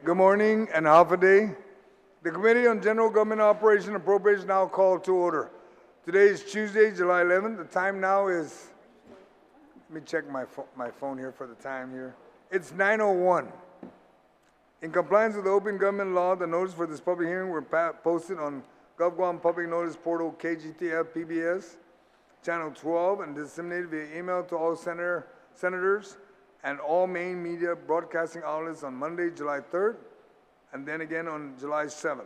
Good morning and half a day. The Committee on General Government Operation and Appropriations now called to order. Today is Tuesday, July 11th. The time now is, let me check my phone here for the time here. It's 9:01. In compliance with the Open Government Law, the notice for this public hearing were posted on Gov Guam Public Notice Portal KGTF PBS, Channel 12, and disseminated via email to all senators and all main media broadcasting outlets on Monday, July 3rd, and then again on July 7th.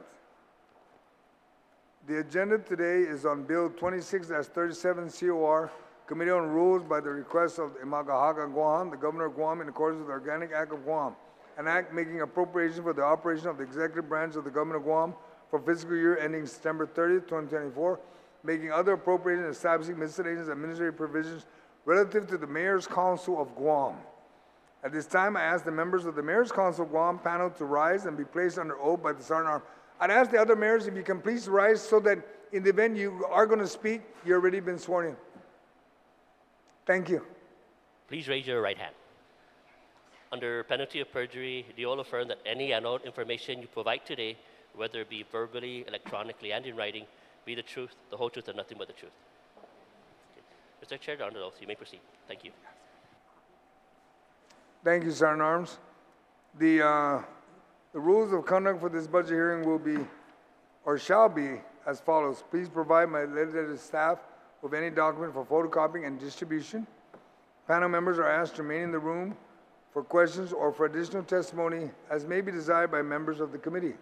The agenda today is on Bill 26-37 COR, Committee on Rules by the request of I Magaʹhågan Guåhan, the Governor of Guam, in accordance with the Organic Act of Guam, an act making appropriation for the operation of the executive branch of the Government of Guam for fiscal year ending September 30th, 2024, making other appropriations and establishing miscellaneous administrative provisions relative to the Mayor's Council of Guam. At this time, I ask the members of the Mayor's Council of Guam panel to rise and be placed under oath by the Sergeant at Arms. I'd ask the other mayors if you can please rise so that in the event you are going to speak, you've already been sworn in. Thank you. Please raise your right hand. Under penalty of perjury, do you all affirm that any and all information you provide today, whether it be verbally, electronically, and in writing, be the truth, the whole truth, and nothing but the truth? Okay. Mr. Chair, under oath, you may proceed. Thank you. Thank you, Sergeant at Arms. The rules of conduct for this budget hearing will be, or shall be, as follows. Please provide my legislative staff with any document for photocopying and distribution. Panel members are asked to remain in the room for questions or for additional testimony as may be desired by members of the committee.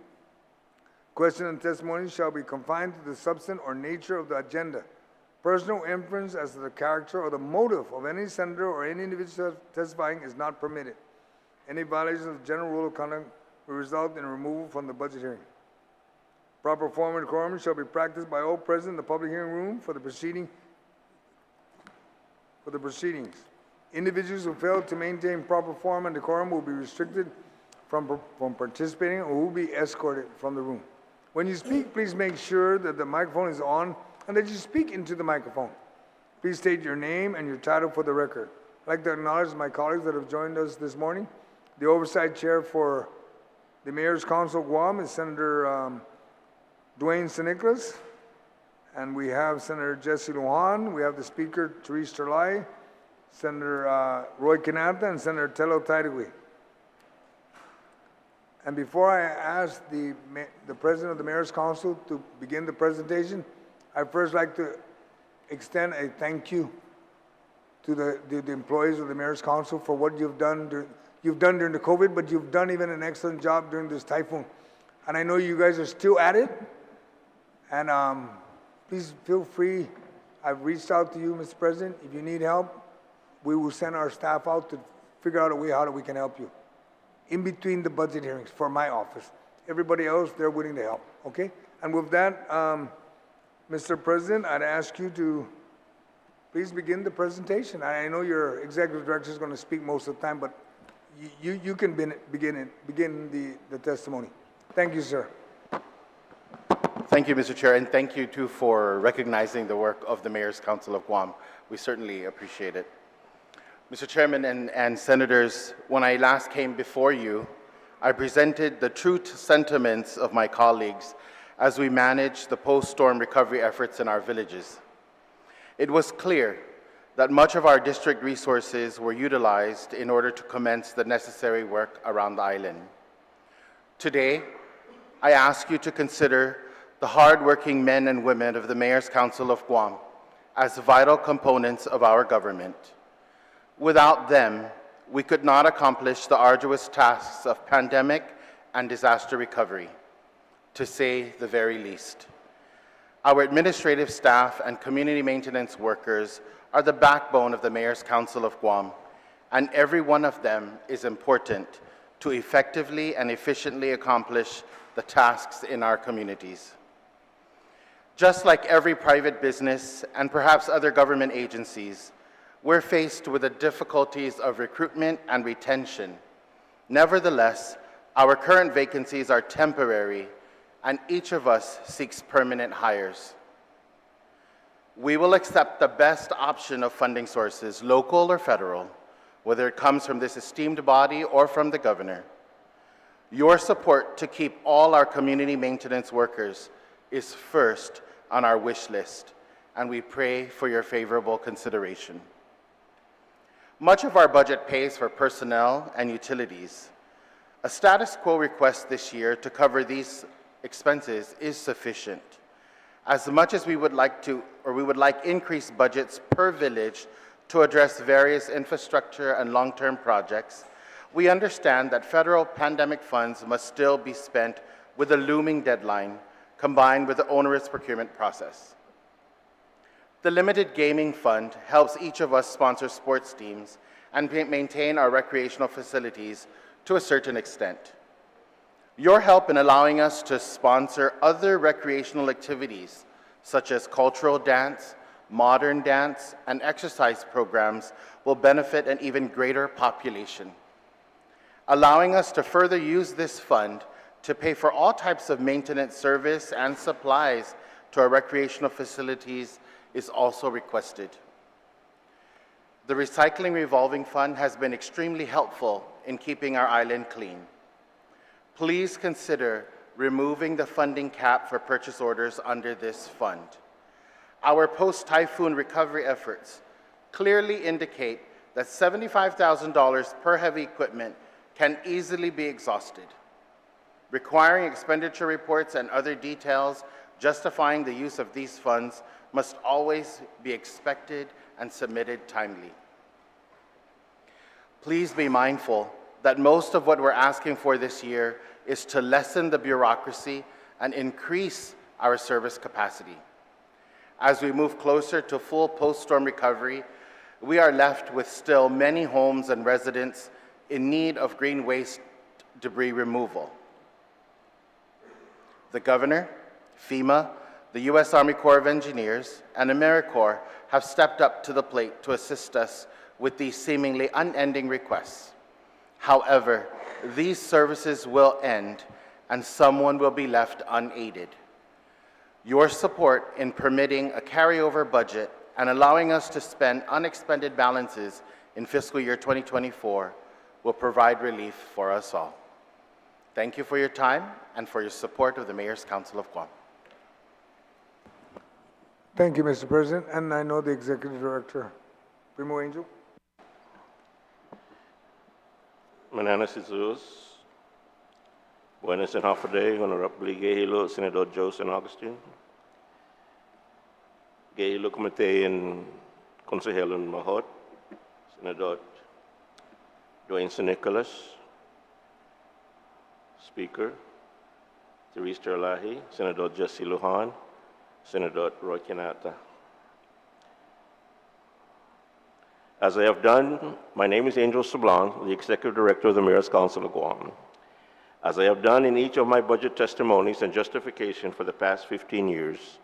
Questions and testimony shall be confined to the substance or nature of the agenda. Personal inference as to the character or the motive of any senator or any individual testifying is not permitted. Any violation of the general rule of conduct will result in removal from the budget hearing. Proper form and decorum shall be practiced by all present in the public hearing room for the proceedings. Individuals who fail to maintain proper form and decorum will be restricted from participating or will be escorted from the room. When you speak, please make sure that the microphone is on and that you speak into the microphone. Please state your name and your title for the record. I'd like to acknowledge my colleagues that have joined us this morning. The oversight chair for the Mayor's Council of Guam is Senator Dwayne Nicholas, and we have Senator Jesse Lujan. We have the Speaker, Therese Terlai, Senator Roy Kinata, and Senator Tello Taidagui. And before I ask the President of the Mayor's Council to begin the presentation, I'd first like to extend a thank you to the employees of the Mayor's Council for what you've done during the COVID, but you've done even an excellent job during this typhoon. And I know you guys are still at it. And please feel free. I've reached out to you, Mr. President. If you need help, we will send our staff out to figure out a way how we can help you in between the budget hearings for my office. Everybody else, they're willing to help, okay? And with that, Mr. President, I'd ask you to please begin the presentation. I know your executive director is going to speak most of the time, but you can begin the testimony. Thank you, sir. Thank you, Mr. Chair, and thank you too for recognizing the work of the Mayor's Council of Guam. We certainly appreciate it. Mr. Chairman and Senators, when I last came before you, I presented the true sentiments of my colleagues as we managed the post-storm recovery efforts in our villages. It was clear that much of our district resources were utilized in order to commence the necessary work around the island. Today, I ask you to consider the hard-working men and women of the Mayor's Council of Guam as vital components of our government. Without them, we could not accomplish the arduous tasks of pandemic and disaster recovery, to say the very least. Our administrative staff and community maintenance workers are the backbone of the Mayor's Council of Guam, and every one of them is important to effectively and efficiently accomplish the tasks in our communities. Just like every private business and perhaps other government agencies, we're faced with the difficulties of recruitment and retention. Nevertheless, our current vacancies are temporary, and each of us seeks permanent hires. We will accept the best option of funding sources, local or federal, whether it comes from this esteemed body or from the governor. Your support to keep all our community maintenance workers is first on our wish list, and we pray for your favorable consideration. Much of our budget pays for personnel and utilities. A status quo request this year to cover these expenses is sufficient. As much as we would like increased budgets per village to address various infrastructure and long-term projects, we understand that federal pandemic funds must still be spent with a looming deadline combined with the onerous procurement process. The Limited Gaming Fund helps each of us sponsor sports teams and maintain our recreational facilities to a certain extent. Your help in allowing us to sponsor other recreational activities, such as cultural dance, modern dance, and exercise programs, will benefit an even greater population. Allowing us to further use this fund to pay for all types of maintenance service and supplies to our recreational facilities is also requested. The Recycling Revolving Fund has been extremely helpful in keeping our island clean. Please consider removing the funding cap for purchase orders under this fund. Our post-typhoon recovery efforts clearly indicate that $75,000 per heavy equipment can easily be exhausted. Requiring expenditure reports and other details justifying the use of these funds must always be expected and submitted timely. Please be mindful that most of what we're asking for this year is to lessen the bureaucracy and increase our service capacity. As we move closer to full post-storm recovery, we are left with still many homes and residents in need of green waste debris removal. The Governor, FEMA, the U.S. Army Corps of Engineers, and AmeriCorps have stepped up to the plate to assist us with these seemingly unending requests. However, these services will end and someone will be left unaided. Your support in permitting a carryover budget and allowing us to spend unexpended balances in fiscal year 2024 will provide relief for us all. Thank you for your time and for your support of the Mayor's Council of Guam. Thank you, Mr. President. And I know the Executive Director, Primo Angel. Mananas Jesus, buenas and half a day, Honorable Guéhilo, Senador Jose and Agustin. Guéhilo Comité and Consejero Mahot, Senador Dwayne Nicholas, Speaker, Therese Terlahi, Senador Jesse Lujan, Senador Roy Canata. As I have done, my name is Angel Sablan, the Executive Director of the Mayor's Council of Guam. As I have done in each of my budget testimonies and justification for the past 15 years,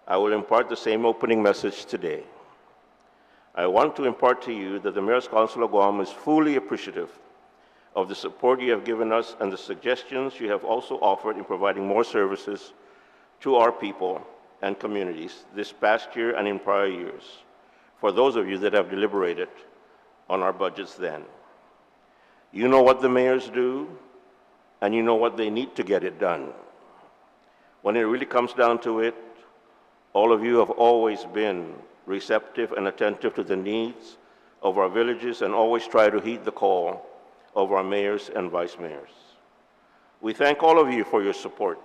I will impart the same opening message today. I want to impart to you that the Mayor's Council of Guam is fully appreciative of the support you have given us and the suggestions you have also offered in providing more services to our people and communities this past year and in prior years, for those of you that have deliberated on our budgets then. You know what the mayors do, and you know what they need to get it done. When it really comes down to it, all of you have always been receptive and attentive to the needs of our villages and always try to heed the call of our mayors and vice mayors. We thank all of you for your support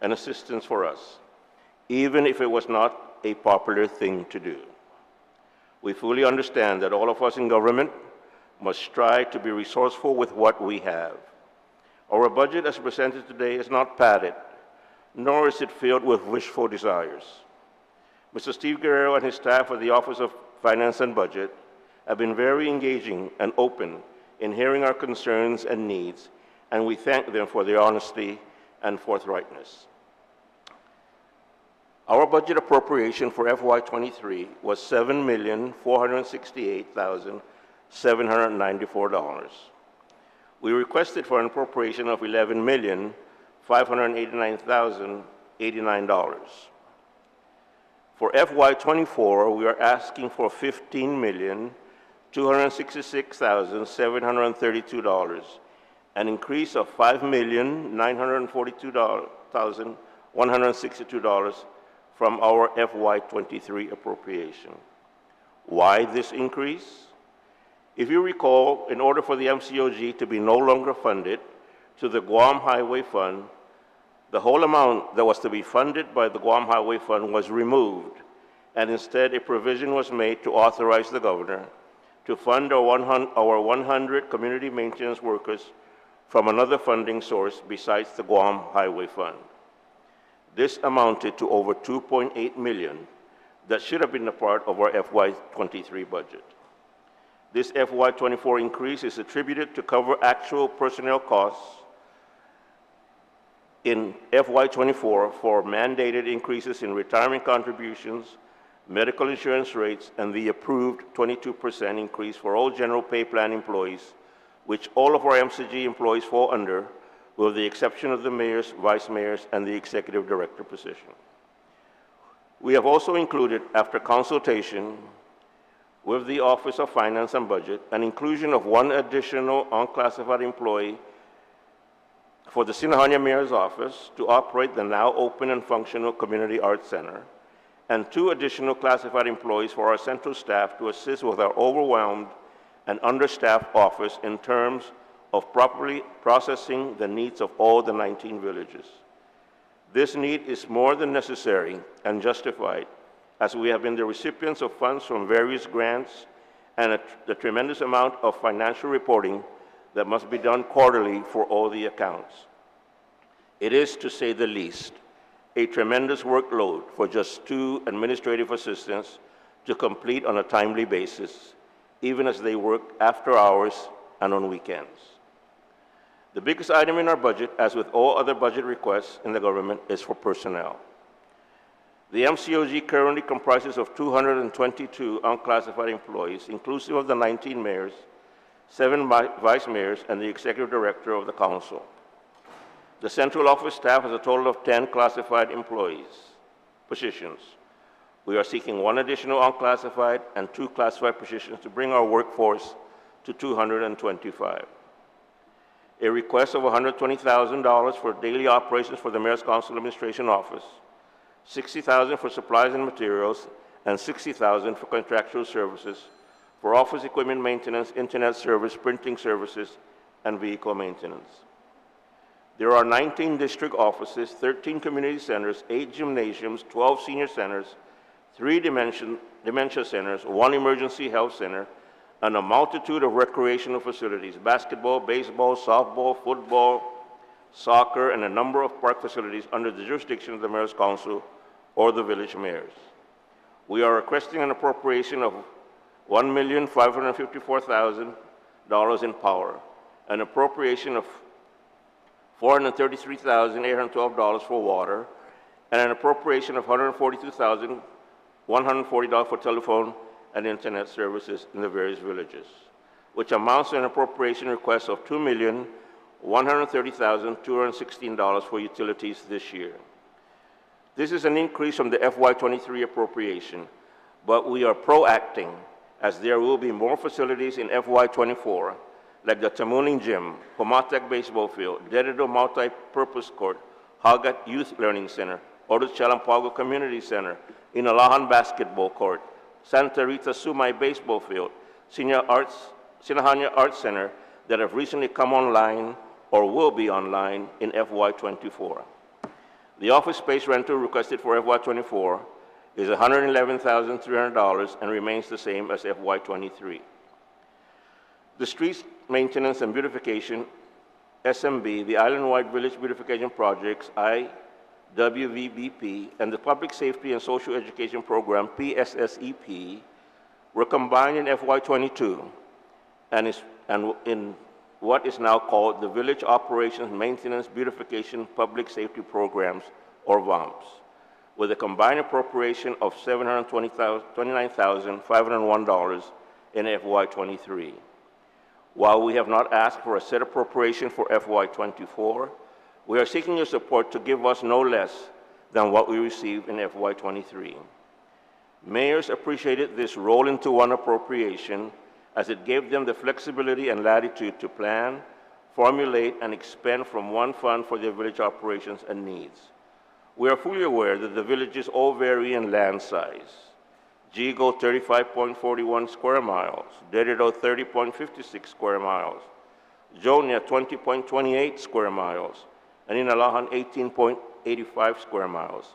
and assistance for us, even if it was not a popular thing to do. We fully understand that all of us in government must strive to be resourceful with what we have. Our budget as presented today is not padded, nor is it filled with wishful desires. Mr. Steve Guerrero and his staff at the Office of Finance and Budget have been very engaging and open in hearing our concerns and needs, and we thank them for their honesty and forthrightness. Our budget appropriation for FY23 was $7,468,794. We requested for an appropriation of $11,589,089. For FY24, we are asking for $15,266,732, an increase of $5,942,162 from our FY23 appropriation. Why this increase? If you recall, in order for the MCOG to be no longer funded to the Guam Highway Fund, the whole amount that was to be funded by the Guam Highway Fund was removed, and instead a provision was made to authorize the governor to fund our 100 community maintenance workers from another funding source besides the Guam Highway Fund. This amounted to over $2.8 million that should have been a part of our FY23 budget. This FY24 increase is attributed to cover actual personnel costs in FY24 for mandated increases in retirement contributions, medical insurance rates, and the approved 22% increase for all general pay plan employees, which all of our MCG employees fall under, with the exception of the mayors, vice mayors, and the executive director position. We have also included, after consultation with the Office of Finance and Budget, an inclusion of one additional unclassified employee for the Sinahanya Mayor's Office to operate the now open and functional Community Arts Center, and 2 additional classified employees for our central staff to assist with our overwhelmed and understaffed office in terms of properly processing the needs of all the 19 villages. This need is more than necessary and justified, as we have been the recipients of funds from various grants and the tremendous amount of financial reporting that must be done quarterly for all the accounts. It is, to say the least, a tremendous workload for just 2 administrative assistants to complete on a timely basis, even as they work after hours and on weekends. The biggest item in our budget, as with all other budget requests in the government, is for personnel. The MCOG currently comprises of 222 unclassified employees, inclusive of the 19 mayors, 7 vice mayors, and the executive director of the council. The central office staff has a total of 10 classified positions. We are seeking 1 additional unclassified and 2 classified positions to bring our workforce to 225. A request of $120,000 for daily operations for the Mayor's Council Administration Office, $60,000 for supplies and materials, and $60,000 for contractual services for office equipment maintenance, internet service, printing services, and vehicle maintenance. There are 19 district offices, 13 community centers, 8 gymnasiums, 12 senior centers, 3 dementia centers, 1 emergency health center, and a multitude of recreational facilities: basketball, baseball, softball, football, soccer, and a number of park facilities under the jurisdiction of the Mayor's Council or the village mayors. We are requesting an appropriation of $1,554,000 in power, an appropriation of $433,812 for water, and an appropriation of $142,140 for telephone and internet services in the various villages, which amounts to an appropriation request of $2,130,216 for utilities this year. This is an increase from the FY23 appropriation, but we are proacting, as there will be more facilities in FY24, like the Tamuning Gym, Pumatek Baseball Field, Dededo Multi-Purpose Court, Hagat Youth Learning Center, Odos Chalampago Community Center, Inalahan Basketball Court, Santa Rita Sumay Baseball Field, Sinahanya Arts Center, that have recently come online or will be online in FY24. The office space rental requested for FY24 is $111,300 and remains the same as FY23. The Streets Maintenance and Beautification, SMB, the Island-Wide Village Beautification Projects, IWVBP, and the Public Safety and Social Education Program, PSSEP, were combined in FY22 and in what is now called the Village Operations Maintenance Beautification Public Safety Programs, or VOMPs, with a combined appropriation of $729,501 in FY23. While we have not asked for a set appropriation for FY24, we are seeking your support to give us no less than what we received in FY23. Mayors appreciated this roll-into-one appropriation, as it gave them the flexibility and latitude to plan, formulate, and expend from one fund for their village operations and needs. We are fully aware that the villages all vary in land size. Jigo 35.41 square miles, Dedido 30.56 square miles, Jonia 20.28 square miles, and Inalahan 18.85 square miles.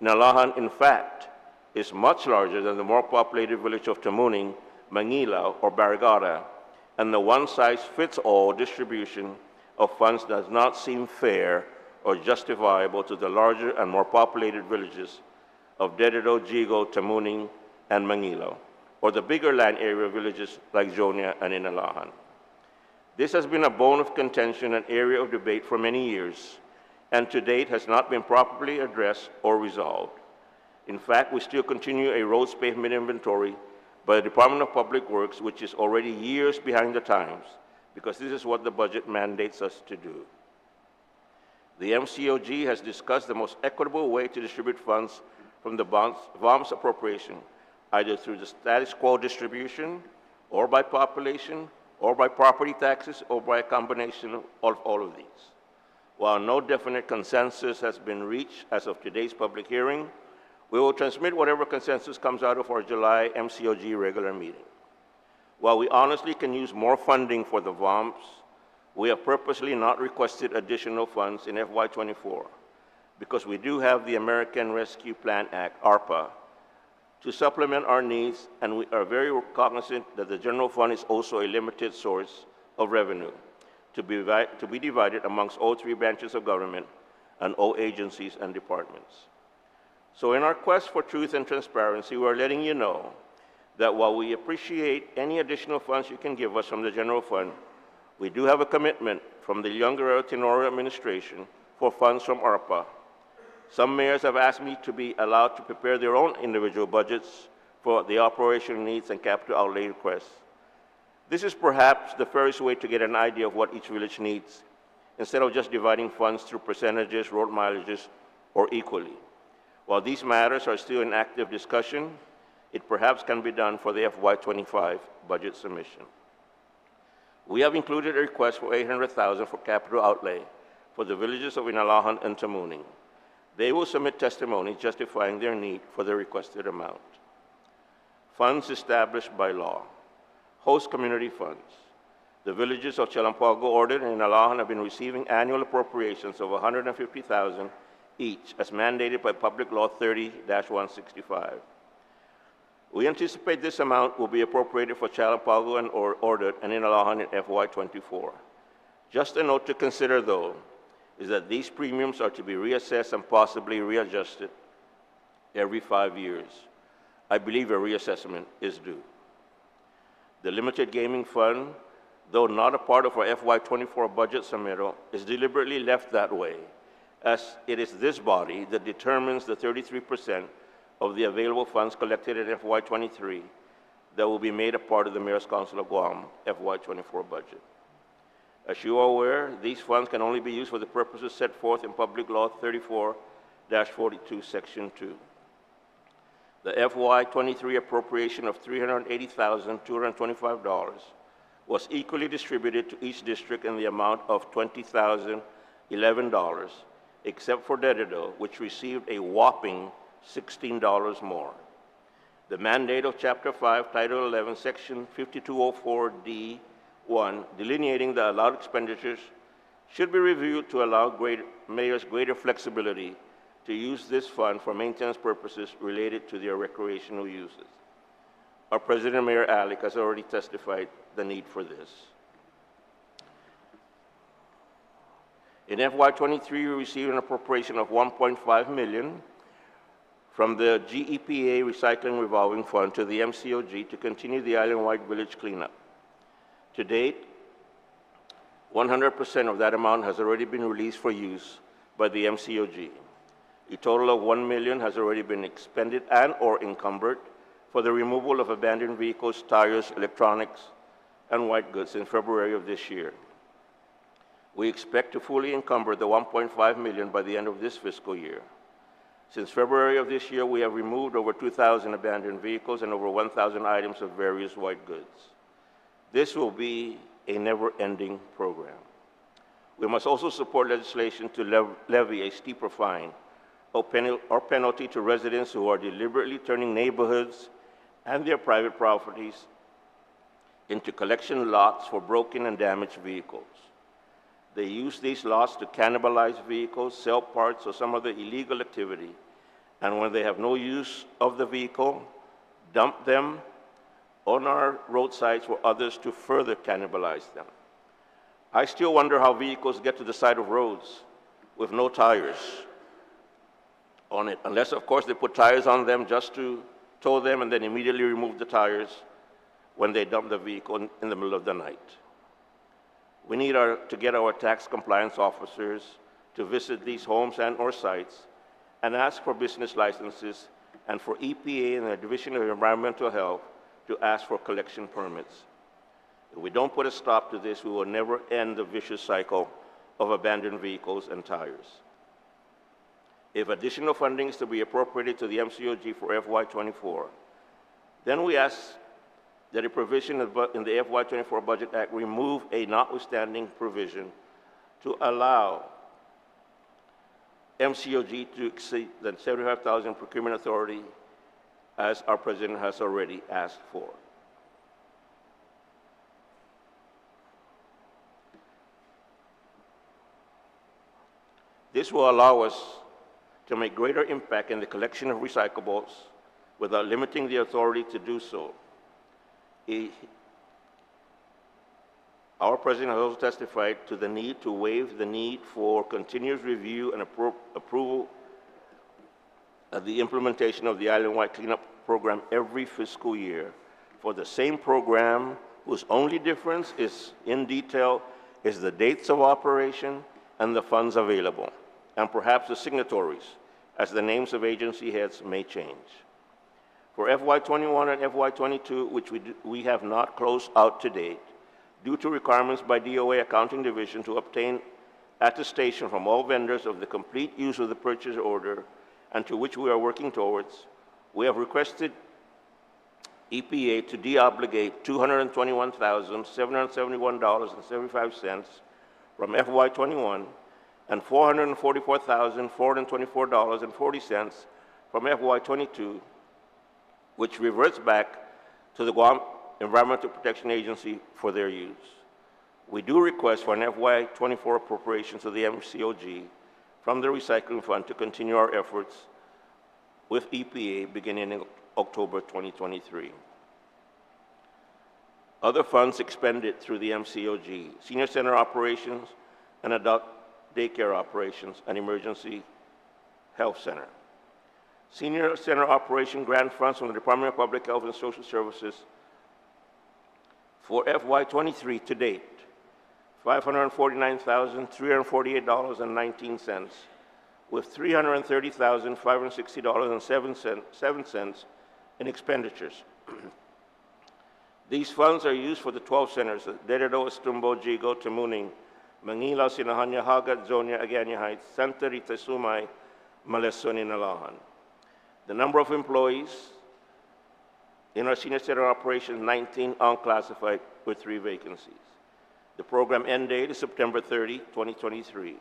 Inalahan, in fact, is much larger than the more populated village of Tamuning, Manila, or Barrigada, and the one-size-fits-all distribution of funds does not seem fair or justifiable to the larger and more populated villages of Dedido, Jigo, Tamuning, and Manila, or the bigger land area villages like Jonia and Inalahan. This has been a bone of contention and area of debate for many years, and to date has not been properly addressed or resolved. In fact, we still continue a roads pavement inventory by the Department of Public Works, which is already years behind the times, because this is what the budget mandates us to do. The MCOG has discussed the most equitable way to distribute funds from the VOMS appropriation, either through the status quo distribution, or by population, or by property taxes, or by a combination of all of these. While no definite consensus has been reached as of today's public hearing, we will transmit whatever consensus comes out of our July MCOG regular meeting. While we honestly can use more funding for the VOMS, we have purposely not requested additional funds in FY24 because we do have the American Rescue Plan Act, ARPA, to supplement our needs, and we are very cognizant that the general fund is also a limited source of revenue to be divided amongst all three branches of government and all agencies and departments. So in our quest for truth and transparency, we are letting you know that while we appreciate any additional funds you can give us from the general fund, we do have a commitment from the Young Guerrero Tenorio administration for funds from ARPA. Some mayors have asked me to be allowed to prepare their own individual budgets for the operational needs and capital outlay requests. This is perhaps the fairest way to get an idea of what each village needs, instead of just dividing funds through percentages, road mileages, or equally. While these matters are still in active discussion, it perhaps can be done for the FY25 budget submission. We have included a request for $800,000 for capital outlay for the villages of Inalahan and Tamuning. They will submit testimony justifying their need for the requested amount. Funds established by law. Host community funds. The villages of Chalampago, Orden, and Inalahan have been receiving annual appropriations of $150,000 each, as mandated by Public Law 30-165. We anticipate this amount will be appropriated for Chalampago and Orden and Inalahan in FY24. Just a note to consider, though, is that these premiums are to be reassessed and possibly readjusted every 5 years. I believe a reassessment is due. The Limited Gaming Fund, though not a part of our FY24 budget submittal, is deliberately left that way, as it is this body that determines the 33% of the available funds collected in FY23 that will be made a part of the Mayor's Council of Guam FY24 budget. As you are aware, these funds can only be used for the purposes set forth in Public Law 34-42, Section 2. The FY23 appropriation of $380,225 was equally distributed to each district in the amount of $20,011, except for Dedido, which received a whopping $16 more. The mandate of Chapter 5, Title 11, Section 5204D1, delineating the allowed expenditures, should be reviewed to allow mayors greater flexibility to use this fund for maintenance purposes related to their recreational uses. Our President, Mayor Alec, has already testified the need for this. In FY23, we received an appropriation of $1.5 million from the GEPA Recycling Revolving Fund to the MCOG to continue the island-wide village cleanup. To date, 100% of that amount has already been released for use by the MCOG. A total of $1 million has already been expended and or encumbered for the removal of abandoned vehicles, tires, electronics, and white goods in February of this year. We expect to fully encumber the $1.5 million by the end of this fiscal year. Since February of this year, we have removed over 2,000 abandoned vehicles and over 1,000 items of various white goods. This will be a never-ending program. We must also support legislation to levy a steeper fine or penalty to residents who are deliberately turning neighborhoods and their private properties into collection lots for broken and damaged vehicles. They use these lots to cannibalize vehicles, sell parts, or some other illegal activity, and when they have no use of the vehicle, dump them on our roadsides for others to further cannibalize them. I still wonder how vehicles get to the side of roads with no tires on it, unless, of course, they put tires on them just to tow them and then immediately remove the tires when they dump the vehicle in the middle of the night. We need to get our tax compliance officers to visit these homes and/or sites and ask for business licenses, and for EPA and the Division of Environmental Health to ask for collection permits. If we don't put a stop to this, we will never end the vicious cycle of abandoned vehicles and tires. If additional funding is to be appropriated to the MCOG for FY24, then we ask that a provision in the FY24 Budget Act remove a notwithstanding provision to allow MCOG to exceed the $75,000 procurement authority as our President has already asked for. This will allow us to make greater impact in the collection of recyclables without limiting the authority to do so. Our President has also testified to the need to waive the need for continuous review and approval of the implementation of the island-wide cleanup program every fiscal year for the same program whose only difference is in detail is the dates of operation and the funds available, and perhaps the signatories, as the names of agency heads may change. For FY21 and FY22, which we have not closed out to date, due to requirements by DOA Accounting Division to obtain attestation from all vendors of the complete use of the purchase order, and to which we are working towards, we have requested EPA to deobligate $221,771.75 from FY21 and $444,424.40 from FY22, which reverts back to the Guam Environmental Protection Agency for their use. We do request for an FY24 appropriation to the MCOG from the Recycling Fund to continue our efforts with EPA beginning in October 2023. Other funds expended through the MCOG: Senior Center operations and adult daycare operations and emergency health center. Senior Center operation grant funds from the Department of Public Health and Social Services for FY23 to date, $549,348.19, with $330,560.07 in expenditures. These funds are used for the 12 centers: Deredo, Estumbo, Jigo, Tamuning, Manila, Sinahaña, Hagat, Zonia, Agana Heights, Santa Rita, Sumay, Maleson, and Alahan. The number of employees in our Senior Center operations, 19 unclassified with 3 vacancies. The program end date is September 30, 2023.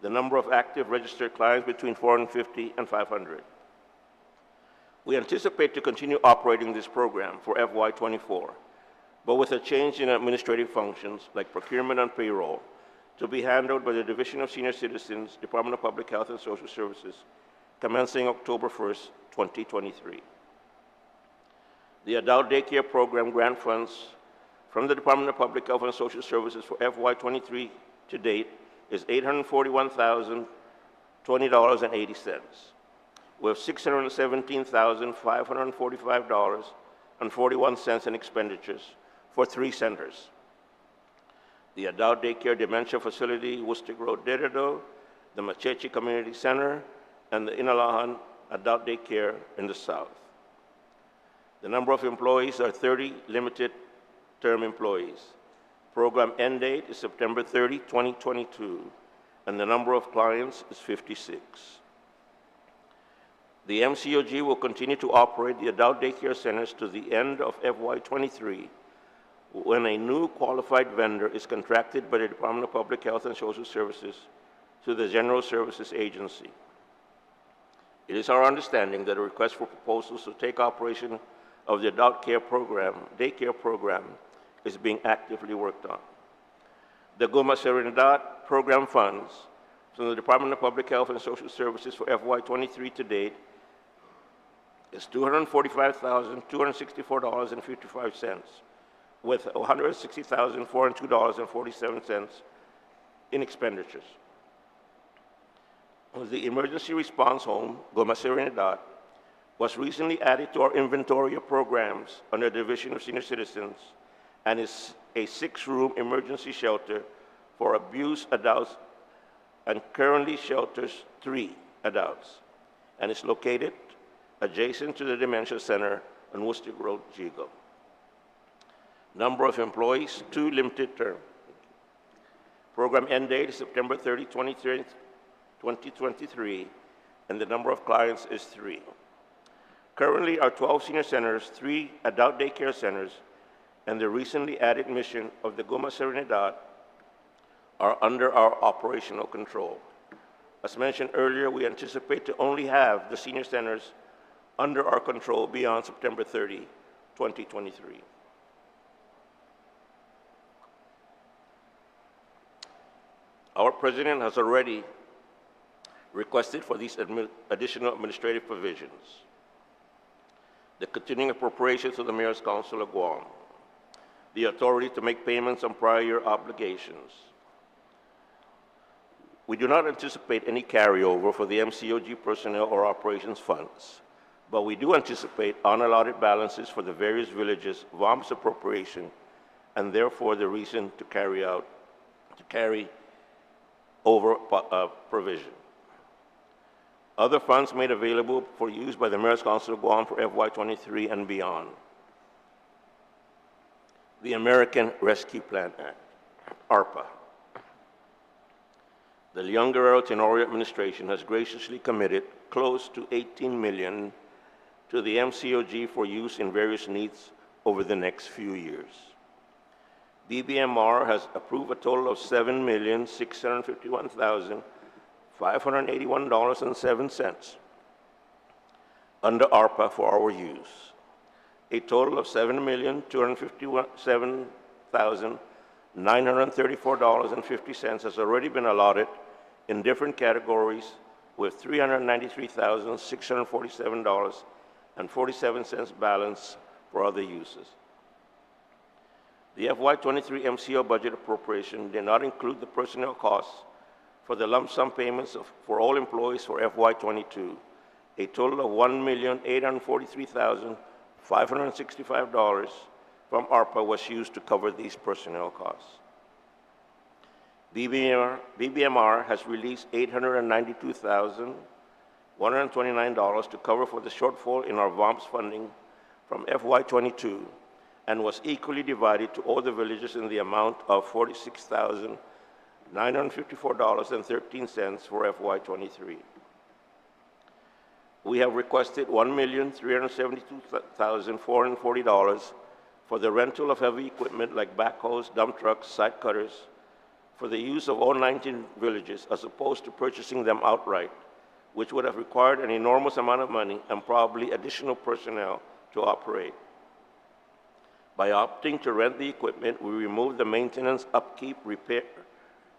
The number of active registered clients between 450 and 500. We anticipate to continue operating this program for FY24, but with a change in administrative functions like procurement and payroll to be handled by the Division of Senior Citizens, Department of Public Health and Social Services, commencing October 1st, 2023. The adult daycare program grant funds from the Department of Public Health and Social Services for FY23 to date is $841,020.80, with $617,545.41 in expenditures for 3 centers: the Adult Daycare Dementia Facility, Worcester Road, Deredo, the Machechi Community Center, and the Inalahan Adult Daycare in the south. The number of employees are 30 limited term employees. Program end date is September 30, 2022, and the number of clients is 56. The MCOG will continue to operate the adult daycare centers to the end of FY23 when a new qualified vendor is contracted by the Department of Public Health and Social Services to the General Services Agency. It is our understanding that a request for proposals to take operation of the adult care program, daycare program, is being actively worked on. The Goma Serenidad program funds from the Department of Public Health and Social Services for FY23 to date is $245,264.55, with $160,402.47 in expenditures. The emergency response home, Goma Serenidad, was recently added to our inventory of programs under the Division of Senior Citizens and is a 6-room emergency shelter for abused adults and currently shelters 3 adults, and is located adjacent to the Dementia Center on Worcester Road, Jigo. Number of employees, 2 limited term. Program end date is September 30, 2023, and the number of clients is 3. Currently, our 12 senior centers, 3 adult daycare centers, and the recently added mission of the Goma Serenidad are under our operational control. As mentioned earlier, we anticipate to only have the senior centers under our control beyond September 30, 2023. Our president has already requested for these additional administrative provisions: the continuing appropriations to the Mayor's Council of Guam, the authority to make payments on prior year obligations. We do not anticipate any carryover for the MCOG personnel or operations funds, but we do anticipate unallotted balances for the various villages' VOMS appropriation, and therefore the reason to carry over provision. Other funds made available for use by the Mayor's Council of Guam for FY23 and beyond. The American Rescue Plan Act, ARPA. The Leon Guerrero Tenorio administration has graciously committed close to $18 million to the MCOG for use in various needs over the next few years. BBMR has approved a total of $7,651,581.07 under ARPA for our use. A total of $7,257,934.50 has already been allotted in different categories, with $393,647.47 balance for other uses. The FY23 MCO budget appropriation did not include the personnel costs for the lump sum payments for all employees for FY22. A total of $1,843,565 from ARPA was used to cover these personnel costs. BBMR has released $892,129 to cover for the shortfall in our VOMS funding from FY22, and was equally divided to all the villages in the amount of $46,954.13 for FY23. We have requested $1,372,440 for the rental of heavy equipment like backhoes, dump trucks, side cutters, for the use of all 19 villages, as opposed to purchasing them outright, which would have required an enormous amount of money and probably additional personnel to operate. By opting to rent the equipment, we remove the maintenance, upkeep, repair,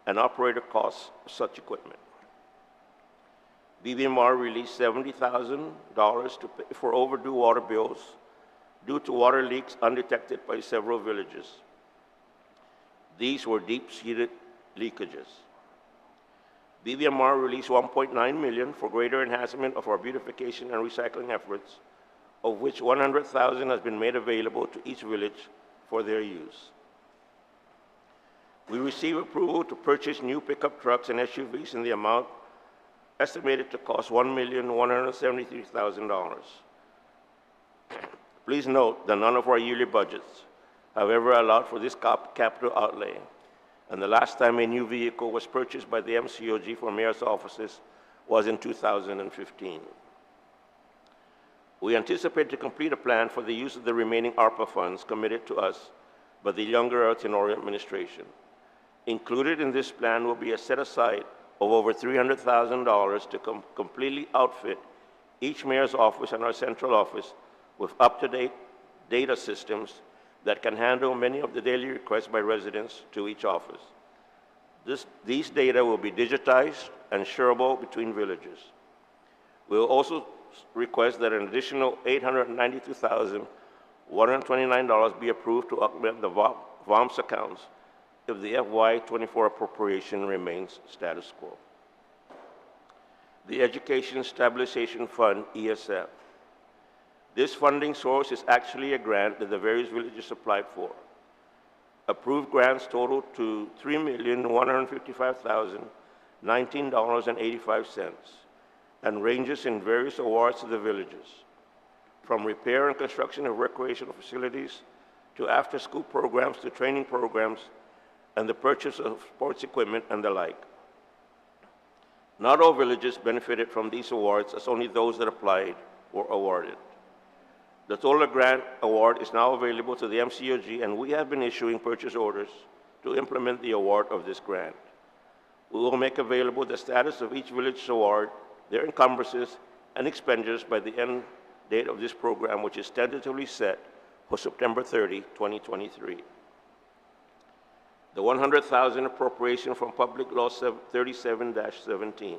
and operator costs of such equipment. BBMR released $70,000 to pay for overdue water bills due to water leaks undetected by several villages. These were deep-seated leakages. BBMR released $1.9 million for greater enhancement of our beautification and recycling efforts, of which $100,000 has been made available to each village for their use. We received approval to purchase new pickup trucks and SUVs in the amount estimated to cost $1,173,000. Please note that none of our yearly budgets have ever allowed for this capital outlay, and the last time a new vehicle was purchased by the MCOG for mayor's offices was in 2015. We anticipate to complete a plan for the use of the remaining ARPA funds committed to us by the Younger Tenorian administration. Included in this plan will be a set-aside of over $300,000 to completely outfit each mayor's office and our central office with up-to-date data systems that can handle many of the daily requests by residents to each office. These data will be digitized and shareable between villages. We will also request that an additional $892,129 be approved to augment the VOMS accounts if the FY24 appropriation remains status quo. The Education Stabilization Fund, ESF. This funding source is actually a grant that the various villages applied for. Approved grants total to $3,155,019.85 and ranges in various awards to the villages, from repair and construction of recreational facilities to after-school programs to training programs and the purchase of sports equipment and the like. Not all villages benefited from these awards, as only those that applied were awarded. The total grant award is now available to the MCOG, and we have been issuing purchase orders to implement the award of this grant. We will make available the status of each village's award, their encumbrances, and expenditures by the end date of this program, which is tentatively set for September 30, 2023. The $100,000 appropriation from Public Law 37-17.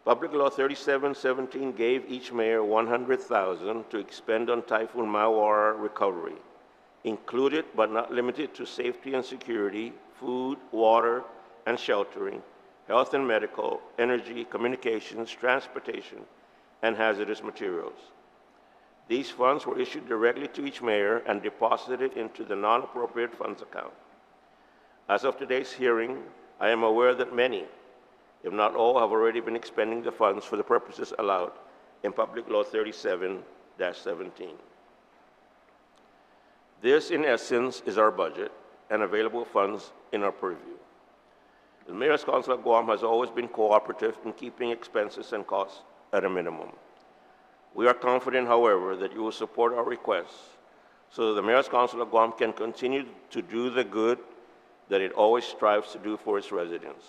Public Law 37-17 gave each mayor $100,000 to expend on Typhoon Mawar recovery, included but not limited to safety and security, food, water and sheltering, health and medical, energy, communications, transportation, and hazardous materials. These funds were issued directly to each mayor and deposited into the non-appropriate funds account. As of today's hearing, I am aware that many, if not all, have already been expending the funds for the purposes allowed in Public Law 37-17. This, in essence, is our budget and available funds in our purview. The Mayor's Council of Guam has always been cooperative in keeping expenses and costs at a minimum. We are confident, however, that you will support our requests so that the Mayor's Council of Guam can continue to do the good that it always strives to do for its residents.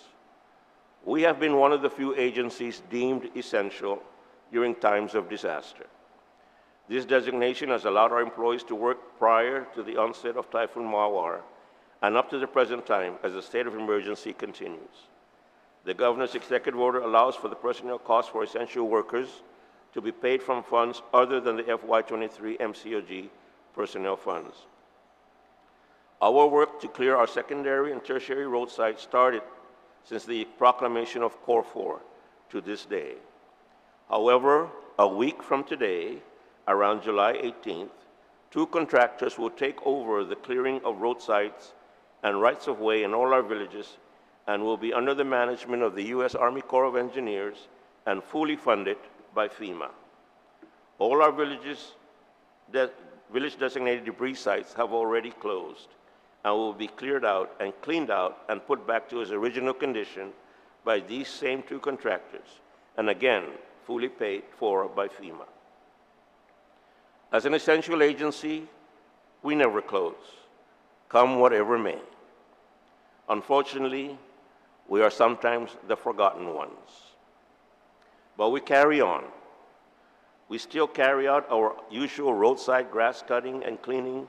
We have been one of the few agencies deemed essential during times of disaster. This designation has allowed our employees to work prior to the onset of Typhoon Mawar and up to the present time as the state of emergency continues. The governor's executive order allows for the personnel costs for essential workers to be paid from funds other than the FY23 MCOG personnel funds. Our work to clear our secondary and tertiary roadsides started since the proclamation of Core 4 to this day. However, a week from today, around July 18th, 2 contractors will take over the clearing of roadsides and rights-of-way in all our villages and will be under the management of the U.S. Army Corps of Engineers and fully funded by FEMA. All our village-designated debris sites have already closed and will be cleared out and cleaned out and put back to its original condition by these same 2 contractors, and again, fully paid for by FEMA. As an essential agency, we never close, come whatever may. Unfortunately, we are sometimes the forgotten ones. But we carry on. We still carry out our usual roadside grass cutting and cleaning,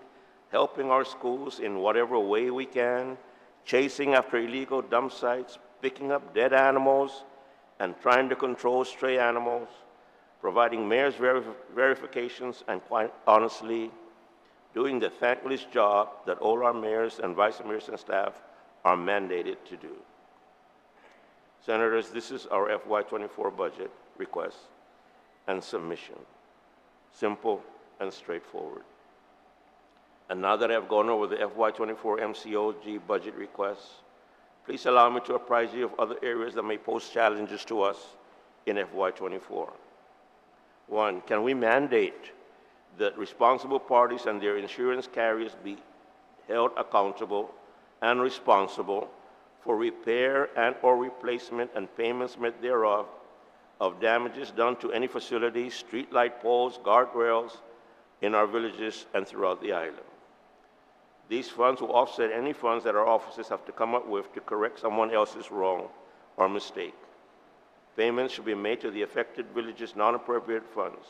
helping our schools in whatever way we can, chasing after illegal dump sites, picking up dead animals, and trying to control stray animals, providing mayor's verifications, and quite honestly, doing the thankless job that all our mayors and vice mayors and staff are mandated to do. Senators, this is our FY24 budget request and submission. Simple and straightforward. And now that I have gone over the FY24 MCOG budget requests, please allow me to apprise you of other areas that may pose challenges to us in FY24. 1, can we mandate that responsible parties and their insurance carriers be held accountable and responsible for repair and or replacement and payments made thereof of damages done to any facilities, street light poles, guardrails in our villages and throughout the island? These funds will offset any funds that our officers have to come up with to correct someone else's wrong or mistake. Payments should be made to the affected village's non-appropriate funds.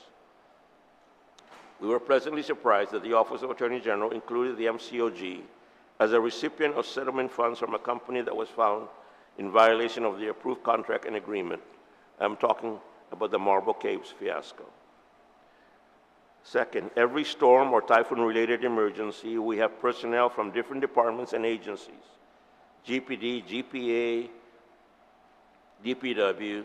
We were pleasantly surprised that the Office of Attorney General included the MCOG as a recipient of settlement funds from a company that was found in violation of the approved contract and agreement. I'm talking about the Marble Caves fiasco. Second, every storm or typhoon-related emergency, we have personnel from different departments and agencies, GPD, GPA, DPW,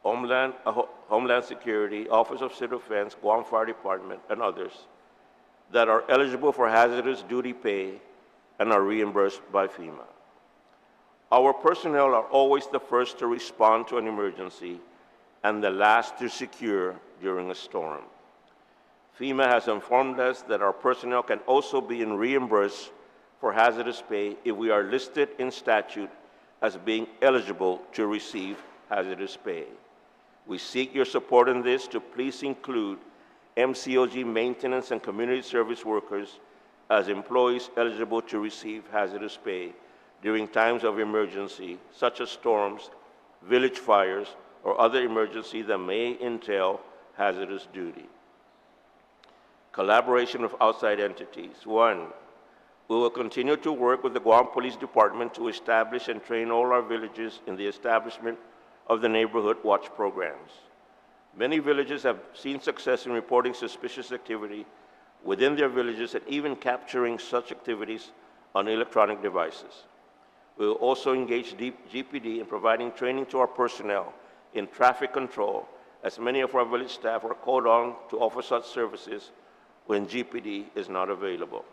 Homeland Security, Office of Civil Defense, Guam Fire Department, and others that are eligible for hazardous duty pay and are reimbursed by FEMA. Our personnel are always the first to respond to an emergency and the last to secure during a storm. FEMA has informed us that our personnel can also be reimbursed for hazardous pay if we are listed in statute as being eligible to receive hazardous pay. We seek your support in this to please include MCOG maintenance and community service workers as employees eligible to receive hazardous pay during times of emergency, such as storms, village fires, or other emergency that may entail hazardous duty. Collaboration with outside entities. One, we will continue to work with the Guam Police Department to establish and train all our villages in the establishment of the neighborhood watch programs. Many villages have seen success in reporting suspicious activity within their villages and even capturing such activities on electronic devices. We will also engage GPD in providing training to our personnel in traffic control, as many of our village staff are called on to offer such services when GPD is not available.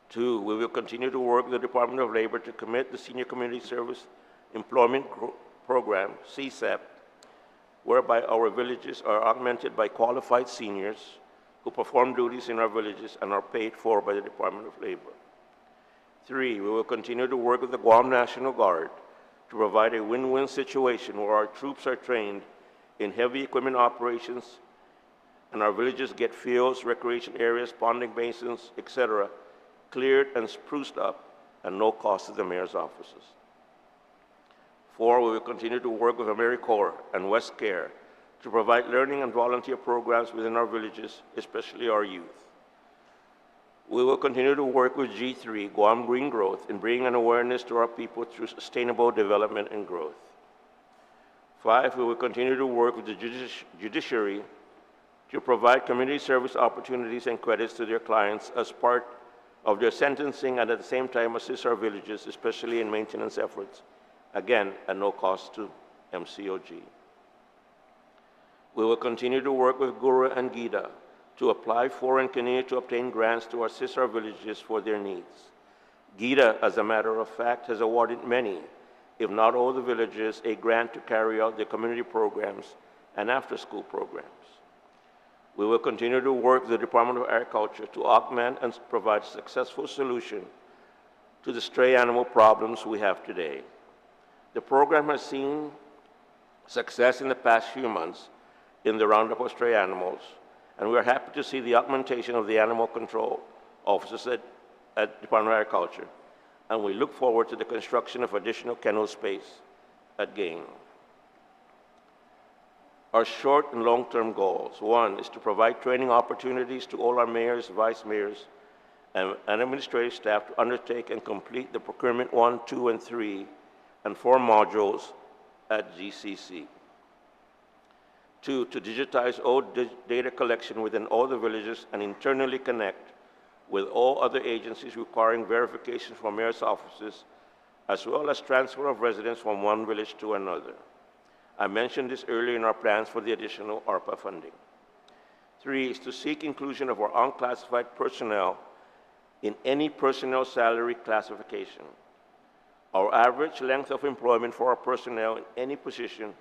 Two, we will continue to work with the Department of Labor to commit the Senior Community Service Employment Program, CSEP, whereby our villages are augmented by qualified seniors who perform duties in our villages and are paid for by the Department of Labor. Three, we will continue to work with the Guam National Guard to provide a win-win situation where our troops are trained in heavy equipment operations and our villages get fields, recreation areas, ponding basins, etc., cleared and spruced up at no cost to the mayor's offices. Four, we will continue to work with AmeriCorps and West Care to provide learning and volunteer programs within our villages, especially our youth. We will continue to work with G3, Guam Green Growth, in bringing an awareness to our people through sustainable development and growth. Five, we will continue to work with the judiciary to provide community service opportunities and credits to their clients as part of their sentencing and at the same time assist our villages, especially in maintenance efforts, again, at no cost to MCOG. We will continue to work with Guru and Gita to apply for and continue to obtain grants to assist our villages for their needs. Gita, as a matter of fact, has awarded many, if not all the villages, a grant to carry out their community programs and after-school programs. We will continue to work with the Department of Agriculture to augment and provide a successful solution to the stray animal problems we have today. The program has seen success in the past few months in the roundup of stray animals, and we are happy to see the augmentation of the animal control officers at Department of Agriculture, and we look forward to the construction of additional kennel space at Gain. Our short and long-term goals. One is to provide training opportunities to all our mayors, vice mayors, and administrative staff to undertake and complete the Procurement 1, 2, and 3, and 4 modules at GCC. Two, to digitize all data collection within all the villages and internally connect with all other agencies requiring verification from mayor's offices, as well as transfer of residents from one village to another. I mentioned this earlier in our plans for the additional ARPA funding. Three is to seek inclusion of our unclassified personnel in any personnel salary classification. Our average length of employment for our personnel in any position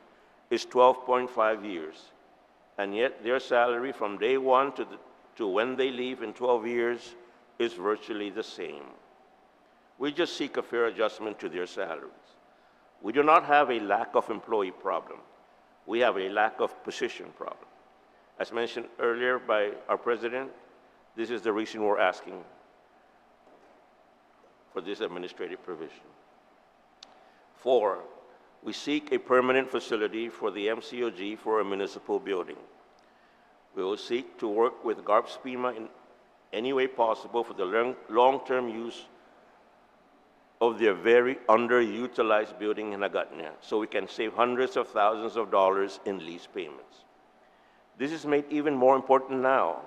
is 12.5 years, and yet their salary from day one to when they leave in 12 years is virtually the same. We just seek a fair adjustment to their salaries. We do not have a lack of employee problem. We have a lack of position problem. As mentioned earlier by our president, this is the reason we're asking for this administrative provision. 4, we seek a permanent facility for the MCOG for a municipal building. We will seek to work with GARP-SPIMA in any way possible for the long-term use of their very underutilized building in Agaña, so we can save hundreds of thousands of dollars in lease payments. This is made even more important now,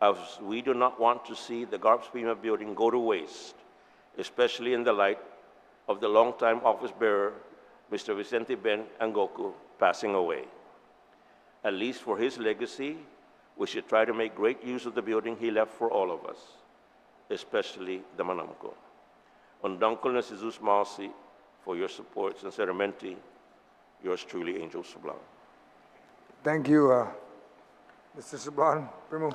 as we do not want to see the GARP-SPIMA building go to waste, especially in the light of the longtime office bearer, Mr. Vicente Ben Angoku, passing away. At least for his legacy, we should try to make great use of the building he left for all of us, especially the Manamco. Undankol na Jesus Masi for your support. Sinceramente, yours truly, Angel Sublan. Thank you, Mr. Sublan. Primo.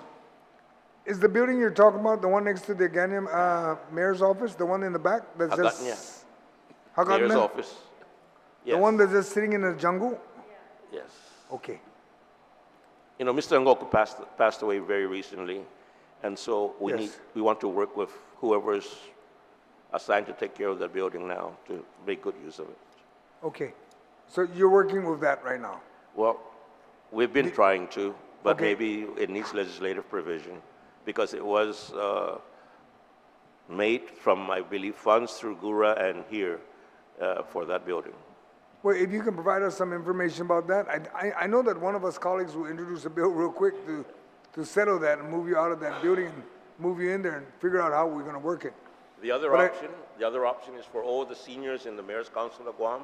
Is the building you're talking about the one next to the Agaña mayor's office, the one in the back? That's just Mayor's office. Yes. The one that's just sitting in the jungle? Yes. Okay. You know, Mr. Angoku passed away very recently, and so we want to work with whoever is assigned to take care of that building now to make good use of it. Okay. So you're working with that right now? Well, we've been trying to, but maybe it needs legislative provision because it was made from, I believe, funds through GURA and here for that building. Well, if you can provide us some information about that. I know that one of us colleagues will introduce a bill real quick to settle that and move you out of that building and move you in there and figure out how we're going to work it. The other option is for all the seniors in the Mayor's Council of Guam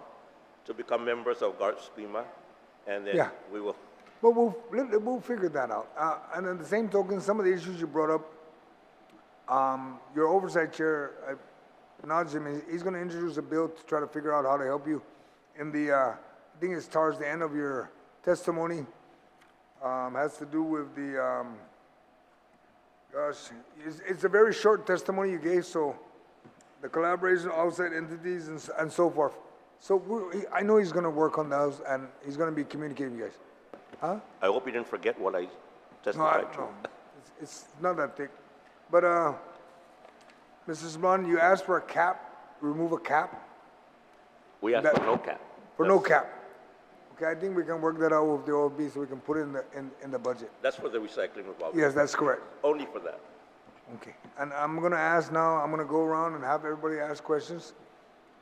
to become members of GARP-SPIMA, and then we will. But we'll figure that out. And on the same token, some of the issues you brought up, your oversight chair, nudged him. He's going to introduce a bill to try to figure out how to help you. In the, I think it's towards the end of your testimony, has to do with the, it's a very short testimony you gave, so the collaboration, outside entities, and so forth. So I know he's going to work on those, and he's going to be communicating with you guys. Huh? I hope you didn't forget what I testified to. No, it's not that thick. But, Mrs. Blunt, you asked for a cap, remove a cap? We asked for no cap. For no cap. Okay, I think we can work that out with the OLB so we can put it in the budget. That's for the recycling revolving. Yes, that's correct. Only for that. Okay, and I'm gonna ask now, I'm gonna go around and have everybody ask questions.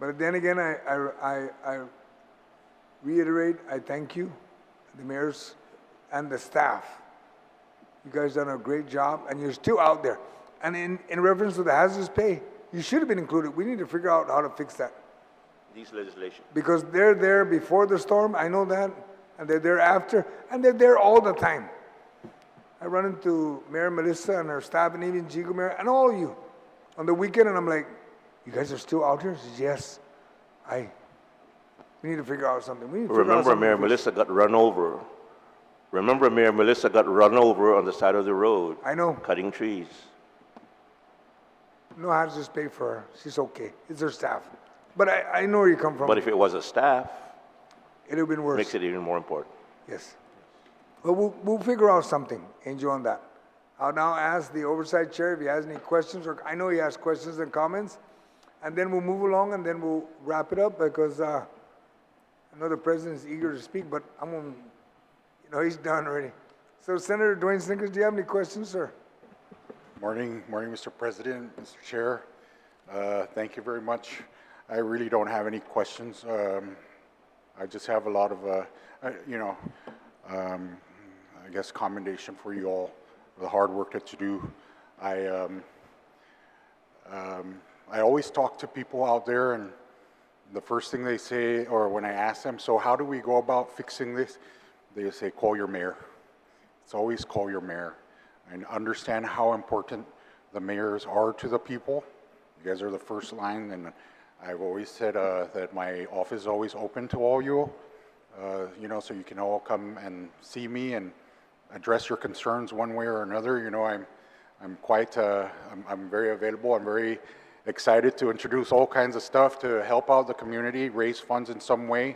But then again, I reiterate, I thank you, the mayors and the staff. You guys done a great job, and you're still out there. And in reference to the hazardous pay, you should have been included. We need to figure out how to fix that. These legislation. Because they're there before the storm, I know that, and they're there after, and they're there all the time. I run into Mayor Melissa and her staff, and even Jigo Mayor, and all of you on the weekend, and I'm like, you guys are still out here? She says, yes. We need to figure out something. We need to figure out Remember, something Mayor Melissa got run over. Remember, Mayor Melissa got run over on the side of the road. I know. Cutting trees. No hazardous pay for her. She's okay. It's her staff. But I know where you come from. But if it was a staff, it would have been worse. Makes it even more important. Yes. Well, we'll figure out something, Angel, on that. I'll now ask the oversight chair if he has any questions, or I know he has questions and comments, and then we'll move along, and then we'll wrap it up, because I know the president is eager to speak, but I'm going to, he's done already. So Senator Dwayne Snickers, do you have any questions, sir? Morning, Mr. President, Mr. Chair. Thank you very much. I really don't have any questions. I just have a lot of, I guess, commendation for you all, for the hard work that you do. I always talk to people out there, and the first thing they say, or when I ask them, so how do we go about fixing this? They say, call your mayor. It's always call your mayor. And understand how important the mayors are to the people. You guys are the first line, and I've always said that my office is always open to all you, so you can all come and see me and address your concerns one way or another. I'm very available. I'm very excited to introduce all kinds of stuff to help out the community, raise funds in some way,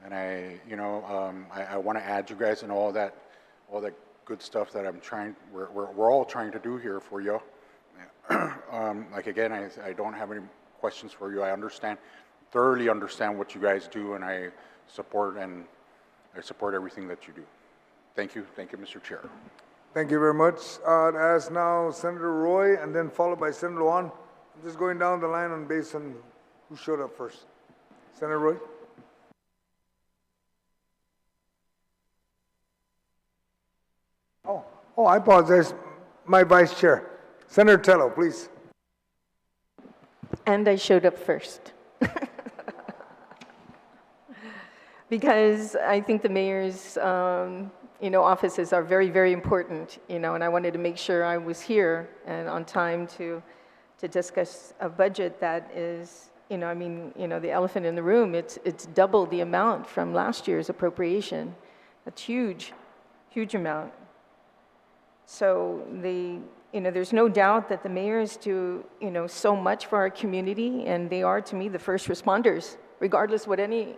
and I want to add you guys in all that good stuff that we're all trying to do here for you. Again, I don't have any questions for you. I thoroughly understand what you guys do, and I support everything that you do. Thank you, Mr. Chair. Thank you very much. I'd ask now Senator Roy and then followed by Senator Luan. I'm just going down the line on based on who showed up first. Senator Roy? Oh, I apologize. My vice chair. Senator Tello, please. And I showed up first. Because I think the mayor's, offices are very, very important, and I wanted to make sure I was here and on time to discuss a budget that is, the elephant in the room. It's double the amount from last year's appropriation. That's huge, huge amount. So there's no doubt that the mayors do, so much for our community, and they are, to me, the first responders, regardless what any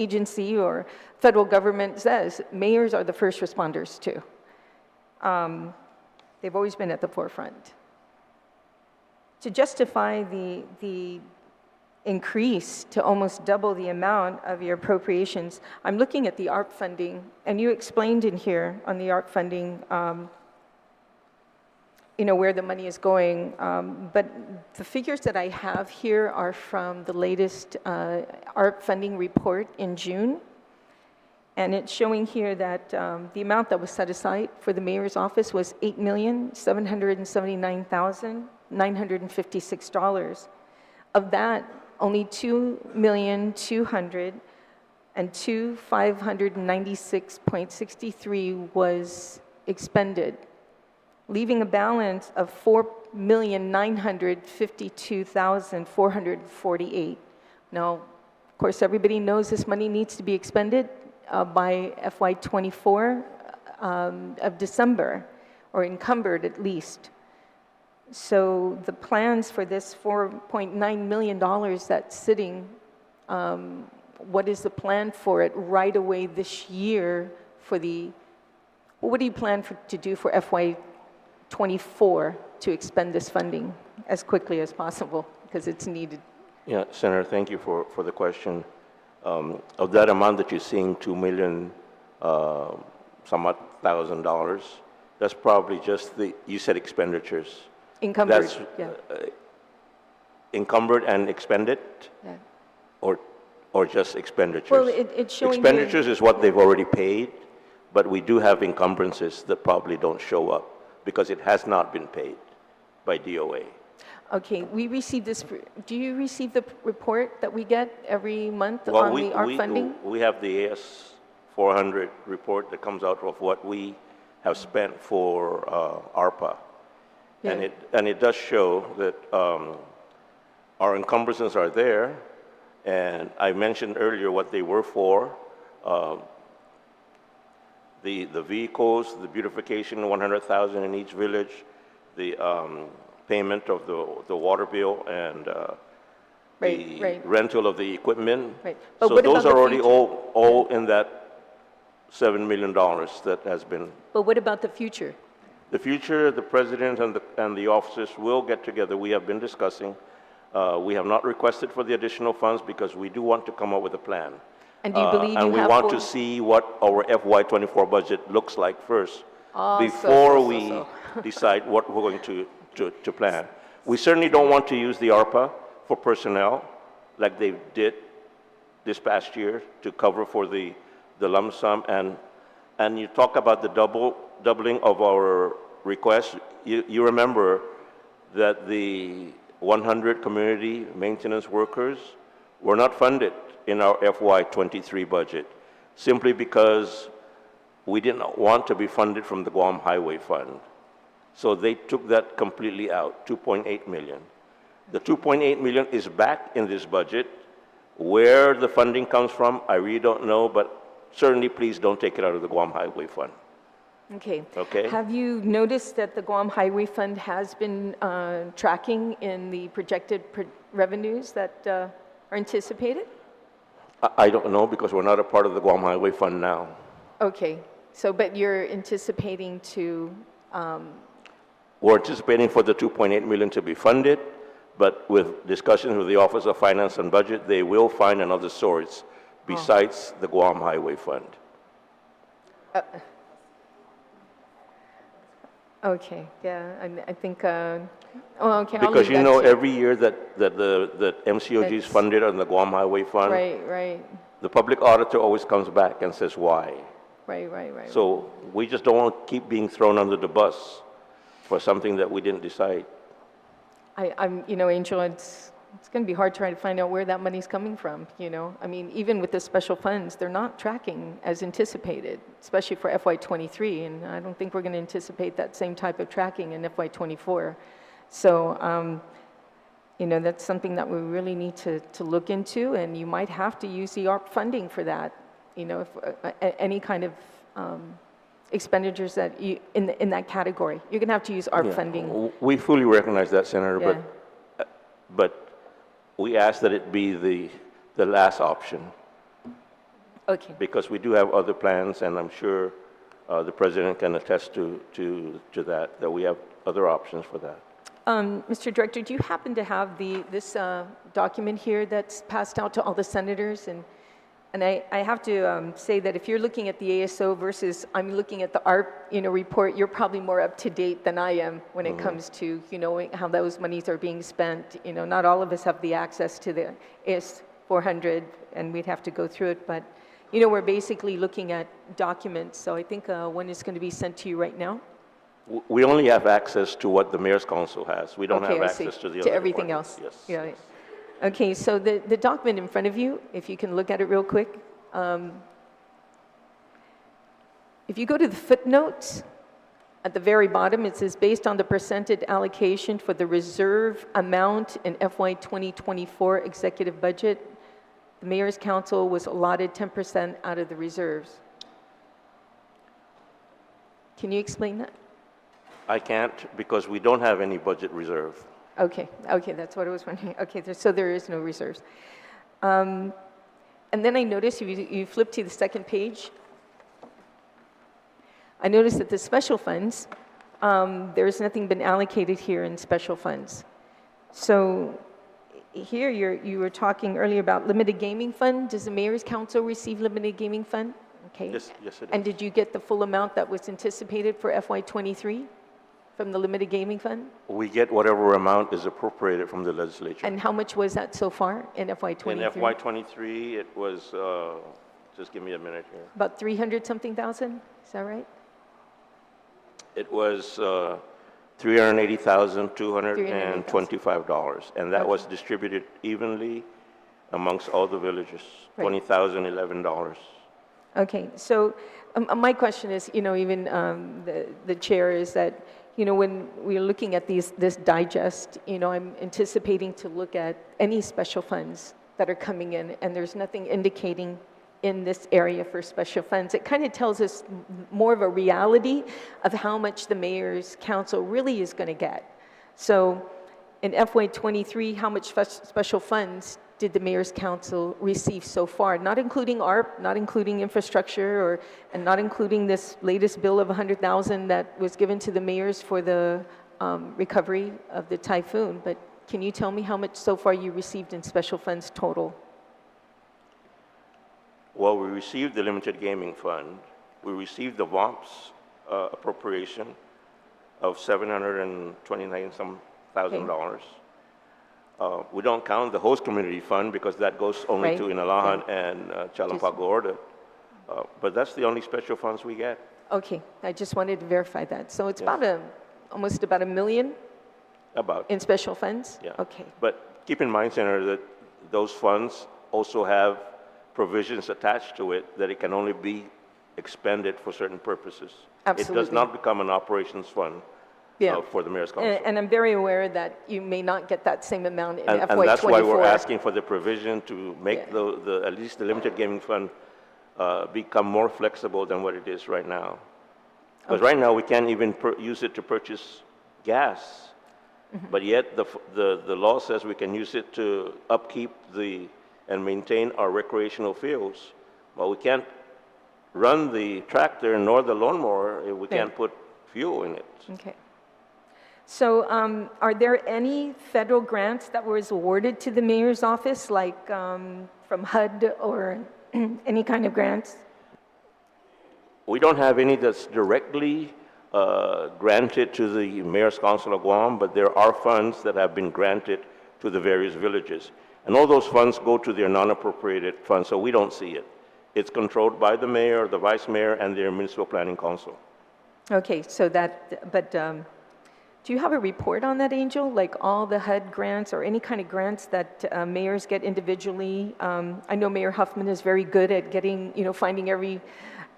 agency or federal government says. Mayors are the first responders, too. They've always been at the forefront. To justify the increase to almost double the amount of your appropriations, I'm looking at the ARP funding, and you explained in here on the ARP funding where the money is going. But the figures that I have here are from the latest ARP funding report in June. And it's showing here that the amount that was set aside for the mayor's office was $8,779,956. Of that, only $2,200,000 and $596.63 was expended, leaving a balance of $4,952,448. Now, of course, everybody knows this money needs to be expended by FY24 of December, or encumbered at least. So the plans for this $4.9 million that's sitting, what is the plan for it right away this year for what do you plan to do for FY24 to expend this funding as quickly as possible, because it's needed? Yeah, Senator, thank you for the question. Of that amount that you're seeing, $2 some odd thousand, that's probably just you said expenditures. Encumbered, That's yeah. Encumbered and expended? Yeah. Or just expenditures? Well, it's showing expenditures is what they've already paid, but we do have encumbrances that probably don't show up because it has not been paid by DOA. Okay, we receive this. Do you receive the report that we get every month on the ARP funding? We have the AS 400 report that comes out of what we have spent for ARPA. Yeah. And it does show that our encumbrances are there, and I mentioned earlier what they were for. The vehicles, the beautification, 100,000 in each village, the payment of the water bill, and the rental of the equipment. Right. But so what those about are the already future? all in that $7 million that has been. But what about the future? The future, the president and the officers will get together. We have been discussing. We have not requested for the additional funds because we do want to come up with a plan. And do you believe and you we have want to see what our FY24 budget looks like first before we decide what we're going to plan. We certainly don't want to use the ARPA for personnel like they did this past year to cover for the lump sum. And you talk about the doubling of our request. You remember that the 100 community maintenance workers were not funded in our FY23 budget simply because we didn't want to be funded from the Guam Highway Fund. So they took that completely out, $2.8 million. The $2.8 million is back in this budget. Where the funding comes from, I really don't know, but certainly please don't take it out of the Guam Highway Fund. Okay. Okay. Have you noticed that the Guam Highway Fund has been tracking in the projected revenues that are anticipated? I don't know because we're not a part of the Guam Highway Fund now. Okay. So, but you're anticipating to... We're anticipating for the $2.8 million to be funded, But with discussions with the Office of Finance and Budget, they will find another source besides the Guam Highway Fund. Okay, yeah, I think, okay, I'll Because leave you that know, to- every year that MCOG is That's- funded on the Guam Highway Fund, Right. the public auditor always comes back and says, why? Right. So we just don't want to keep being thrown under the bus for something that we didn't decide. Angel, it's going to be hard trying to find out where that money's coming from, I mean, even with the special funds, they're not tracking as anticipated, especially for FY23, and I don't think we're going to anticipate that same type of tracking in FY24. So, that's something that we really need to look into, and you might have to use the ARP funding for that, if any kind of expenditures that you, in that category. You're going to have to use ARP funding. We fully recognize that, Senator, Yeah. but we ask that it be the last option, Okay. because we do have other plans, and I'm sure the President can attest to that we have other options for that. Mr. Director, do you happen to have this document here that's passed out to all the senators? And I have to say that if you're looking at the ASO versus I'm looking at the ARP, report, you're probably more up to date than I am when it comes to, how those monies are being spent. Not all of us have the access to the AS 400, and we'd have to go through it. But, we're basically looking at documents. So I think one is going to be sent to you right now. We only have access to what the Mayor's Council has. We don't Okay, have I see. access to the To other everything departments. else? Yes. Yeah. Okay, so the document in front of you, if you can look at it real quick. If you go to the footnotes, at the very bottom, it says, based on the percentage allocation for the reserve amount in FY 2024 executive budget, the Mayor's Council was allotted 10% out of the reserves. Can you explain that? I can't, because we don't have any budget reserve. Okay, that's what I was wondering. Okay, so there is no reserves. And then I noticed, if you flip to the second page, I noticed that the special funds, there's nothing been allocated here in special funds. So here you were talking earlier about limited gaming fund. Does the Mayor's Council receive limited gaming fund? Okay. Yes, it And is. did you get the full amount that was anticipated for FY23 from the limited gaming fund? We get whatever amount is appropriated from the legislature. And how much was that so far in FY23? In FY23, it was, just give me a minute here. About 300-something thousand, is that right? It was $380,225, and that was distributed evenly amongst all the villages, Right. $20,011. Okay, so my question is, even the chair, is that, when we're looking at this digest, I'm anticipating to look at any special funds that are coming in, and there's nothing indicating in this area for special funds. It kind of tells us more of a reality of how much the Mayor's Council really is going to get. So in FY23, how much special funds did the Mayor's Council receive so far? Not including ARP, not including infrastructure, and not including this latest bill of $100,000 that was given to the mayors for the recovery of the typhoon. But can you tell me how much so far you received in special funds total? Well, we received the limited gaming fund. We received the VOMPS appropriation of $729,000. We don't count the host community fund because that goes only Right. to Inalahan and Chalampagoorda. But that's the only special funds we get. Okay, I just wanted to verify that. So it's Yes. almost about $1 million About, in special funds? yeah. Okay, But keep in mind, Senator, that those funds also have provisions attached to it that it can only be expended for certain purposes. It does Absolutely. not become an operations fund Yeah. for the Mayor's Council. and I'm very aware that you may not get that same amount in FY24. And that's why we're asking for the provision to make Yeah. at least the limited gaming fund become more flexible than what it is right now. Because right now, we can't even use it to purchase gas, Mm-hmm. but yet the law says we can use it to upkeep and maintain our recreational fields. But we can't run the tractor nor the lawnmower if we can't put fuel in it. Okay. So are there any federal grants that was awarded to the mayor's office, like from HUD or any kind of grants? We don't have any that's directly granted to the Mayor's Council of Guam, but there are funds that have been granted to the various villages. And all those funds go to their non-appropriated funds, so we don't see it. It's controlled by the mayor, the vice mayor, and their municipal planning council. Okay, so that, but do you have a report on that, Angel? Like all the HUD grants or any kind of grants that mayors get individually? I know Mayor Huffman is very good at getting, finding every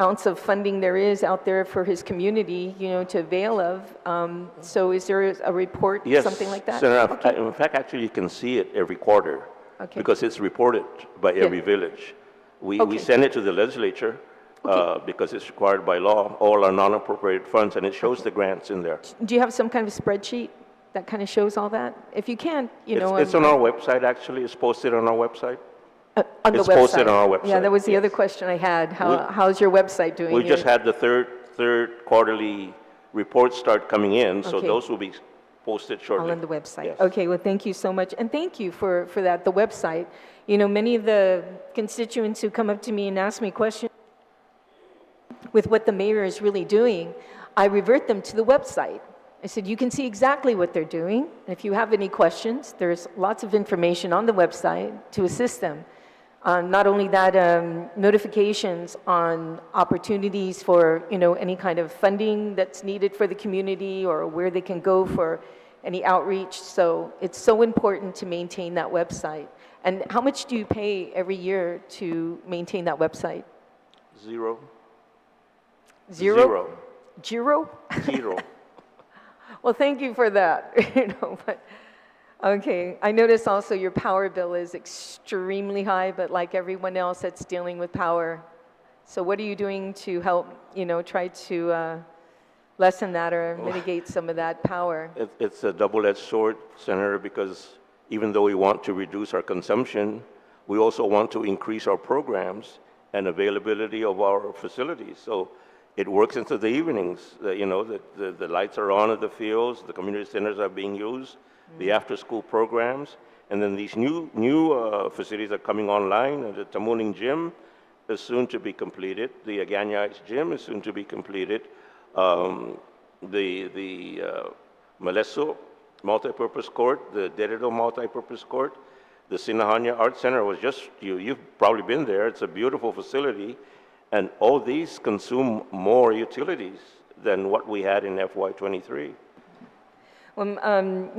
ounce of funding there is out there for his community, to avail of. So is there a report, Yes, something like that? Senator, Okay. in fact, actually, you can see it every quarter Okay. because it's reported by every village. We Okay. send it to the legislature because it's required by law, all our non-appropriated funds, and it shows the grants in there. Do you have some kind of spreadsheet that kind of shows all that? If you can, It's on our website, actually. It's posted on our website. on the it's website. posted on our Yeah, website, that was the other yes. question I had. How's your website doing? We just had the third quarterly reports start coming in, so Okay. those will be posted shortly. All on the website. Yes. Okay, well, thank you so much. And thank you for that, the website. Many of the constituents who come up to me and ask me questions with what the mayor is really doing, I revert them to the website. I said, you can see exactly what they're doing. And if you have any questions, there's lots of information on the website to assist them. Not only that, notifications on opportunities for, any kind of funding that's needed for the community or where they can go for any outreach. So it's so important to maintain that website. And how much do you pay every year to maintain that website? Zero. Zero? Zero? Zero. Well, thank you for that. But okay. I notice also your power bill is extremely high, but like everyone else that's dealing with power. So what are you doing to help, try to lessen that or mitigate some of that power? It's a double-edged sword, Senator, because even though we want to reduce our consumption, we also want to increase our programs and availability of our facilities. So it works into the evenings. The lights are on at the fields, the community centers are being used, the after-school programs, and then these new facilities are coming online. The Tamuning Gym is soon to be completed. The Aganyais Gym is soon to be completed. The Maleso multipurpose court, the Deredo multipurpose court, the Sinahanya Art Center was just, you've probably been there. It's a beautiful facility, and all these consume more utilities than what we had in FY23. Well,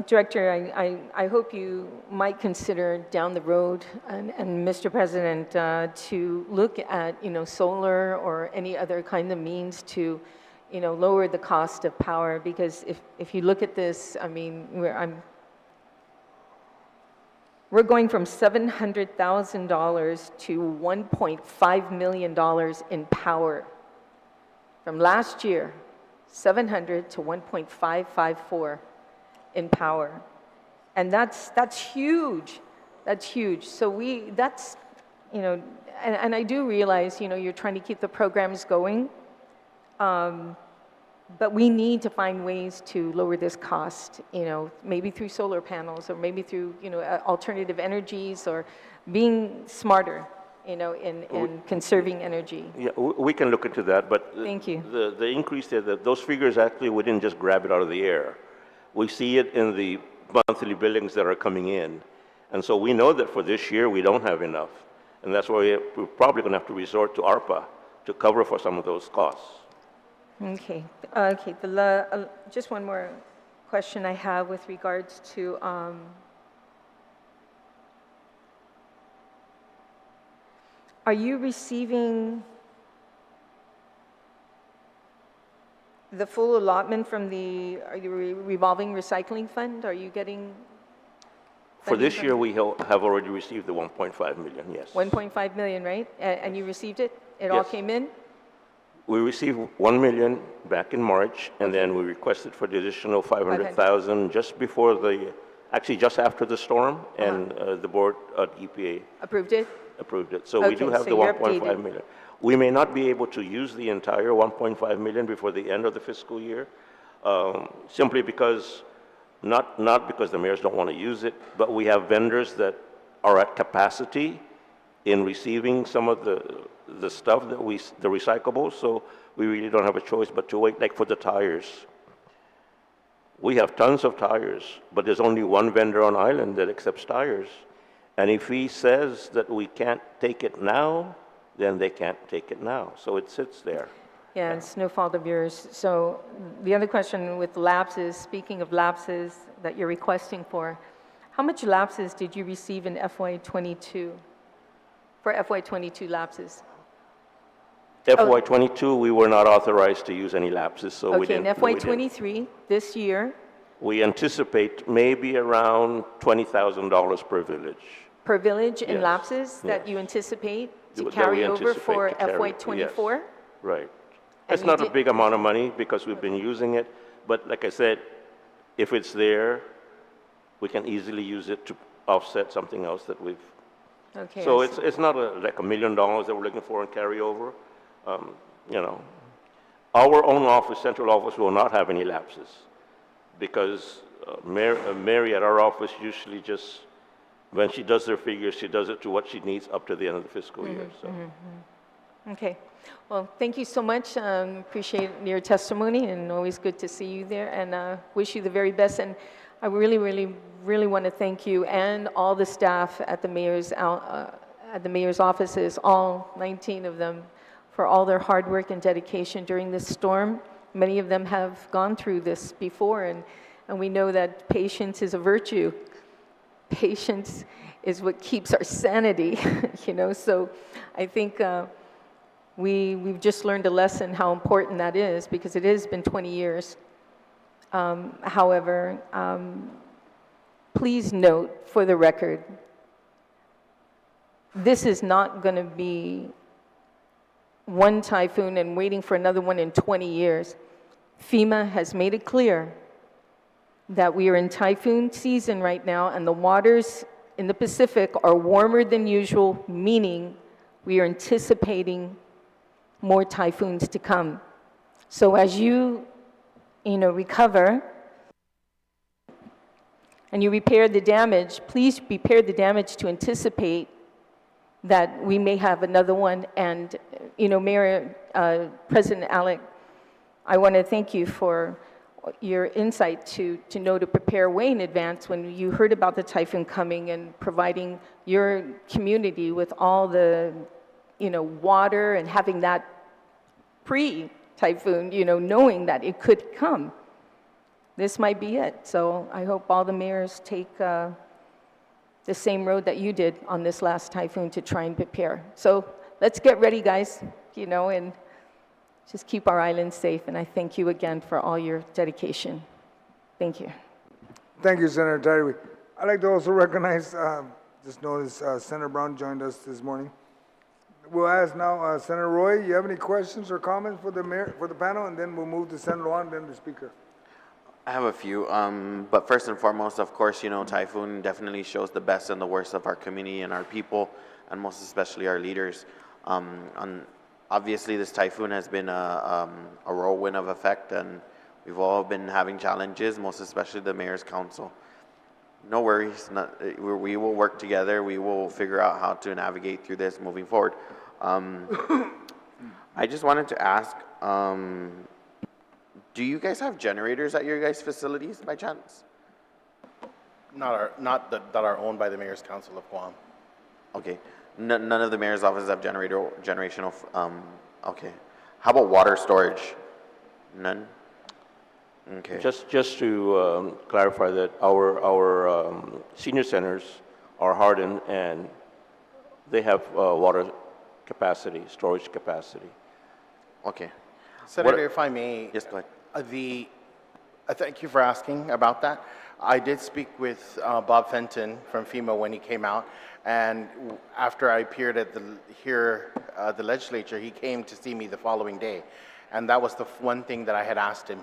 Director, I hope you might consider down the road, and Mr. President, to look at, solar or any other kind of means to, lower the cost of power, because if you look at this, I mean, we're going from $700,000 to $1.5 million in power. From last year, 700 to 1.554 in power. And that's huge. That's huge. So and I do realize, you're trying to keep the programs going. But we need to find ways to lower this cost, maybe through solar panels or maybe through, alternative energies or being smarter, in conserving energy. Yeah, we can look into that, but Thank you. The increase there, those figures actually, we didn't just grab it out of the air. We see it in the monthly billings that are coming in. And so we know that for this year, we don't have enough. And that's why we're probably going to have to resort to ARPA to cover for some of those costs. Okay. Just one more question I have with regards to are you receiving the full allotment from the revolving recycling fund? Are you getting For funding this from year, we have already received the 1.5 million, yes. 1.5 million, right? And you received it? It all Yes. came in? We received 1 million back in March, and then we requested for the additional 500,000 just before actually just after the storm, and the board at EPA Approved it? approved it. So we do Okay, have so the you're 1.5 updated. million. We may not be able to use the entire 1.5 million before the end of the fiscal year, simply because Not because the mayors don't want to use it, but we have vendors that are at capacity in receiving some of the stuff that the recyclables, so we really don't have a choice but to wait, like for the tires. We have tons of tires, but there's only one vendor on island that accepts tires. And if he says that we can't take it now, then they can't take it now. So it sits there. Yeah, it's no fault of yours. So the other question with lapses, speaking of lapses that you're requesting for, how much lapses did you receive in FY22? For FY22 lapses? FY22, we were not authorized to use any lapses, so we Okay, in didn't. FY23, this year, We anticipate maybe around $20,000 per village. per village in Yes, lapses that yes. you anticipate to That we carry over anticipate for to carry- FY24? yes, right. And It's you not a did- big amount of money because we've been using it, but like I said, if it's there, we can easily use it to offset something else that we've. Okay, So I it's not like $1 million that we're looking for in carryover. You know, our own office, central office, will not have any lapses because Mary at our office usually just, when she does her figures, she does it to what she needs up to the end of the fiscal year. So. Okay. Well, thank you so much. Appreciate your testimony, and always good to see you there, and wish you the very best. And I really, really, really want to thank you and all the staff at the mayor's offices, all 19 of them, for all their hard work and dedication during this storm. Many of them have gone through this before, and we know that patience is a virtue. Patience is what keeps our sanity, you know. So I think we've just learned a lesson how important that is, because it has been 20 years. However, please note for the record, this is not going to be one typhoon and waiting for another one in 20 years. FEMA has made it clear that we are in typhoon season right now, and the waters in the Pacific are warmer than usual, meaning we are anticipating more typhoons to come. So as you recover and you repair the damage, please repair the damage to anticipate that we may have another one. And, Mayor, President Alec, I want to thank you for your insight to know to prepare way in advance when you heard about the typhoon coming and providing your community with all the, water and having that pre-typhoon, knowing that it could come. This might be it. So I hope all the mayors take the same road that you did on this last typhoon to try and prepare. So let's get ready, guys, and just keep our island safe. And I thank you again for all your dedication. Thank you. Thank you, Senator Tyree. I'd like to also recognize, just noticed Senator Brown joined us this morning. We'll ask now, Senator Roy, you have any questions or comments for the mayor, for the panel, and then we'll move to Senator Luan, then the speaker. I have a few, but first and foremost, of course, typhoon definitely shows the best and the worst of our community and our people, and most especially our leaders. Obviously, this typhoon has been a whirlwind of effect, and we've all been having challenges, most especially the Mayor's Council. No worries, we will work together. We will figure out how to navigate through this moving forward. I just wanted to ask, do you guys have generators at your guys' facilities by chance? Not that are owned by the Mayor's Council of Guam. Okay, none of the mayor's offices have generational, okay. How about water storage? None? Okay. Just to clarify that our senior centers are hardened and they have water capacity, storage capacity. Okay. Senator, if I may. Yes, go ahead. Thank you for asking about that. I did speak with Bob Fenton from FEMA when he came out, and after I appeared at the legislature, he came to see me the following day, and that was the one thing that I had asked him,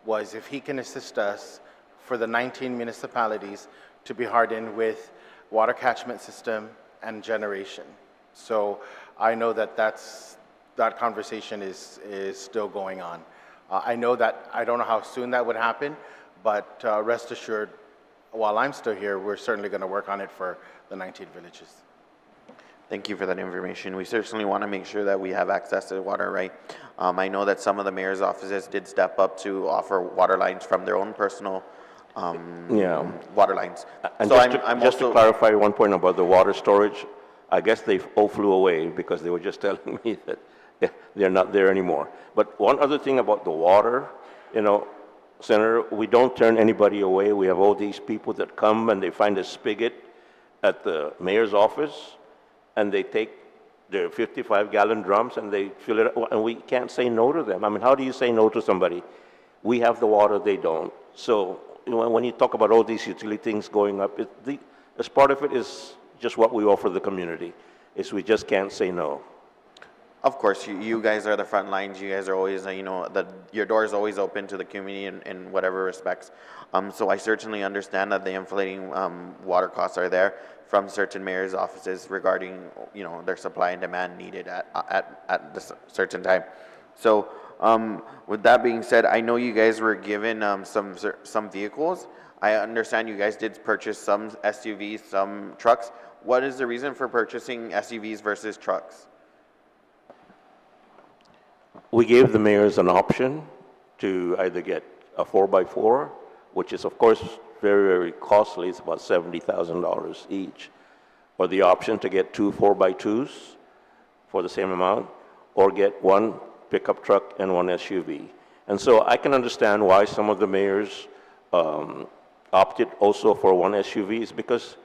was if he can assist us for the 19 municipalities to be hardened with water catchment system and generation. So I know that that conversation is still going on. I know that, I don't know how soon that would happen, But rest assured, while I'm still here, we're certainly going to work on it for the 19 villages. Thank you for that information. We certainly want to make sure that we have access to water, right? I know that some of the mayor's offices did step up to offer water lines from their own personal water lines. And So just to clarify one point about the water storage, I guess they all flew away because they were just telling me that they're not there anymore. But one other thing about the water, you know, Senator, we don't turn anybody away. We have all these people that come and they find a spigot at the mayor's office, and they take their 55-gallon drums and they fill it up, and we can't say no to them. I mean, how do you say no to somebody? We have the water, they don't. So you know, when you talk about all these utility things going up, as part of it is just what we offer the community, is we just can't say no. Of course, you guys are the front lines. You guys are always, your door is always open to the community in whatever respects. So I certainly understand that the inflating water costs are there from certain mayor's offices regarding, their supply and demand needed at this certain time. So with that being said, I know you guys were given some vehicles. I understand you guys did purchase some SUVs, some trucks. What is the reason for purchasing SUVs versus trucks? We gave the mayors an option to either get a 4x4, which is of course very, very costly. It's about $70,000 each, or the option to get two 4x2s for the same amount, or get one pickup truck and one SUV. And so I can understand why some of the mayors opted also for one SUV, is because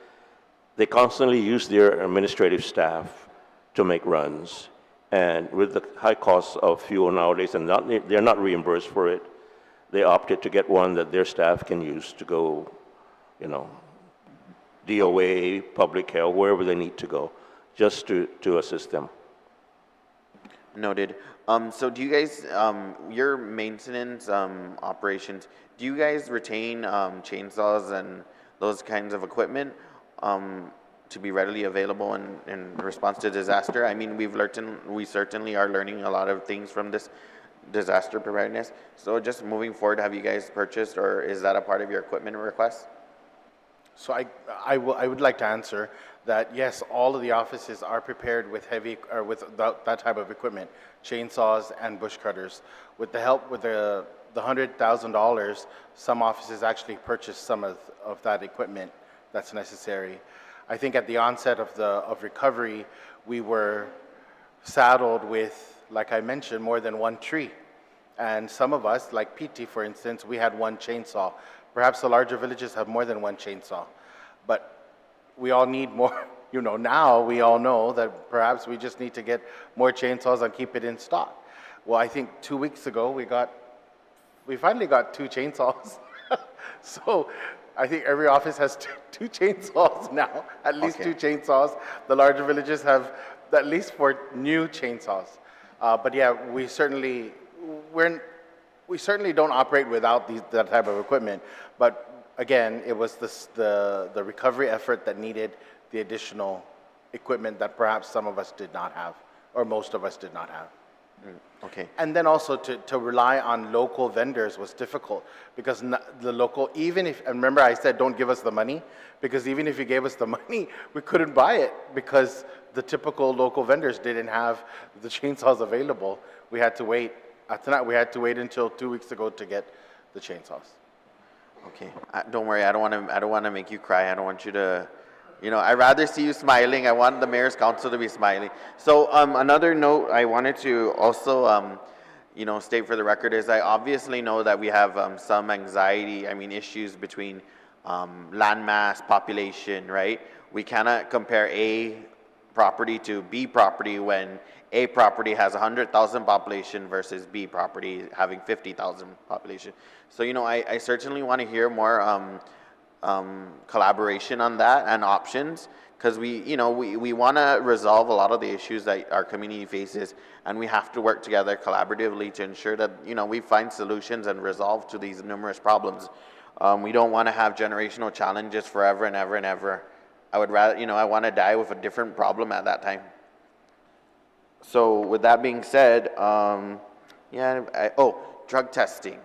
they constantly use their administrative staff to make runs. And with the high cost of fuel nowadays, and they're not reimbursed for it, they opted to get one that their staff can use to go, DOA, public health, wherever they need to go, just to assist them. Noted. So do you guys, your maintenance operations, do you guys retain chainsaws and those kinds of equipment to be readily available in response to disaster? I mean, we certainly are learning a lot of things from this disaster preparedness. So just moving forward, have you guys purchased, or is that a part of your equipment request? So I would like to answer that yes, all of the offices are prepared with that type of equipment, chainsaws and bush cutters. With the help with the $100,000, some offices actually purchased some of that equipment that's necessary. I think at the onset of recovery, we were saddled with, like I mentioned, more than one tree. And some of us, like PT for instance, we had one chainsaw. Perhaps the larger villages have more than one chainsaw. But we all need more, now we all know that perhaps we just need to get more chainsaws and keep it in stock. Well, I think 2 weeks ago, we finally got 2 chainsaws. So I think every office has two chainsaws now, at least Okay. 2 chainsaws. The larger villages have at least 4 new chainsaws. But yeah, we certainly don't operate without that type of equipment. But again, it was the recovery effort that needed the additional equipment that perhaps some of us did not have, or most of us did not have. Okay. And then also to rely on local vendors was difficult, because the local, and remember I said don't give us the money, because even if you gave us the money, we couldn't buy it because the typical local vendors didn't have the chainsaws available. We had to wait. Tonight we had to wait until 2 weeks ago to get the chainsaws. Okay. Don't worry. I don't want to make you cry. I don't want you to. I'd rather see you smiling. I want the mayor's council to be smiling. So another note I wanted to also, state for the record is I obviously know that we have some anxiety, issues between landmass, population, right? We cannot compare A property to B property when A property has 100,000 population versus B property having 50,000 population. So, I certainly want to hear more collaboration on that and options, because we want to resolve a lot of the issues that our community faces, and we have to work together collaboratively to ensure that we find solutions and resolve to these numerous problems. We don't want to have generational challenges forever and ever and ever. I would rather, I want to die with a different problem at that time. So with that being said, drug testing.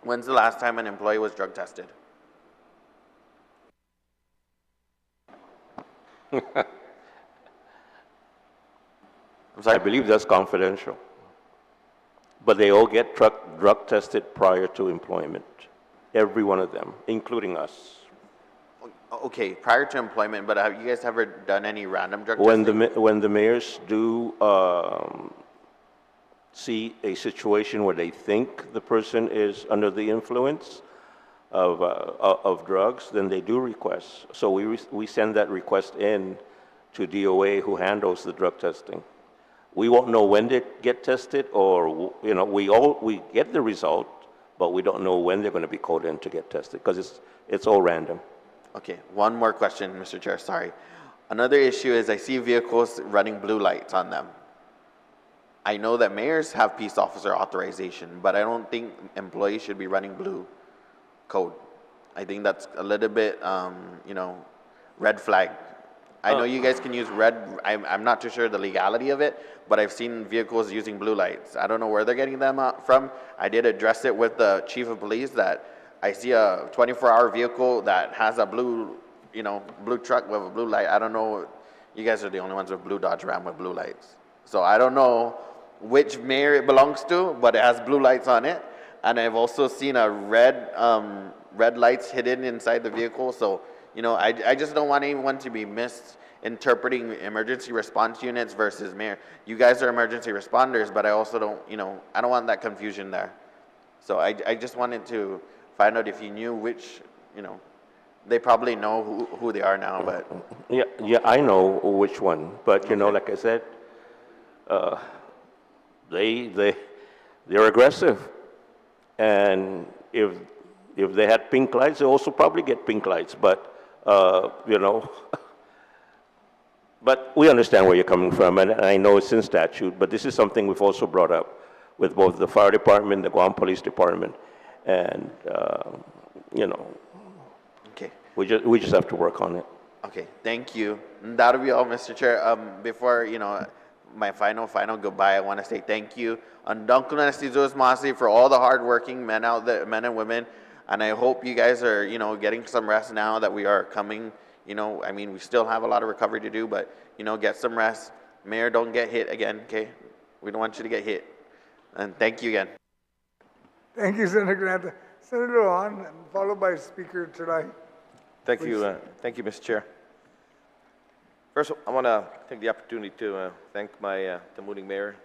When's the last time an employee was drug tested? I'm I sorry? believe that's confidential. But they all get drug tested prior to employment. Every one of them, including us. Okay, prior to employment, but have you guys ever done any random drug When testing? when the mayors do see a situation where they think the person is under the influence of drugs, then they do request. So we send that request in to DOA, who handles the drug testing. We won't know when they get tested, or we get the result, but we don't know when they're going to be called in to get tested because it's all random. Okay, one more question, Mr. Chair, sorry. Another issue is I see vehicles running blue lights on them. I know that mayors have peace officer authorization, but I don't think employees should be running blue code. I think that's a little bit, red flag. I know you guys can use red, I'm not too sure the legality of it, but I've seen vehicles using blue lights. I don't know where they're getting them from. I did address it with the chief of police that I see a 24-hour vehicle that has a blue truck with a blue light. I don't know, you guys are the only ones with blue Dodge Ram with blue lights. So I don't know which mayor it belongs to, but it has blue lights on it. And I've also seen a red lights hidden inside the vehicle. So, I just don't want anyone to be misinterpreting emergency response units versus mayor. You guys are emergency responders, but I also don't, I don't want that confusion there. So I just wanted to find out if you knew which, they probably know who they are now, but. Yeah, I know which one, but like I said, they're aggressive, and if they had pink lights, they also probably get pink lights, but but we understand where you're coming from, and I know it's in statute, but this is something we've also brought up with both the fire department, the Guam Police Department, and Okay. we just have to work on it. Okay, thank you. And that'll be all, Mr. Chair. Before, my final goodbye, I want to say thank you on Duncan and Estizuos Masi for all the hardworking men out there, men and women. And I hope you guys are, getting some rest now that we are coming. We still have a lot of recovery to do, but, get some rest. Mayor, don't get hit again, okay? We don't want you to get hit. And thank you again. Thank you, Senator Granta. Senator On, followed by Speaker Chulai. Thank you, Mr. Chair. First, I want to take the opportunity to thank my Tamuning Mayor,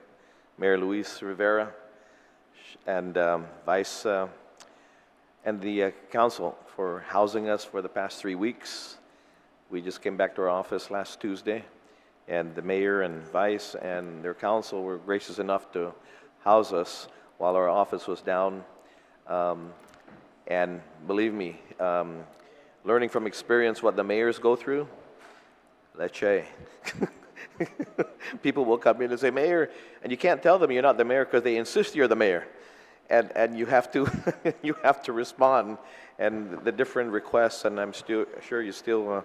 Mayor Luis Rivera, and Vice and the Council for housing us for the past 3 weeks. We just came back to our office last Tuesday, and the Mayor and Vice and their Council were gracious enough to house us while our office was down. And believe me, learning from experience what the mayors go through, leche. People will come in and say, Mayor, and you can't tell them you're not the mayor because they insist you're the mayor. And you have to you have to respond, and the different requests, and I'm sure you're still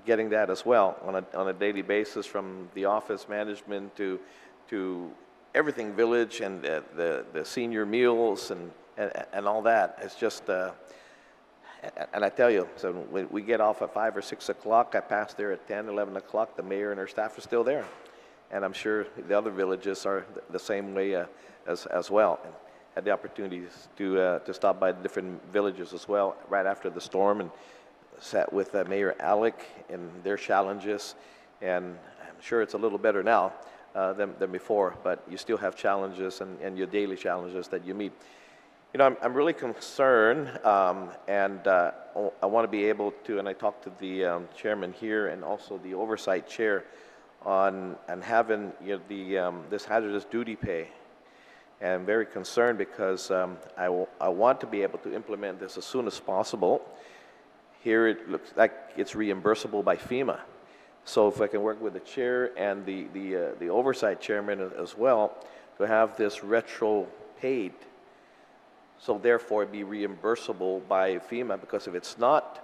getting that as well on a daily basis from the office management to everything village and the senior meals and all that. It's just and I tell you, so when we get off at 5 or 6 o'clock, I pass there at 10, 11 o'clock, the mayor and her staff are still there. And I'm sure the other villages are the same way as well. And had the opportunities to stop by the different villages as well right after the storm, and sat with Mayor Alec and their challenges. And I'm sure it's a little better now than before, but you still have challenges and your daily challenges that you meet. I'm really concerned, and I want to be able to, and I talked to the chairman here and also the oversight chair on having this hazardous duty pay. And I'm very concerned because I want to be able to implement this as soon as possible. Here it looks like it's reimbursable by FEMA. So if I can work with the chair and the oversight chairman as well to have this retro paid, so therefore be reimbursable by FEMA, because if it's not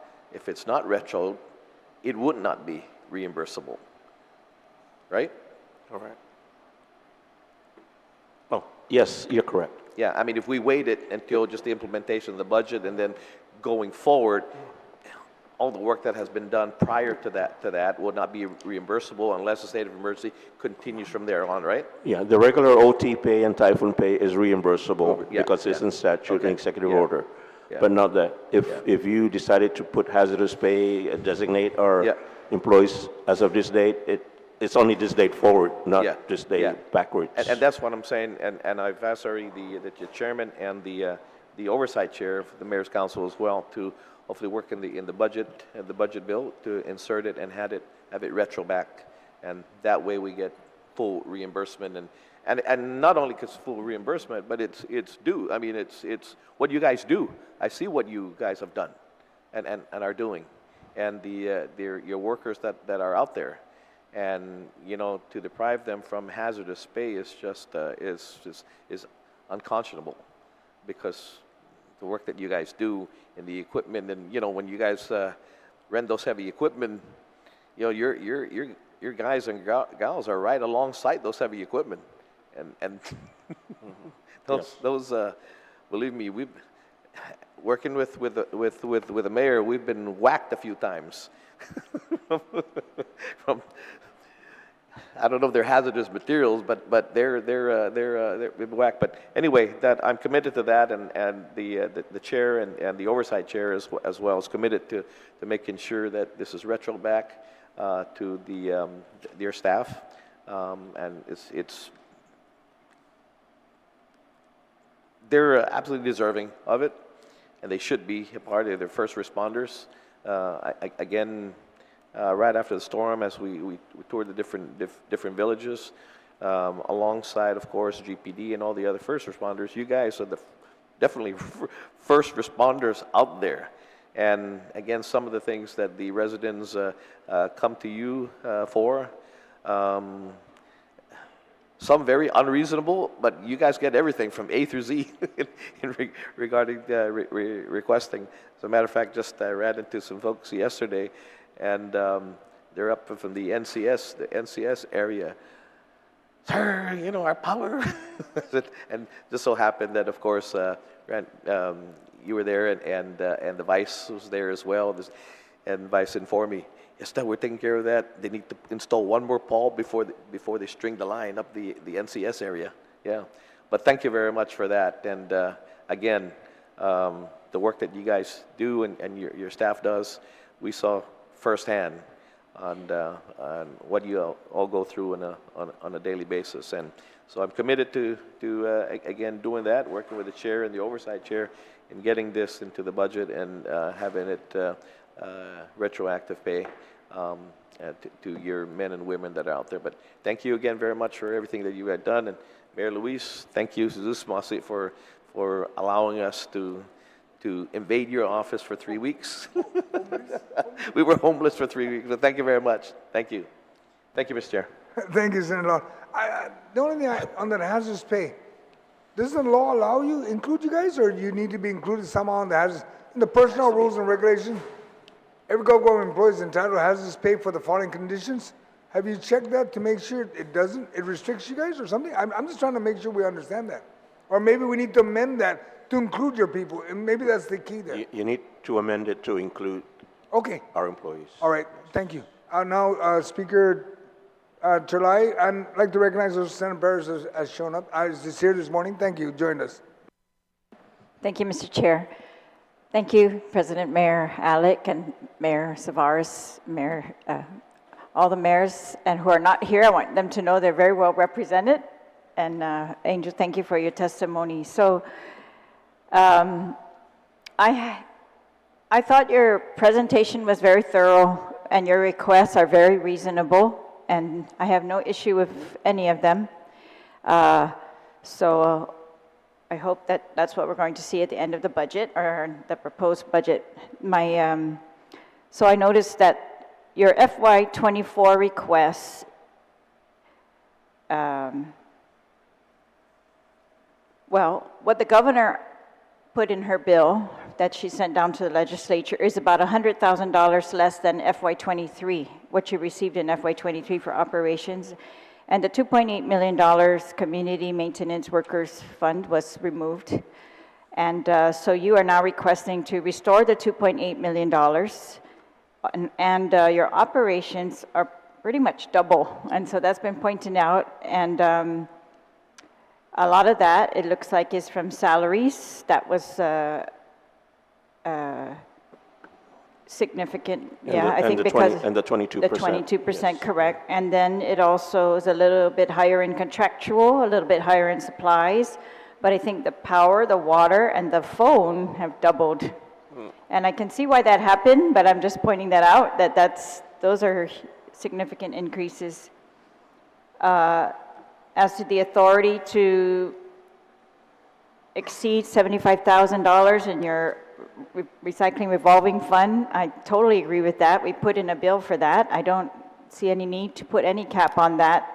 retro, it would not be reimbursable, right? All right. Oh, yes, you're correct. Yeah, I mean, if we waited until just the implementation of the budget and then going forward, all the work that has been done prior to that will not be reimbursable unless the state of emergency continues from there on, right? Yeah, the regular OT pay and typhoon pay is reimbursable Yeah, because it's yeah. in statute Okay, and executive yeah, order. yeah. But not that. Yeah. If you decided to put hazardous pay, designate our Yeah. employees as of this date, it's only this date forward, not Yeah, this date yeah. backwards. And that's what I'm saying, and I've asked already the chairman and the oversight chair of the mayor's council as well to hopefully work in the budget bill to insert it and have it retro back, and that way we get full reimbursement and not only because full reimbursement, but it's due. I mean, it's what you guys do. I see what you guys have done, and are doing, and your workers that are out there. And to deprive them from hazardous pay is just is unconscionable, because the work that you guys do in the equipment, and when you guys rent those heavy equipment, your guys and gals are right alongside those heavy equipment, and those believe me, we've working with the mayor, we've been whacked a few times. From, I don't know if they're hazardous materials, but they're whacked. But anyway, that I'm committed to that, and the chair and the oversight chair as well is committed to making sure that this is retro back to their staff, and they're absolutely deserving of it, and they should be a part of their first responders. Again, right after the storm, as we toured the different villages, alongside, of course, GPD and all the other first responders, you guys are definitely first responders out there. And again, some of the things that the residents come to you for, some very unreasonable, but you guys get everything from A through Z regarding requesting. As a matter of fact, just I ran into some folks yesterday, and they're up from the NCS area. Sir, our power. And just so happened that, of course, you were there, and the vice was there as well. And vice informed me, yes, that we're taking care of that. They need to install one more pole before they string the line up the NCS area. Yeah, but thank you very much for that. And again, the work that you guys do and your staff does, we saw firsthand on what you all go through on a daily basis. And so I'm committed to again doing that, working with the chair and the oversight chair in getting this into the budget and having it retroactive pay to your men and women that are out there. But thank you again very much for everything that you had done. And Mayor Luis, thank you, Susmasi, for allowing us to invade your office for 3 weeks. We were homeless for 3 weeks, but thank you very much. Thank you. Thank you, Mr. Chair. Thank you, Senator. The only thing on that hazardous pay, does the law allow you include you guys, or you need to be included somehow in the hazardous, in the personnel rules and regulations? Every government employee is entitled to hazardous pay for the following conditions. Have you checked that to make sure it restricts you guys or something? I'm just trying to make sure we understand that. Or maybe we need to amend that to include your people, and maybe that's the key there. You need to amend it to include our employees. All right, thank you. Now, Speaker Terlai, I'd like to recognize Senator Barris has shown up. Is here this morning. Thank you. Joined us. Thank you, Mr. Chair. Thank you, President Mayor Alec and Mayor Savares, Mayor, all the mayors, and who are not here. I want them to know they're very well represented. And Angel, thank you for your testimony. So I thought your presentation was very thorough, and your requests are very reasonable, and I have no issue with any of them. So I hope that that's what we're going to see at the end of the budget, or the proposed budget. So I noticed that your FY24 requests, well, what the governor put in her bill that she sent down to the legislature is about $100,000 less than FY23, what you received in FY23 for operations. And the $2.8 million Community Maintenance Workers Fund was removed. And so you are now requesting to restore the $2.8 million. And your operations are pretty much double. And so that's been pointed out. And a lot of that, it looks like, is from salaries. That was significant. I think because and the 22%. the 22%, yes. correct. And then it also is a little bit higher in contractual, a little bit higher in supplies. But I think the power, the water, and the phone have doubled. And I can see why that happened, but I'm just pointing that out, those are significant increases. As to the authority to exceed $75,000 in your recycling revolving fund, I totally agree with that. We put in a bill for that. I don't see any need to put any cap on that.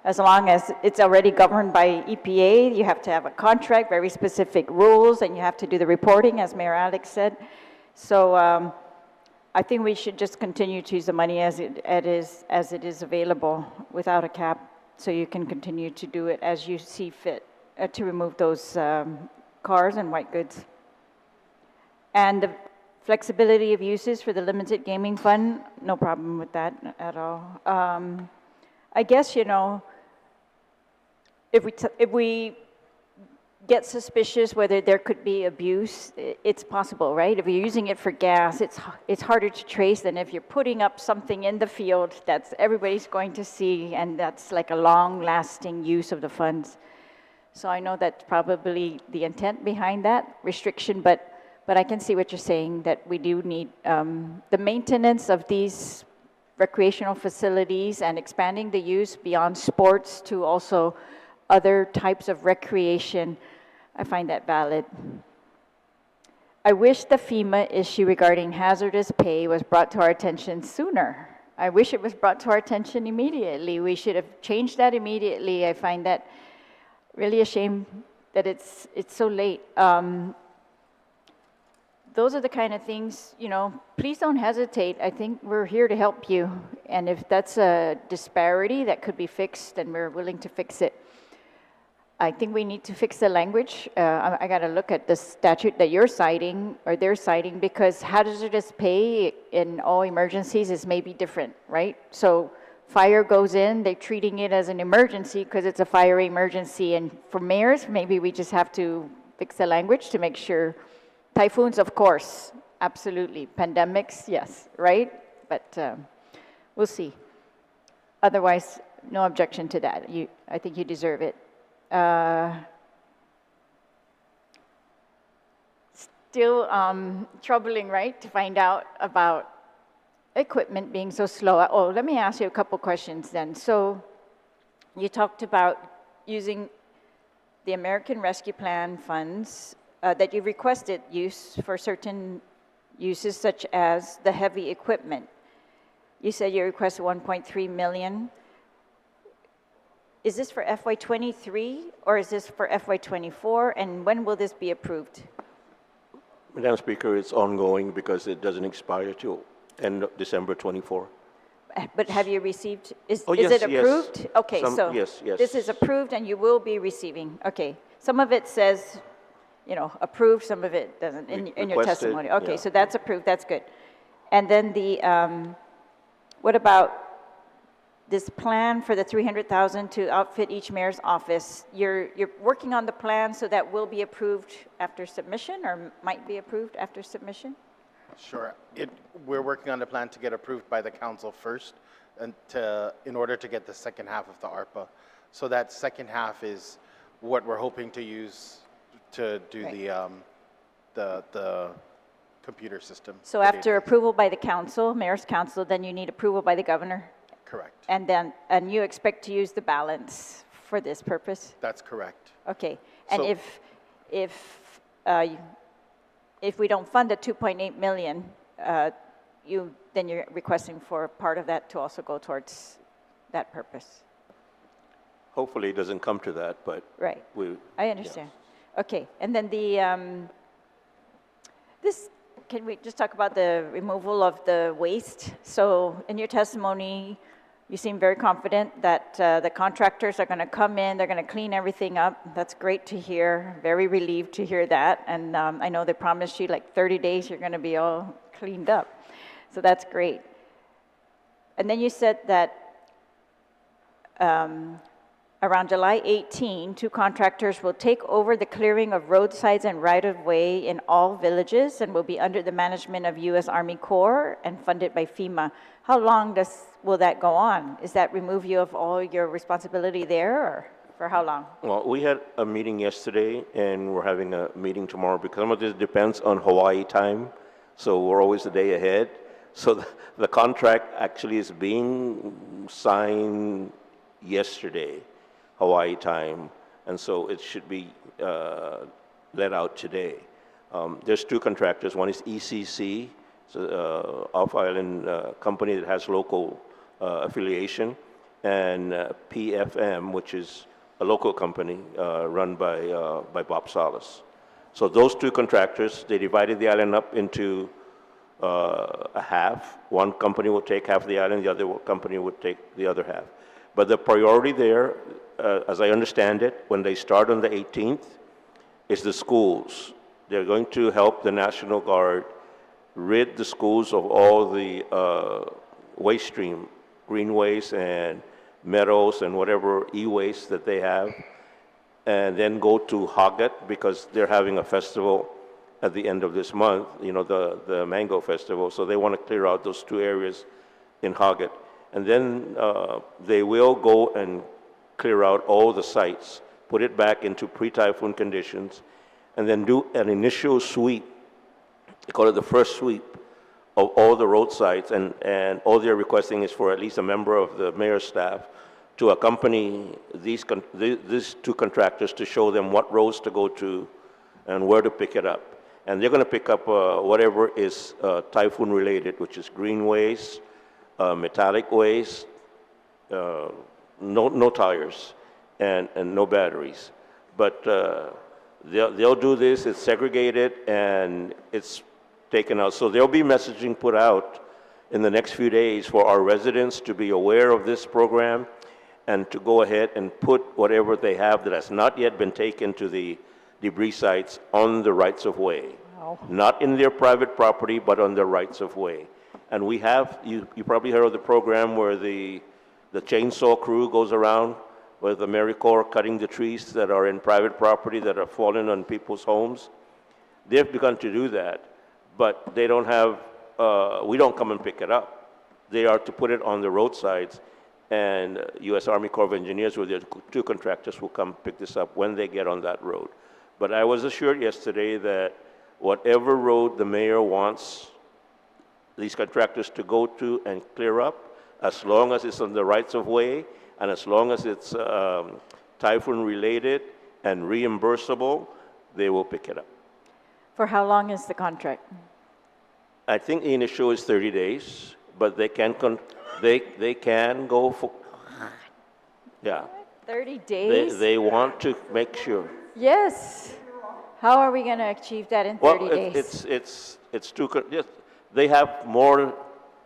As long as it's already governed by EPA, you have to have a contract, very specific rules, and you have to do the reporting, as Mayor Alex said. So I think we should just continue to use the money as it is available without a cap, so you can continue to do it as you see fit to remove those cars and white goods. And the flexibility of uses for the limited gaming fund, no problem with that at all. I guess, you know, if we get suspicious whether there could be abuse, it's possible, right? If you're using it for gas, it's harder to trace than if you're putting up something in the field that everybody's going to see, and that's like a long-lasting use of the funds. So I know that's probably the intent behind that restriction, but I can see what you're saying, that we do need the maintenance of these recreational facilities and expanding the use beyond sports to also other types of recreation. I find that valid. I wish the FEMA issue regarding hazardous pay was brought to our attention sooner. I wish it was brought to our attention immediately. We should have changed that immediately. I find that really a shame that it's so late. Those are the kind of things, you know, please don't hesitate. I think we're here to help you. And if that's a disparity that could be fixed, then we're willing to fix it. I think we need to fix the language. I got to look at the statute that you're citing, or they're citing, because hazardous pay in all emergencies is maybe different, right? So fire goes in, they're treating it as an emergency because it's a fire emergency. And for mayors, maybe we just have to fix the language to make sure. Typhoons, of course, absolutely. Pandemics, yes, right? But we'll see. Otherwise, no objection to that. I think you deserve it. Still troubling, right, to find out about equipment being so slow. Oh, let me ask you a couple questions then. So you talked about using the American Rescue Plan funds that you requested use for certain uses, such as the heavy equipment. You said you requested $1.3 million. Is this for FY23 or is this for FY24? And when will this be approved? Madam Speaker, it's ongoing because it doesn't expire till end of December 24. But have you received, is yes, it approved? Yes. Okay, so yes. This is approved and you will be receiving. Okay, some of it says, you know, approved, some of it doesn't in your Requested, testimony. Okay, yeah. so that's approved, that's good. And then the, what about this plan for the $300,000 to outfit each mayor's office? You're working on the plan, so that will be approved after submission, or might be approved after submission? Sure. We're working on the plan to get approved by the council first, and in order to get the second half of the ARPA. So that second half is what we're hoping to use to do the computer system. So after approval by the council, mayor's council, then you need approval by the governor? Correct. And you expect to use the balance for this purpose? That's correct. Okay. And So- if we don't fund the 2.8 million, then you're requesting for part of that to also go towards that purpose? Hopefully it doesn't come to that, but Right. I understand. Yes. Okay. And then can we just talk about the removal of the waste? So in your testimony, You seem very confident that the contractors are going to come in, they're going to clean everything up. That's great to hear. Very relieved to hear that. And I know they promised you like 30 days you're going to be all cleaned up. So that's great. And then you said that around July 18, 2 contractors will take over the clearing of roadsides and right-of-way in all villages and will be under the management of U.S. Army Corps and funded by FEMA. How long will that go on? Is that remove you of all your responsibility there, or for how long? Well, we had a meeting yesterday, and we're having a meeting tomorrow because some of this depends on Hawaii time, so we're always a day ahead. So the contract actually is being signed yesterday, Hawaii time, and so it should be let out today. There's 2 contractors. One is ECC, it's an off-island company that has local affiliation, and PFM, which is a local company run by Bob Salas. So those 2 contractors, they divided the island up into a half. One company will take half of the island, the other company would take the other half. But the priority there, as I understand it, when they start on the 18th, is the schools. They're going to help the National Guard rid the schools of all the waste stream, green waste and meadows and whatever e-waste that they have, and then go to Hagat because they're having a festival at the end of this month, you know, the Mango Festival. So they want to clear out those 2 areas in Hagat. And then they will go and clear out all the sites, put it back into pre-typhoon conditions, and then do an initial sweep. They call it the first sweep of all the road sites, and all they're requesting is for at least a member of the mayor's staff to accompany these 2 contractors to show them what roads to go to and where to pick it up. And they're going to pick up whatever is typhoon related, which is green waste, metallic waste, no tires, and no batteries. But they'll do this, it's segregated, and it's taken out. So there'll be messaging put out in the next few days for our residents to be aware of this program and to go ahead and put whatever they have that has not yet been taken to the debris sites on the rights of way. Wow. Not in their private property, but on the rights of way. And we have, you probably heard of the program where the chainsaw crew goes around with the AmeriCorps cutting the trees that are in private property that are falling on people's homes. They've begun to do that, but they don't have, we don't come and pick it up. They are to put it on the roadsides, and U.S. Army Corps of Engineers with their 2 contractors will come pick this up when they get on that road. But I was assured yesterday that whatever road the mayor wants these contractors to go to and clear up, as long as it's on the rights of way, and as long as it's typhoon related and reimbursable, they will pick it up. For how long is the contract? I think the initial is 30 days, but they can they can go for, yeah. 30 days? They want to make sure. Yes. How are we going to achieve that in 30 days? It's yes, they have more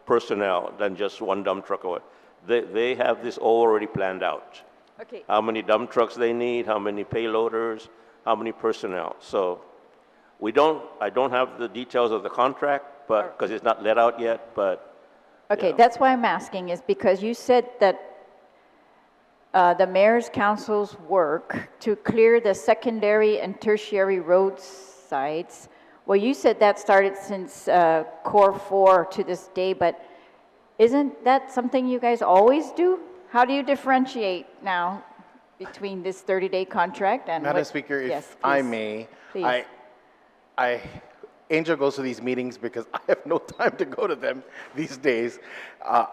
personnel than just one dump truck away. They have this already planned out. Okay. How many dump trucks they need, how many payloaders, how many personnel. So I don't have the details of the contract, but because it's not let out yet, but. Okay, yeah. that's why I'm asking, is because you said that the mayor's council's work to clear the secondary and tertiary roadsides, well, you said that started since Core 4 to this day, but isn't that something you guys always do? How do you differentiate now between this 30-day contract and Madam what? Speaker, if Yes, I please. may, Please. Angel goes to these meetings because I have no time to go to them these days. I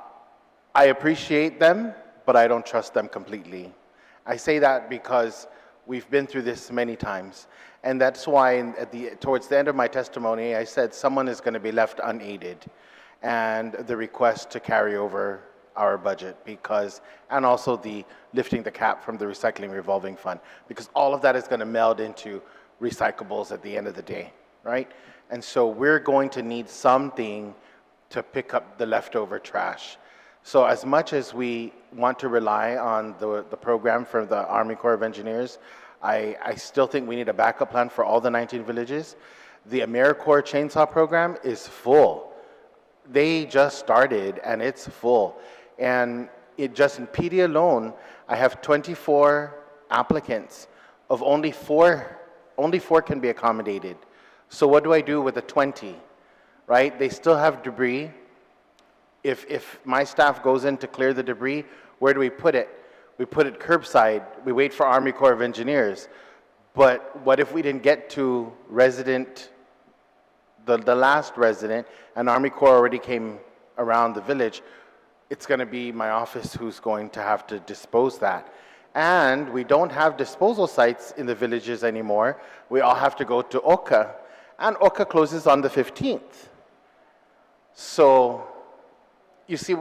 appreciate them, but I don't trust them completely. I say that because we've been through this many times, and that's why towards the end of my testimony, I said someone is going to be left unaided, and the request to carry over our budget and also the lifting the cap from the recycling revolving fund, because all of that is going to meld into recyclables at the end of the day, right? And so we're going to need something to pick up the leftover trash. So as much as we want to rely on the program from the Army Corps of Engineers, I still think we need a backup plan for all the 19 villages. The AmeriCorps chainsaw program is full. They just started and it's full. And it just in PD alone, I have 24 applicants. Of only four can be accommodated. So what do I do with the 20, right? They still have debris. If my staff goes in to clear the debris, where do we put it? We put it curbside. We wait for Army Corps of Engineers. But what if we didn't get to the last resident, and Army Corps already came around the village? It's going to be my office who's going to have to dispose that. And we don't have disposal sites in the villages anymore. We all have to go to Oka, and Oka closes on the 15th. So you see,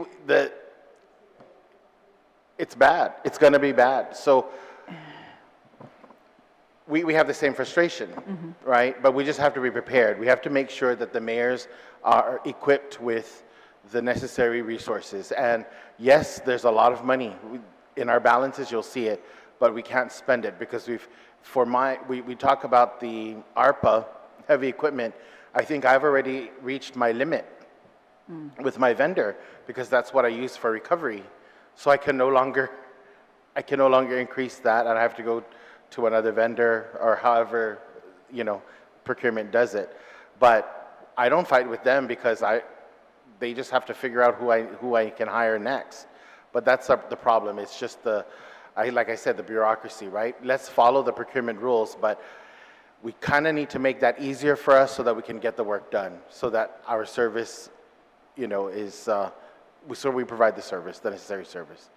it's bad. It's going to be bad. So we have the same frustration, right? But we just have to be prepared. We have to make sure that the mayors are equipped with the necessary resources. And yes, there's a lot of money. In our balances, you'll see it, but we can't spend it because we talk about the ARPA heavy equipment. I think I've already reached my limit with my vendor because that's what I use for recovery. So I can no longer increase that, and I have to go to another vendor or however, procurement does it. But I don't fight with them because they just have to figure out who I can hire next. But that's the problem. It's just like I said, the bureaucracy, right? Let's follow the procurement rules, but we kind of need to make that easier for us so that we can get the work done, so that our service, so we provide the necessary service.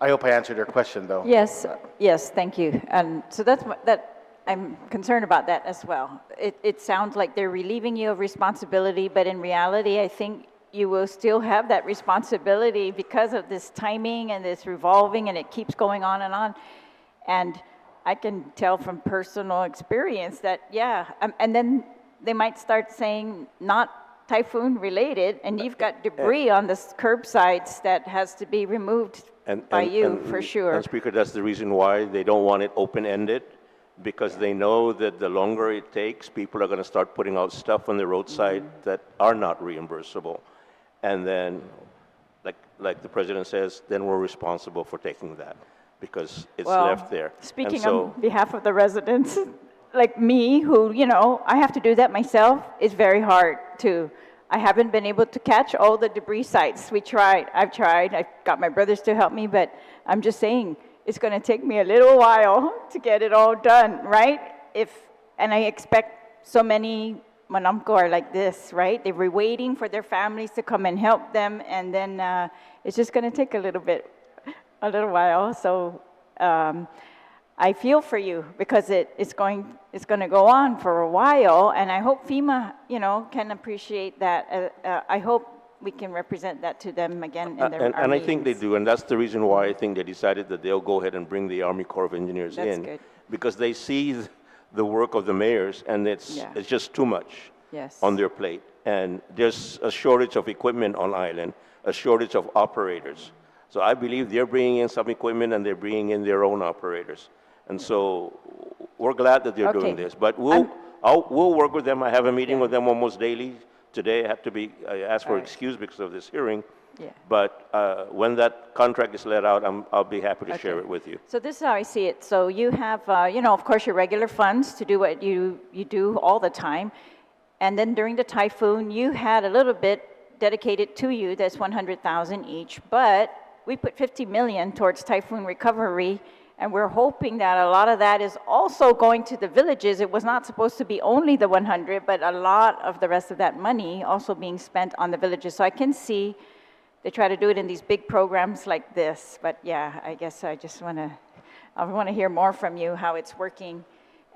I hope I answered your question, though. Yes, thank you. And so I'm concerned about that as well. It sounds like they're relieving you of responsibility, but in reality, I think you will still have that responsibility because of this timing and this revolving, and it keeps going on and on. And I can tell from personal experience that, and then they might start saying not typhoon related, and you've got debris on the curbsides that has to be removed by you for sure. And Speaker, that's the reason why they don't want it open-ended, because they know that the longer it takes, people are going to start putting out stuff on the roadside that are not reimbursable. And then, like the president says, then we're responsible for taking that because it's left there. Speaking on behalf of the residents, like me, who, I have to do that myself, it's very hard to. I haven't been able to catch all the debris sites. I've tried. I've got my brothers to help me, but I'm just saying it's going to take me a little while to get it all done, right? And I expect so many Manamco are like this, right? They were waiting for their families to come and help them, and then it's just going to take a little while. So I feel for you because it's going to go on for a while, and I hope FEMA, can appreciate that. I hope we can represent that to them again in their and I think they do, and that's the reason why I think they decided that they'll go ahead and bring the Army Corps of Engineers in. Good. Because they see the work of the mayors, and it's just too much on their plate. And there's a shortage of equipment on island, a shortage of operators. So I believe they're bringing in some equipment and they're bringing in their own operators. And so we're glad that they're doing this. But we'll work with them. I have a meeting with them almost daily. Today I asked for excuse because of this hearing. Yeah. But when that contract is let out, I'll be happy to share it with you. So this is how I see it. So you have, of course, your regular funds to do what you do all the time. And then during the typhoon, you had a little bit dedicated to you. That's $100,000 each. But we put $50 million towards typhoon recovery. And we're hoping that a lot of that is also going to the villages. It was not supposed to be only the 100, but a lot of the rest of that money also being spent on the villages. So I can see they try to do it in these big programs like this. But yeah, I guess I want to hear more from you how it's working.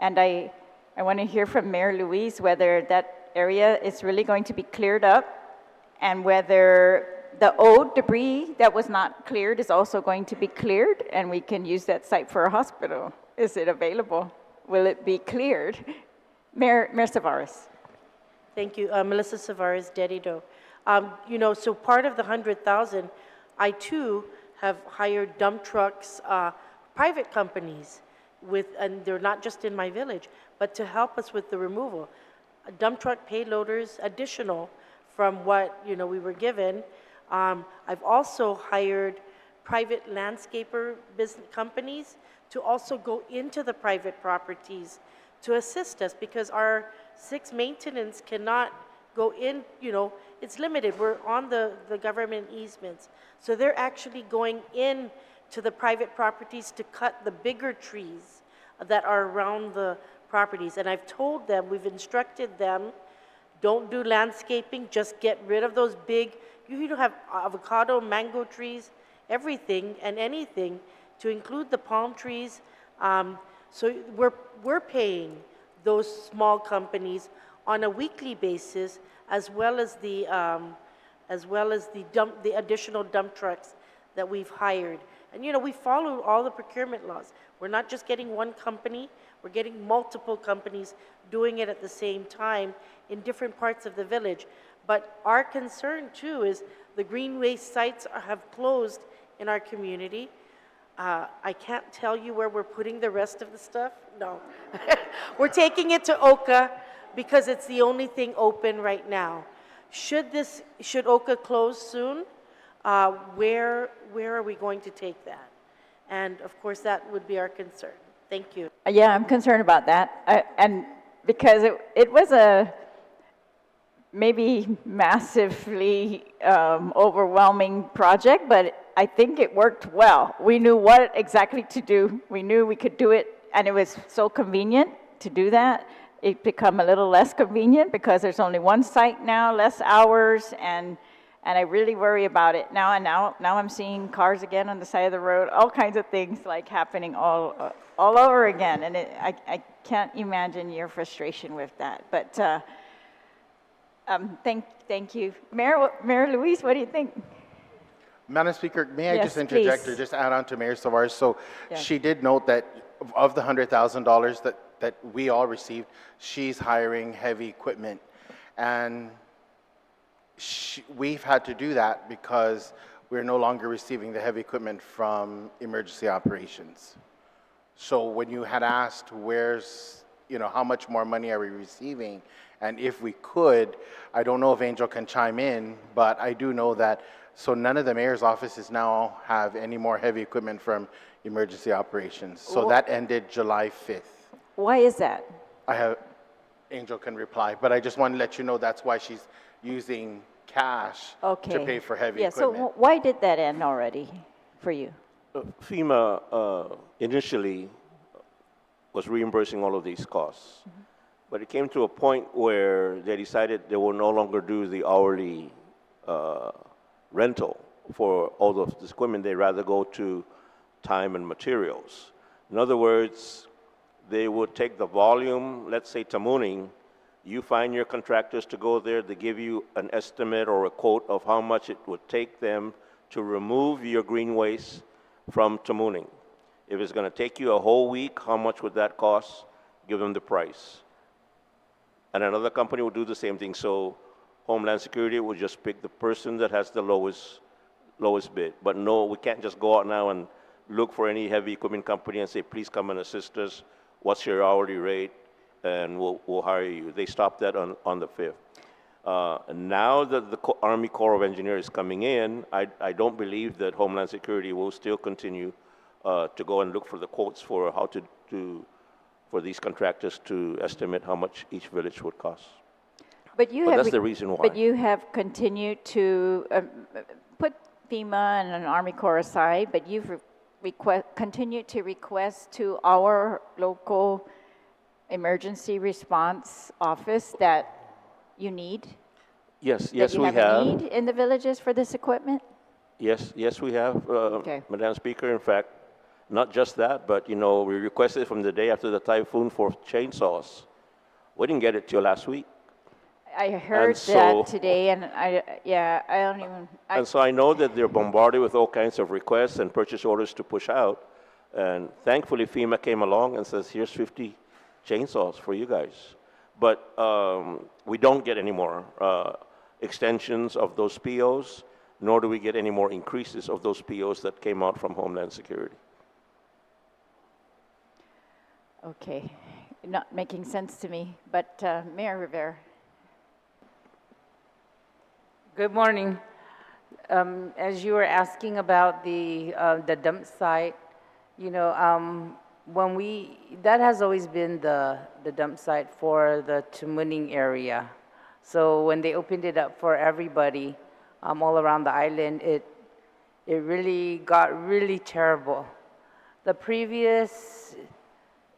And I want to hear from Mayor Luis whether that area is really going to be cleared up and whether the old debris that was not cleared is also going to be cleared and we can use that site for a hospital. Is it available? Will it be cleared? Mayor Savares. Thank you. Melissa Savares, Dedido. So part of the 100,000 I too have hired dump trucks, private companies and they're not just in my village, but to help us with the removal. Dump truck payloaders additional from what, we were given. I've also hired private landscaper business companies to also go into the private properties to assist us, because our 6 maintenance cannot go in, it's limited. We're on the government easements. So they're actually going in to the private properties to cut the bigger trees that are around the properties. And I've told them, we've instructed them, don't do landscaping, just get rid of those big, you have avocado, mango trees, everything and anything, to include the palm trees. So we're paying those small companies on a weekly basis, as well as the additional dump trucks that we've hired. And we follow all the procurement laws. We're not just getting one company, we're getting multiple companies doing it at the same time in different parts of the village. But our concern too is the green waste sites have closed in our community. I can't tell you where we're putting the rest of the stuff. No. We're taking it to OCA because it's the only thing open right now. Should OCA close soon, where are we going to take that? And of course, that would be our concern. Thank you. Yeah, I'm concerned about that. And because it was a maybe massively overwhelming project, but I think it worked well. We knew what exactly to do. We knew we could do it, and it was so convenient to do that. It become a little less convenient because there's only one site now, less hours, and I really worry about it now. And now I'm seeing cars again on the side of the road, all kinds of things like happening all over again, and I can't imagine your frustration with that. But thank you, Mayor Luis. What do you think? Madam Speaker, may I Yes, just interject please. or just add on to Mayor Savard? So Yeah. she did note that of the $100,000 that we all received, she's hiring heavy equipment. And we've had to do that because we're no longer receiving the heavy equipment from emergency operations. So when you had asked how much more money are we receiving, and if we could, I don't know if Angel can chime in, but I do know that, so none of the mayor's offices now have any more heavy equipment from emergency operations. So that ended July 5th. Why is that? Angel can reply, but I just want to let you know that's why she's using cash to pay for heavy equipment. So why did that end already for you? FEMA initially was reimbursing all of these costs, but it came to a point where they decided they will no longer do the hourly rental for all of this equipment. They'd rather go to time and materials. In other words, they would take the volume, let's say Tamuning, you find your contractors to go there, they give you an estimate or a quote of how much it would take them to remove your green waste from Tamuning. If it's going to take you a whole week, how much would that cost? Give them the price. And another company will do the same thing. So Homeland Security will just pick the person that has the lowest bid. But no, we can't just go out now and look for any heavy equipment company and say, please come and assist us. What's your hourly rate? And we'll hire you. They stopped that on the 5th. And now that the Army Corps of Engineers is coming in, I don't believe that Homeland Security will still continue to go and look for the quotes for how for these contractors to estimate how much each village would cost. But that's the reason why. But you have continued to put FEMA and an Army Corps aside, but you've continued to request to our local emergency response office that you need? Yes, that you we have. have. A need in the villages for this equipment? Yes, we have, Okay. Madam Speaker. In fact, not just that, but we requested from the day after the typhoon for chainsaws. We didn't get it till last week. I heard so- that today, and I don't even. And so I know that they're bombarded with all kinds of requests and purchase orders to push out. And thankfully, FEMA came along and says, here's 50 chainsaws for you guys. But we don't get any more extensions of those POs. nor do we get any more increases of those POs that came out from Homeland Security. Okay, not making sense to me, but Mayor Rivera. Good morning. As you were asking about the dump site, you know, that has always been the dump site for the Tumuning area. So when they opened it up for everybody all around the island, it really got really terrible. The previous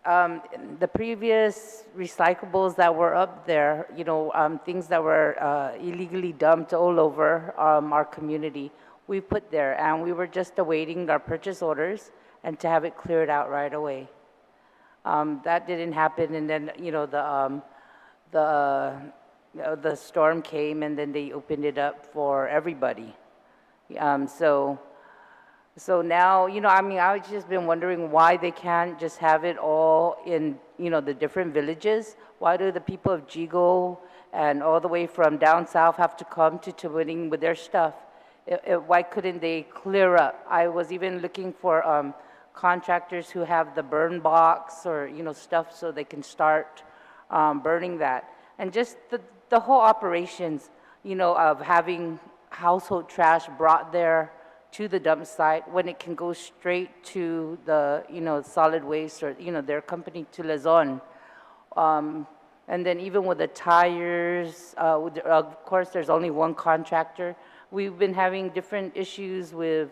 recyclables that were up there, you know, things that were illegally dumped all over our community, we put there, and we were just awaiting our purchase orders and to have it cleared out right away. That didn't happen, and then, you know, the storm came, and then they opened it up for everybody. So now, you know, I mean, I've just been wondering why they can't just have it all in, you know, the different villages. Why do the people of Jigo and all the way from down south have to come to Tumuning with their stuff? Why couldn't they clear up? I was even looking for contractors who have the burn box or, you know, stuff so they can start burning that. And just the whole operations, you know, of having household trash brought there to the dump site when it can go straight to the, you know, solid waste or, you know, their company to Luzon. And then even with the tires, of course, there's only one contractor. We've been having different issues with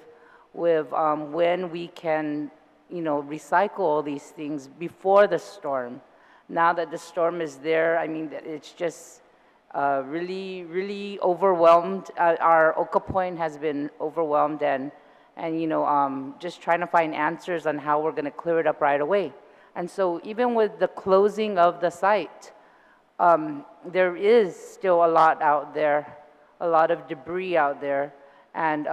when we can, you know, recycle all these things before the storm. Now that the storm is there, I mean, it's just really, really overwhelmed. Our Oka Point has been overwhelmed, and you know, just trying to find answers on how we're going to clear it up right away. And so even with the closing of the site, there is still a lot out there, a lot of debris out there. And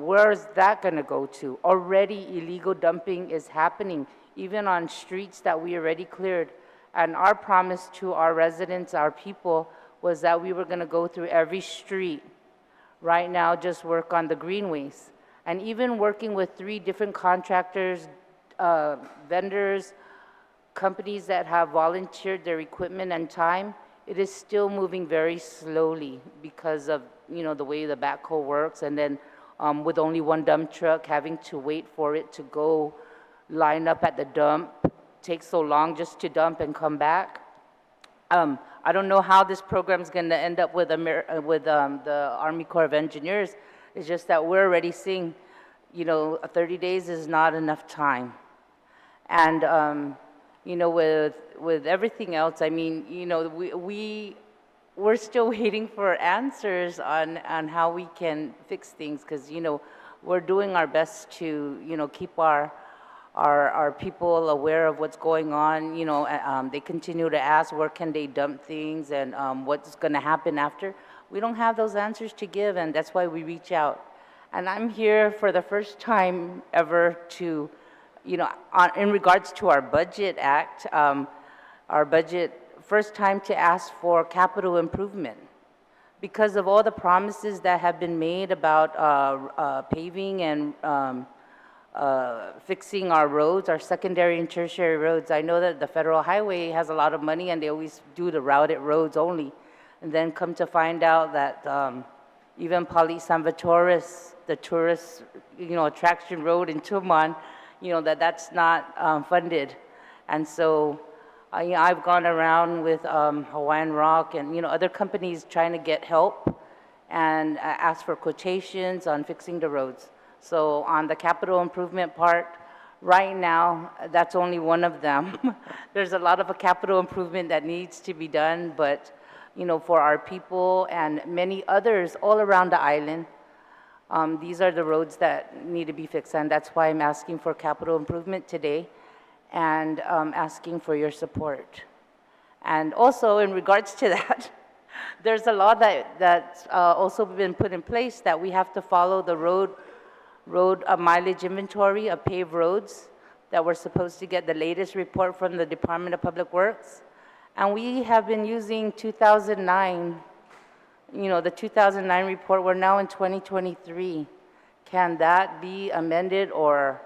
where is that going to go to? Already illegal dumping is happening, even on streets that we already cleared. And our promise to our residents, our people, was that we were going to go through every street. Right now, just work on the greenways. And even working with 3 different contractors, vendors, companies that have volunteered their equipment and time, it is still moving very slowly because of, you know, the way the backhoe works, and then with only one dump truck, having to wait for it to go line up at the dump, takes so long just to dump and come back. I don't know how this program is going to end up with the Army Corps of Engineers. It's just that we're already seeing, you know, 30 days is not enough time. And, you know, with everything else, I mean, you know, we're still waiting for answers on how we can fix things, because, you know, we're doing our best to, you know, keep our people aware of what's going on. You know, they continue to ask where can they dump things and what's going to happen after. We don't have those answers to give, and that's why we reach out. And I'm here for the first time ever to, you know, in regards to our Budget Act, our budget, first time to ask for capital improvement. Because of all the promises that have been made about paving and fixing our roads, our secondary and tertiary roads. I know that the federal highway has a lot of money and they always do the routed roads only. And then come to find out that even Pali Salvatoris, the tourist, you know, attraction road in Tuman, you know, that's not funded. And so you know, I've gone around with Hawaiian Rock and, you know, other companies trying to get help and ask for quotations on fixing the roads. So on the capital improvement part, right now, that's only one of them. There's a lot of a capital improvement that needs to be done, but, you know, for our people and many others all around the island, these are the roads that need to be fixed, and that's why I'm asking for capital improvement today and asking for your support. And also, in regards to that, there's a law that's also been put in place that we have to follow the road mileage inventory of paved roads, that we're supposed to get the latest report from the Department of Public Works. And we have been using 2009 the 2009 report, we're now in 2023. Can that be amended or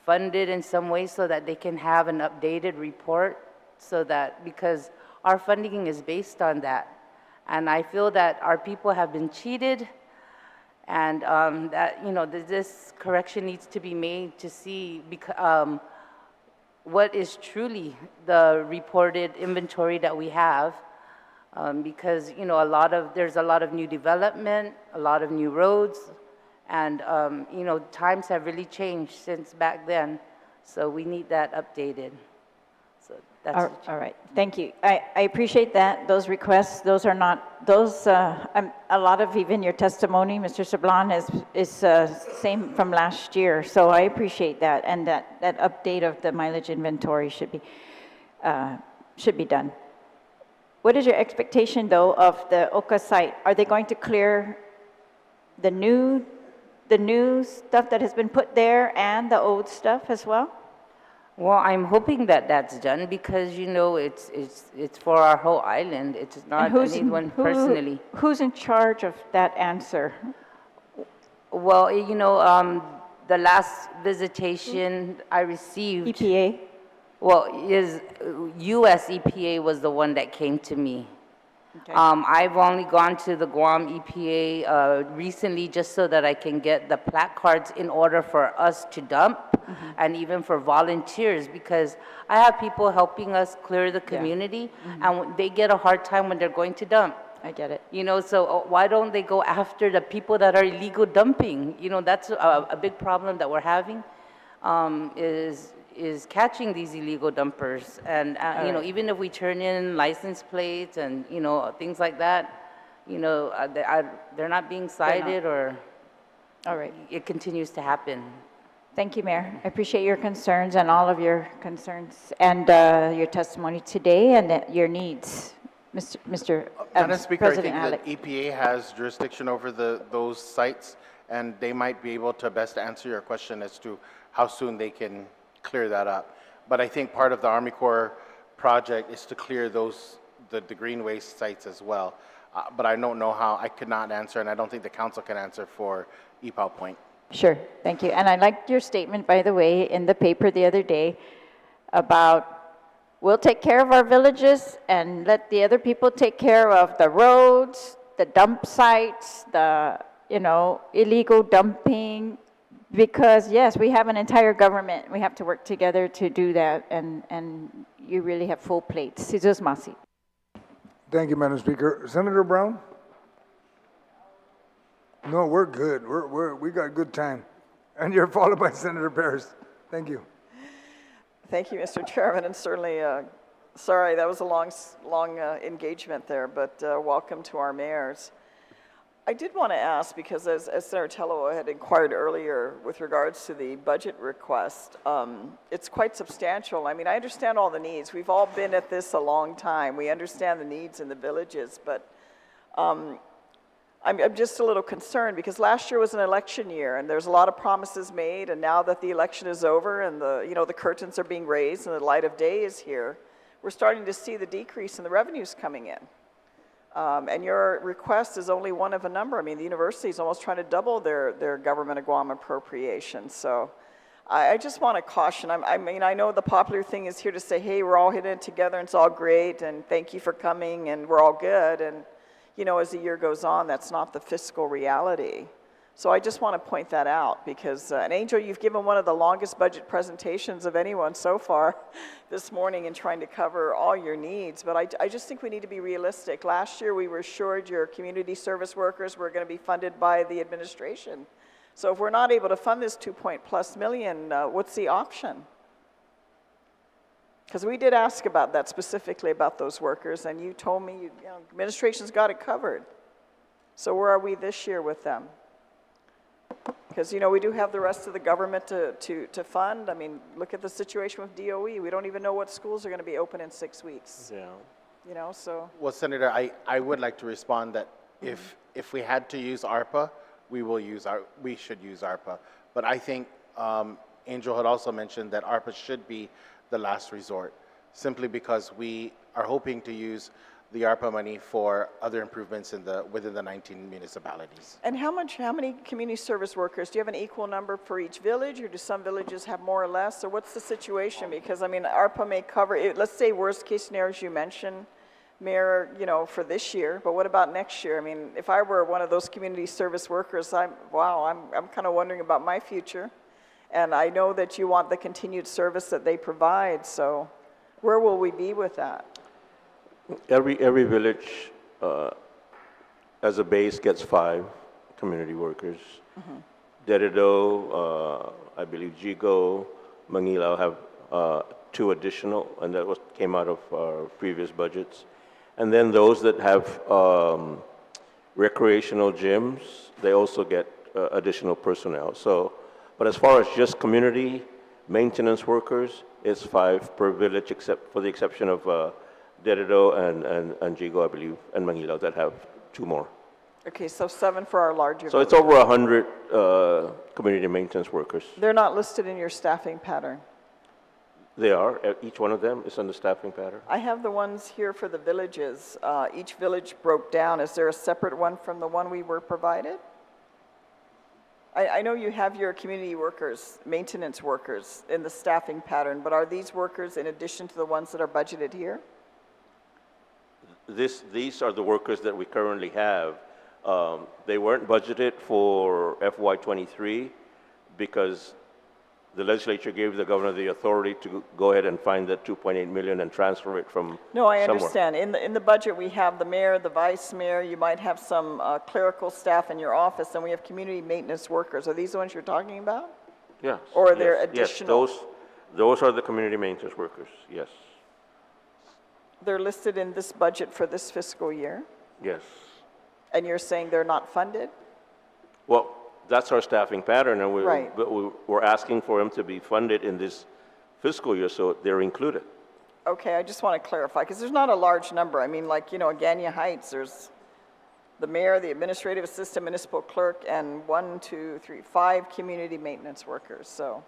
funded in some way so that they can have an updated report? So that, because our funding is based on that. And I feel that our people have been cheated, and that, this correction needs to be made to see what is truly the reported inventory that we have. Because, there's a lot of new development, a lot of new roads, and, times have really changed since back then. So we need that updated. So that's All right, thank you. I appreciate that, those requests. Those are not, a lot of even your testimony, Mr. Sablan, is same from last year. So I appreciate that, and that update of the mileage inventory should be done. What is your expectation, though, of the Oka site? Are they going to clear the new stuff that has been put there and the old stuff as well? Well, I'm hoping that that's done because, it's for our whole island. It's not anyone personally. Who's in charge of that answer? Well, the last visitation I received. EPA? Well, U.S. EPA was the one that came to me. Okay. I've only gone to the Guam EPA recently just so that I can get the placards in order for us to dump, and even for volunteers, because I have people helping us clear the community, and they get a hard time when they're going to dump. I get it. So why don't they go after the people that are illegal dumping? That's a big problem that we're having, is catching these illegal dumpers. And, even if we turn in license plates and, things like that, they're not being cited or All right. it continues to happen. Thank you, Mayor. I appreciate your concerns and all of your concerns and your testimony today and your needs. Mr. Madam Speaker, President I Alec. think that EPA has jurisdiction over those sites, and they might be able to best answer your question as to how soon they can clear that up. But I think part of the Army Corps project is to clear the green waste sites as well. But I don't know how. I could not answer, and I don't think the council can answer for EPAL Point. Sure, thank you. And I liked your statement, by the way, in the paper the other day about we'll take care of our villages and let the other people take care of the roads, the dump sites, the, illegal dumping. Because, yes, we have an entire government. We have to work together to do that, and you really have full plates. Jesus Masi. Thank you, Madam Speaker. Senator Brown? No, we're good. We got good time. And you're followed by Senator Paris. Thank you. Thank you, Mr. Chairman, and certainly, sorry, that was a long engagement there, but welcome to our mayors. I did want to ask, because as Senator Tello had inquired earlier with regards to the budget request, it's quite substantial. I mean, I understand all the needs. We've all been at this a long time. We understand the needs in the villages, but I'm just a little concerned because last year was an election year and there's a lot of promises made, and now that the election is over and the curtains are being raised and the light of day is here, we're starting to see the decrease in the revenues coming in. And your request is only one of a number. I mean, the university is almost trying to double their Government of Guam appropriation. So I just want to caution. I mean, I know the popular thing is here to say, hey, we're all hitting it together and it's all great and thank you for coming and we're all good. And, as the year goes on, that's not the fiscal reality. So I just want to point that out because, and Angel, you've given one of the longest budget presentations of anyone so far this morning in trying to cover all your needs, but I just think we need to be realistic. Last year we were assured your community service workers were going to be funded by the administration. So if we're not able to fund this $2+ million, what's the option? Because we did ask about that specifically about those workers, and you told me administration's got it covered. So where are we this year with them? Because, we do have the rest of the government to fund. I mean, look at the situation with DOE. We don't even know what schools are going to be open in 6 weeks. Yeah. So. Well, Senator, I would like to respond that if we had to use ARPA, we should use ARPA. But I think Angel had also mentioned that ARPA should be the last resort, simply because we are hoping to use the ARPA money for other improvements within the 19 municipalities. And how many community service workers? Do you have an equal number for each village, or do some villages have more or less, or what's the situation? Because, I mean, ARPA may cover, let's say worst case scenarios you mentioned, Mayor, you know, for this year, but what about next year? I mean, if I were one of those community service workers, I'm kind of wondering about my future. And I know that you want the continued service that they provide, so where will we be with that? Every village, as a base, gets 5 community workers. Deredo, I believe Jigo, Manila have 2 additional, and that came out of our previous budgets. And then those that have recreational gyms, they also get additional personnel. So, but as far as just community maintenance workers, it's 5 per village, except for the exception of Deredo and Jigo, I believe, and Manila that have 2 more. Okay, so 7 for our larger So it's villages. over 100 community maintenance workers. They're not listed in your staffing pattern. They are. Each one of them is on the staffing pattern. I have the ones here for the villages. Each village broke down. Is there a separate one from the one we were provided? I know you have your community workers, maintenance workers in the staffing pattern, but are these workers in addition to the ones that are budgeted here? These are the workers that we currently have. They weren't budgeted for FY23 because the legislature gave the governor the authority to go ahead and find that 2.8 million and transfer it from No, I somewhere. understand. In the budget, we have the mayor, the vice mayor, you might have some clerical staff in your office, and we have community maintenance workers. Are these the ones you're talking about? Yes. Or are there yes, additional? Yes, those are the community maintenance workers, yes. They're listed in this budget for this fiscal year, Yes. and you're saying they're not funded? Well, that's our staffing pattern, and Right. we're asking for them to be funded in this fiscal year, so they're included. Okay, I just want to clarify, because there's not a large number. I mean, like, you know, Agagna Heights, there's the mayor, the administrative assistant, municipal clerk, and 5 community maintenance workers, so.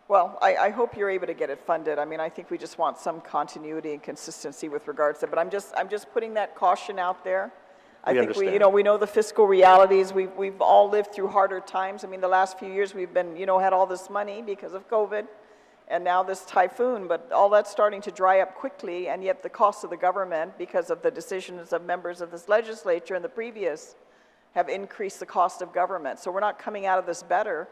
Well, I hope you're able to get it funded. I mean, I think we just want some continuity and consistency with regards to it, but I'm just putting that caution out there. I think understand. we know the fiscal realities. We've all lived through harder times. I mean, the last few years we've been, had all this money because of COVID, and now this typhoon, but all that's starting to dry up quickly, and yet the cost of the government, because of the decisions of members of this legislature and the previous, have increased the cost of government. So we're not coming out of this better,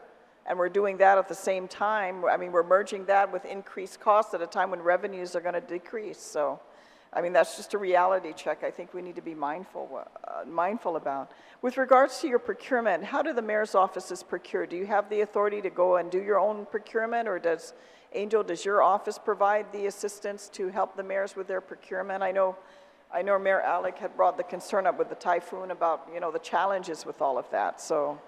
and we're doing that at the same time. I mean, we're merging that with increased costs at a time when revenues are going to decrease. So, I mean, that's just a reality check I think we need to be mindful about. With regards to your procurement, how do the mayor's offices procure? Do you have the authority to go and do your own procurement, or does your office provide the assistance to help the mayors with their procurement? I know Mayor Alec had brought the concern up with the typhoon about, the challenges with all of that. So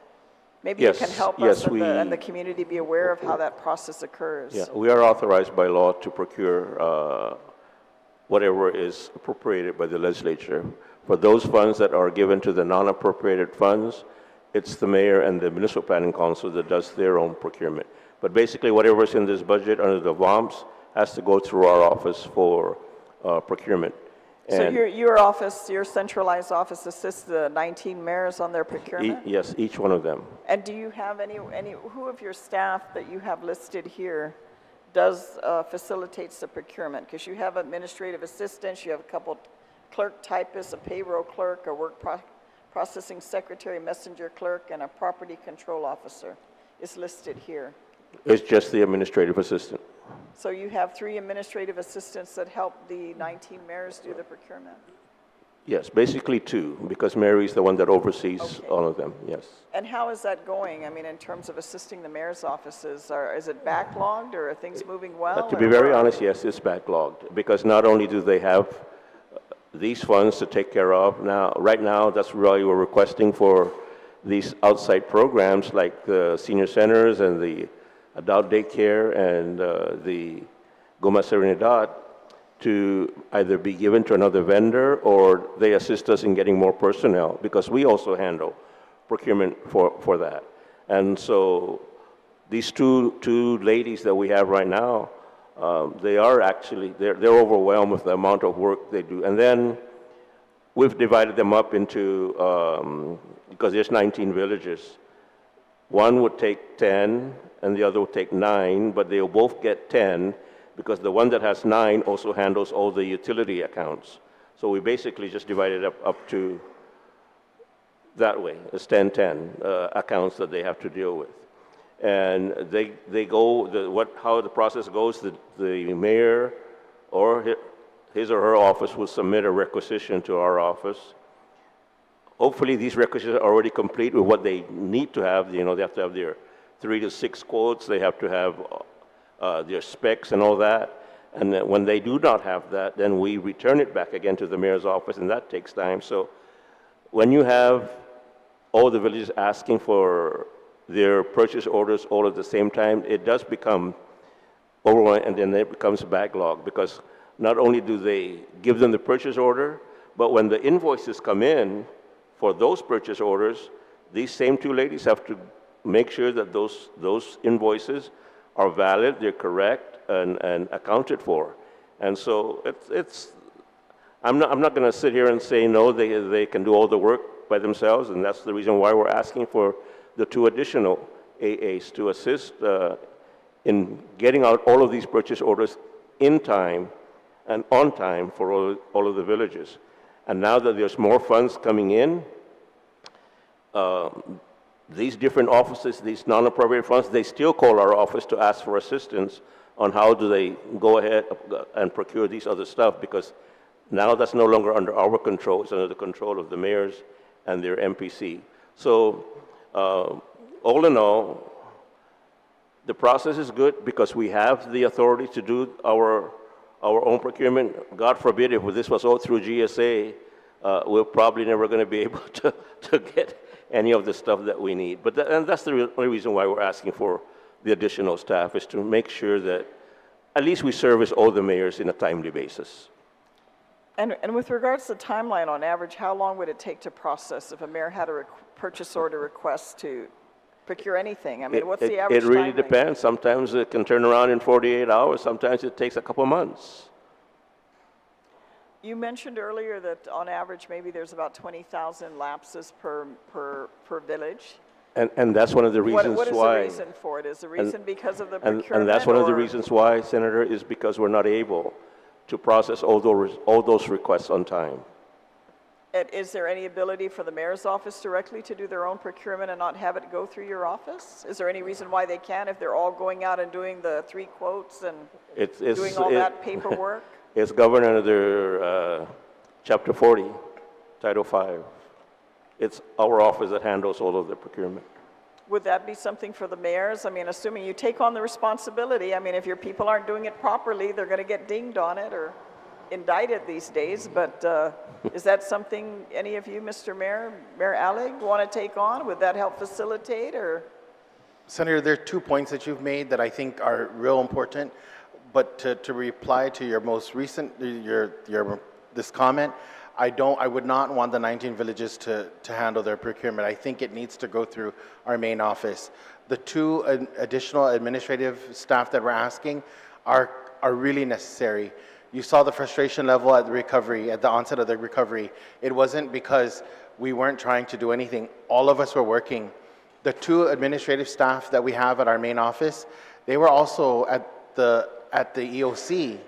maybe you can help us and the community be aware of how that process occurs. Yeah, we are authorized by law to procure whatever is appropriated by the legislature. For those funds that are given to the non-appropriated funds, it's the mayor and the municipal planning council that does their own procurement. But basically, whatever's in this budget under the VOMS has to go through our office for procurement. So your office, your centralized office assists the 19 mayors on their procurement? Yes, each one of them. And do you have who of your staff that you have listed here facilitates the procurement? Because you have administrative assistants, you have a couple clerk typists, a payroll clerk, a work processing secretary, messenger clerk, and a property control officer is listed here. It's just the administrative assistant. So you have 3 administrative assistants that help the 19 mayors do the procurement? Yes, basically 2, because Mary is the one that oversees all of them, yes. And how is that going? I mean, in terms of assisting the mayor's offices, is it backlogged, or are things moving well? To be very honest, yes, it's backlogged, because not only do they have these funds to take care of, right now, that's really we're requesting for these outside programs like the senior centers and the adult daycare and the Goma Serenidad to either be given to another vendor or they assist us in getting more personnel, because we also handle procurement for that. And so these two ladies that we have right now they are actually, they're overwhelmed with the amount of work they do. And then we've divided them up into, because there's 19 villages. One would take 10 and the other would take 9, but they'll both get 10 because the one that has 9 also handles all the utility accounts. So we basically just divided up to that way. It's 10 accounts that they have to deal with. And they go, how the process goes, the mayor or his or her office will submit a requisition to our office. Hopefully these requisitions are already complete with what they need to have. They have to have their 3 to 6 quotes, they have to have their specs and all that. And when they do not have that, then we return it back again to the mayor's office, and that takes time. So when you have all the villages asking for their purchase orders all at the same time, it does become overwhelming, and then it becomes a backlog, because not only do they give them the purchase order, but when the invoices come in for those purchase orders, these same 2 ladies have to make sure that those invoices are valid, they're correct, and accounted for. And so I'm not going to sit here and say no, they can do all the work by themselves, and that's the reason why we're asking for the 2 additional AAs to assist in getting out all of these purchase orders in time and on time for all of the villages. And now that there's more funds coming in, these different offices, these non-appropriate funds, they still call our office to ask for assistance on how do they go ahead and procure these other stuff, because now that's no longer under our control, it's under the control of the mayors and their MPC. So all in all, the process is good because we have the authority to do our own procurement. God forbid if this was all through GSA, we're probably never going to be able to get any of the stuff that we need. But and that's the only reason why we're asking for the additional staff, is to make sure that at least we service all the mayors in a timely basis. And with regards to timeline, on average, how long would it take to process if a mayor had a purchase order request to procure anything? I mean, what's the average It really timeline? depends. Sometimes it can turn around in 48 hours. Sometimes it takes a couple months. You mentioned earlier that on average, maybe there's about 20,000 lapses per village. And that's one of the reasons What is why. the reason for it? Is the reason because of the procurement? And that's one of the or- reasons why, Senator, is because we're not able to process all those requests on time. And is there any ability for the mayor's office directly to do their own procurement and not have it go through your office? Is there any reason why they can't if they're all going out and doing the 3 quotes and doing all that paperwork? It's governed under Chapter 40, Title 5. It's our office that handles all of the procurement. Would that be something for the mayors? I mean, assuming you take on the responsibility, I mean, if your people aren't doing it properly, they're going to get dinged on it or indicted these days. But is that something any of you, Mr. Mayor, Mayor Alec, want to take on? Would that help facilitate or? Senator, there are 2 points that you've made that I think are real important. But to reply to your most recent, this comment, I would not want the 19 villages to handle their procurement. I think it needs to go through our main office. The 2 additional administrative staff that we're asking are really necessary. You saw the frustration level at the onset of the recovery. It wasn't because we weren't trying to do anything. All of us were working. The 2 administrative staff that we have at our main office, they were also at the EOC.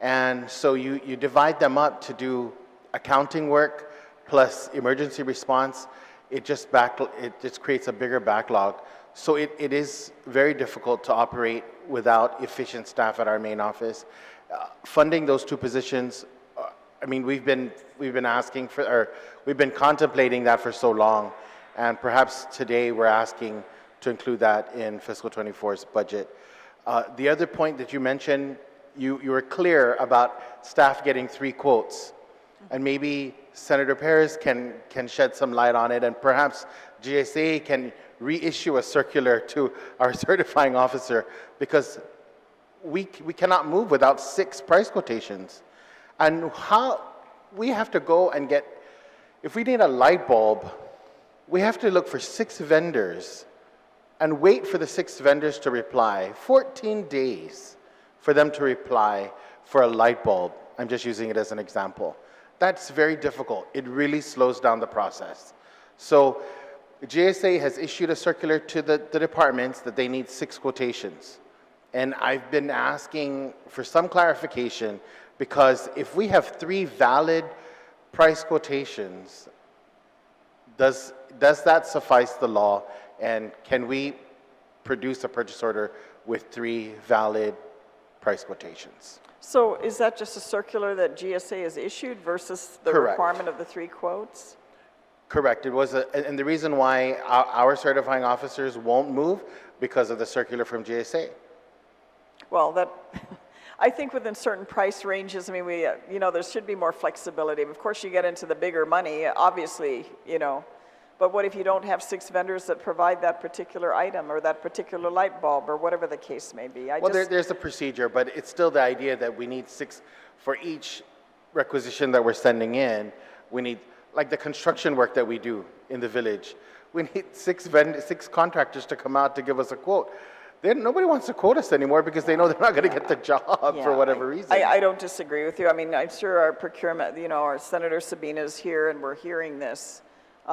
And so you divide them up to do accounting work plus emergency response. It just creates a bigger backlog. So it is very difficult to operate without efficient staff at our main office. Funding those 2 positions, I mean, we've been asking for, or we've been contemplating that for so long, and perhaps today we're asking to include that in fiscal 24's budget. The other point that you mentioned, you were clear about staff getting 3 quotes, and maybe Senator Perez can shed some light on it, and perhaps GSA can reissue a circular to our certifying officer, because we cannot move without 6 price quotations. And how we have to go and get, if we need a light bulb, we have to look for 6 vendors and wait for the 6 vendors to reply. 14 days for them to reply for a light bulb. I'm just using it as an example. That's very difficult. It really slows down the process. So GSA has issued a circular to the departments that they need 6 quotations. And I've been asking for some clarification, because if we have 3 valid price quotations, does that suffice the law? And can we produce a purchase order with 3 valid price quotations? So is that just a circular that GSA has issued versus the Correct. requirement of the 3 quotes? Correct. It was, and the reason why our certifying officers won't move because of the circular from GSA. Well, that, I think within certain price ranges, I mean, we, you know, there should be more flexibility. Of course, you get into the bigger money, obviously, you know, but what if you don't have 6 vendors that provide that particular item or that particular light bulb or whatever the case may be? Well, there's a procedure, but it's still the idea that we need 6 for each requisition that we're sending in. We need, like the construction work that we do in the village, we need 6 contractors to come out to give us a quote. Then nobody wants to quote us anymore because they know they're not going to get the job for whatever reason. I don't disagree with you. I mean, I'm sure our procurement, you know, our Senator Sabina is here and we're hearing this.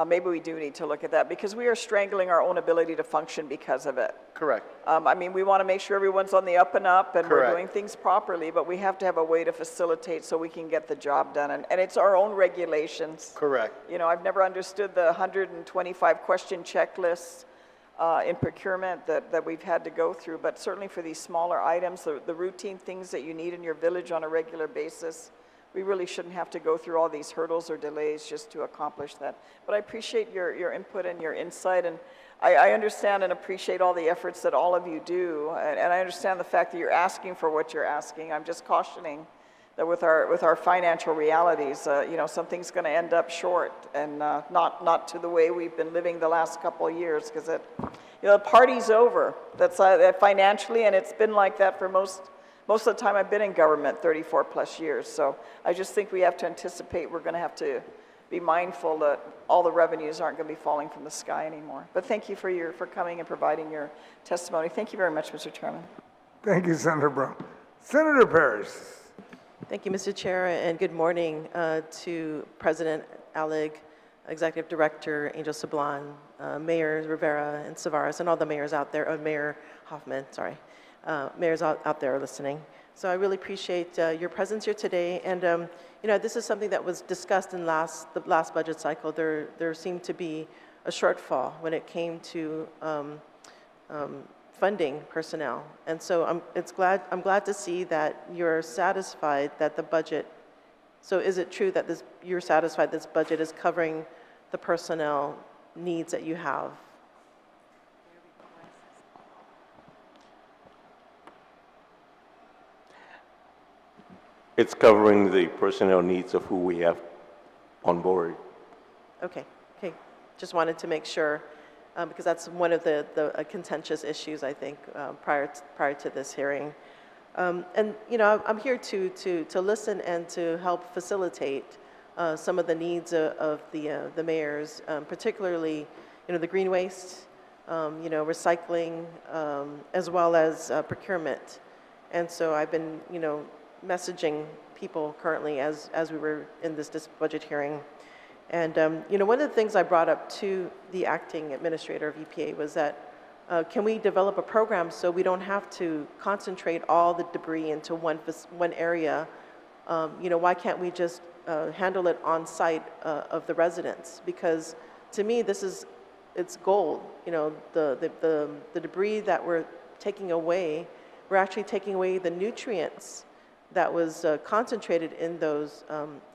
Maybe we do need to look at that because we are strangling our own ability to function because of it. Correct. I mean, we want to make sure everyone's on the up and up and Correct. we're doing things properly, but we have to have a way to facilitate so we can get the job done. And it's our own regulations. Correct. You know, I've never understood the 125 question checklists in procurement that we've had to go through, but certainly for these smaller items, the routine things that you need in your village on a regular basis, we really shouldn't have to go through all these hurdles or delays just to accomplish that. But I appreciate your input and your insight, and I understand and appreciate all the efforts that all of you do, and I understand the fact that you're asking for what you're asking. I'm just cautioning that with our financial realities, you know, something's going to end up short, and not to the way we've been living the last couple of years, because you know, the party's over. That's financially, and it's been like that for most of the time I've been in government, 34 plus years. So I just think we have to anticipate we're going to have to be mindful that all the revenues aren't going to be falling from the sky anymore. But thank you for coming and providing your testimony. Thank you very much, Mr. Chairman. Thank you, Senator Brown. Senator Paris. Thank you, Mr. Chair, and good morning to President Alig, Executive Director Angel Sablan, Mayor Rivera and Savaras, and all the mayors out there, Mayor Hoffman, sorry, mayors out there listening. So I really appreciate your presence here today, and you know, this is something that was discussed in the last budget cycle. There seemed to be a shortfall when it came to funding personnel, and so I'm glad to see that you're satisfied that the budget. So is it true that you're satisfied this budget is covering the personnel needs that you have? It's covering the personnel needs of who we have on board. Okay. Just wanted to make sure, because that's one of the contentious issues, I think, prior to this hearing. And you know, I'm here to listen and to help facilitate some of the needs of the mayors, particularly, you know, the green waste, you know, recycling, as well as procurement. And so I've been, you know, messaging people currently as we were in this budget hearing. And, you know, one of the things I brought up to the acting administrator of EPA was that can we develop a program so we don't have to concentrate all the debris into one area? You know, why can't we just handle it on site of the residents? Because to me, it's gold. You know, the debris that we're taking away, we're actually taking away the nutrients that was concentrated in those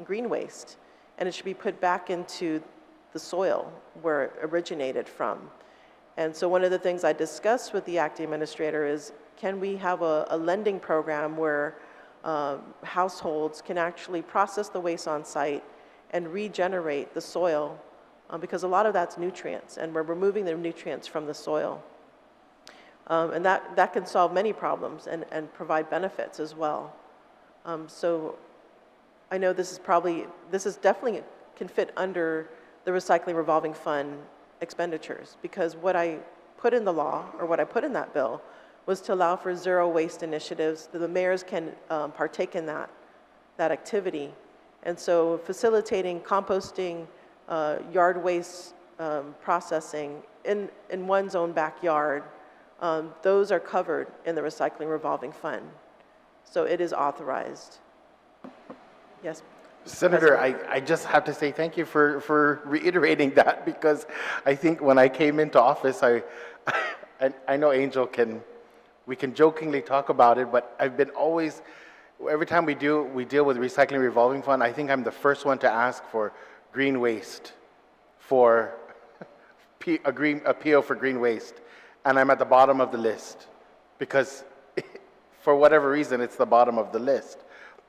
green waste, and it should be put back into the soil where it originated from. And so one of the things I discussed with the acting administrator is, can we have a lending program where households can actually process the waste on site and regenerate the soil, because a lot of that's nutrients, and we're removing the nutrients from the soil. And that can solve many problems and provide benefits as well. So I know this is definitely can fit under the recycling revolving fund expenditures, because what I put in the law, or what I put in that bill, was to allow for zero waste initiatives. The mayors can partake in that activity. And so facilitating composting, yard waste processing in one's own backyard, those are covered in the recycling revolving fund. So it is authorized. Yes. Senator, I just have to say thank you for reiterating that, because I think when I came into office, I know Angel we can jokingly talk about it, but I've been always, every time we deal with recycling revolving fund, I think I'm the first one to ask for green waste, for a PO for green waste, and I'm at the bottom of the list because for whatever reason it's the bottom of the list.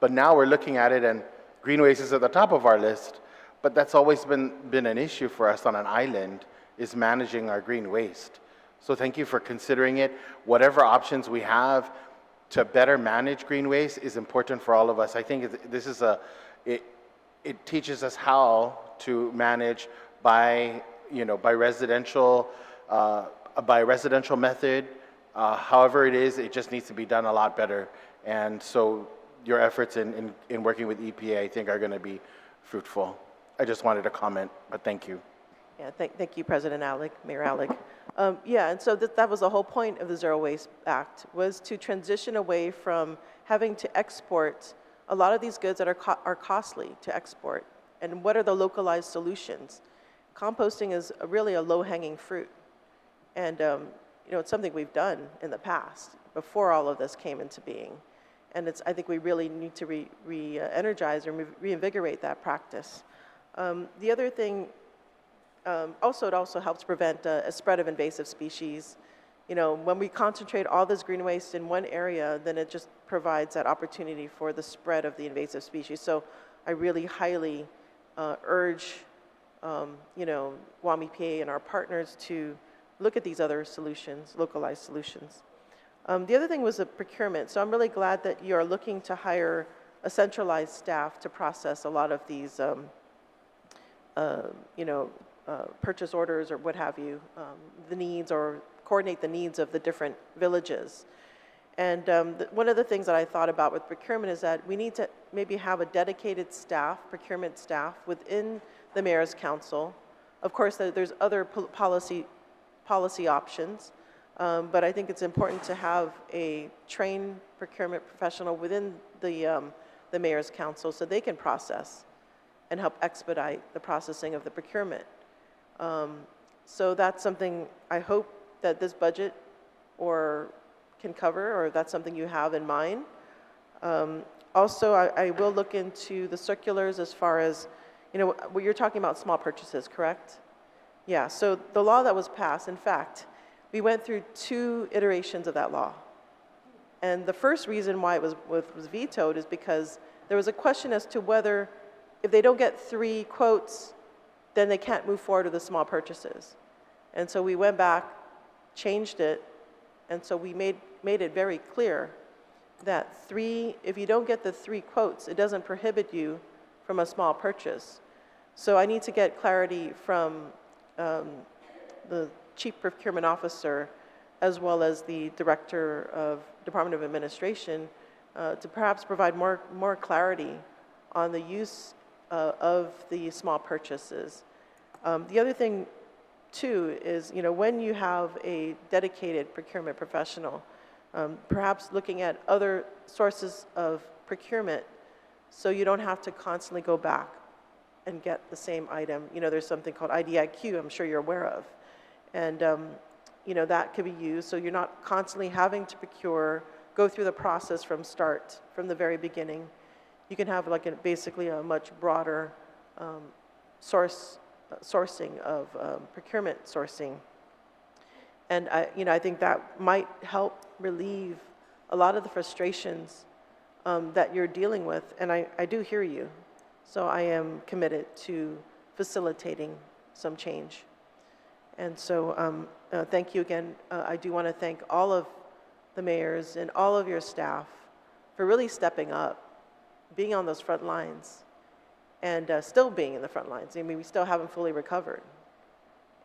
But now we're looking at it and green waste is at the top of our list, but that's always been an issue for us on an island, is managing our green waste. So thank you for considering it. Whatever options we have to better manage green waste is important for all of us. I think this is it teaches us how to manage by residential method. However it is, it just needs to be done a lot better. And so your efforts in working with EPA, I think, are going to be fruitful. I just wanted to comment, but thank you. Yeah, thank you, President Alec, Mayor Alec. Yeah, and so that was the whole point of the Zero Waste Act, was to transition away from having to export a lot of these goods that are costly to export. And what are the localized solutions? Composting is really a low-hanging fruit. And it's something we've done in the past, before all of this came into being. And I think we really need to re-energize or reinvigorate that practice. The other thing, it also helps prevent a spread of invasive species. When we concentrate all this green waste in one area, then it just provides that opportunity for the spread of the invasive species. So I really highly urge, Guam EPA and our partners to look at these other solutions, localized solutions. The other thing was the procurement. So I'm really glad that you are looking to hire a centralized staff to process a lot of these, purchase orders or what have you, the needs, or coordinate the needs of the different villages. And one of the things that I thought about with procurement is that we need to maybe have a dedicated staff, procurement staff, within the Mayor's Council. Of course, there's other policy options, but I think it's important to have a trained procurement professional within the Mayor's Council so they can process and help expedite the processing of the procurement. So that's something I hope that this budget can cover, or that's something you have in mind. Also, I will look into the circulars as far as, you're talking about small purchases, correct? Yeah, so the law that was passed, in fact, we went through 2 iterations of that law. And the first reason why it was vetoed is because there was a question as to whether, if they don't get 3 quotes, then they can't move forward with the small purchases. And so we went back, changed it, and so we made it very clear that if you don't get the 3 quotes, it doesn't prohibit you from a small purchase. So I need to get clarity from the Chief Procurement Officer, as well as the Director of Department of Administration, to perhaps provide more clarity on the use of the small purchases. The other thing, too, is when you have a dedicated procurement professional, perhaps looking at other sources of procurement, so you don't have to constantly go back and get the same item. There's something called IDIQ, I'm sure you're aware of. And, that could be used, so you're not constantly having to go through the process from the very beginning. You can have basically a much broader sourcing of procurement sourcing. And I think that might help relieve a lot of the frustrations that you're dealing with, and I do hear you. So I am committed to facilitating some change. And so thank you again. I do want to thank all of the mayors and all of your staff for really stepping up, being on those front lines, and still being in the front lines. I mean, we still haven't fully recovered.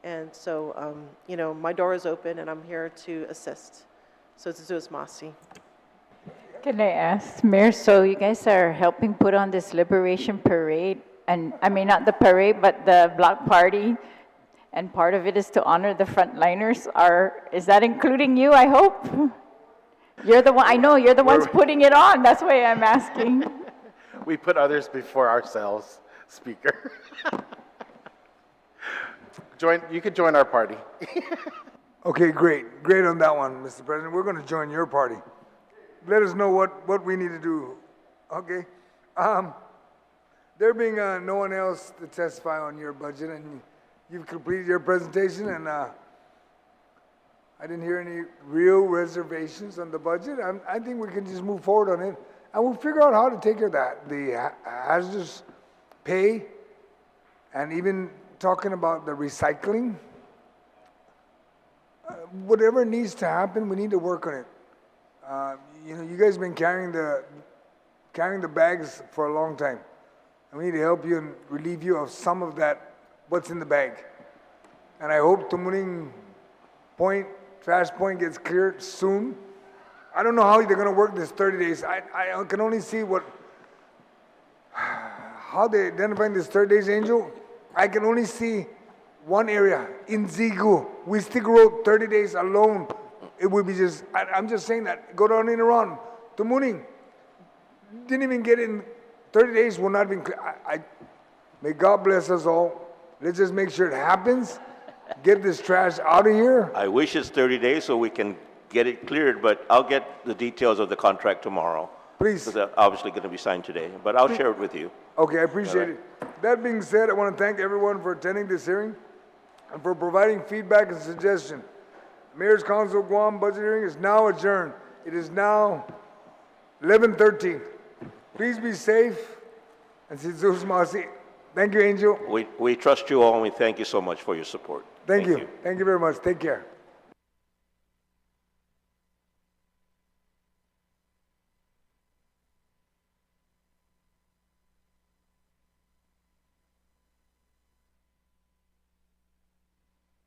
And so, my door is open, and I'm here to assist. So it's Zeus Masi. Can I ask, Mayor, so you guys are helping put on this Liberation Parade, and, I mean, not the parade, but the block party, and part of it is to honor the frontliners. Is that including you, I hope? You're the one, I know, you're the ones putting it on, that's why I'm asking. We put others before ourselves, Speaker. You could join our party. Okay, great. Great on that one, Mr. President. We're going to join your party. Let us know what we need to do. Okay. There being no one else to testify on your budget, and you've completed your presentation, and I didn't hear any real reservations on the budget. I think we can just move forward on it, and we'll figure out how to take care of that. The hazardous pay, and even talking about the recycling. Whatever needs to happen, we need to work on it. You know, you guys have been carrying the bags for a long time, and we need to help you and relieve you of some of that, what's in the bag. And I hope Tumuning Point, Trash Point gets cleared soon. I don't know how they're going to work this 30 days. I can only see how they're identifying this 30 days, Angel. I can only see one area, in Zigu. We stick road 30 days alone. It would be just, I'm just saying that. Go down in Iran. Tumuning didn't even get in 30 days, will not be clear. May God bless us all. Let's just make sure it happens. Get this trash out of here. I wish it's 30 days so we can get it cleared, but I'll get the details of the contract tomorrow. Please. Because they're obviously going to be signed today, but I'll share it with you. Okay, I appreciate it. That being said, I want to thank everyone for attending this hearing and for providing feedback and suggestion. Mayor's Council of Guam budget hearing is now adjourned. It is now 11:13. Please be safe and see Zeus Masi. Thank you, Angel. We trust you all, and we thank you so much for your support. Thank you. Thank you very much. Take care.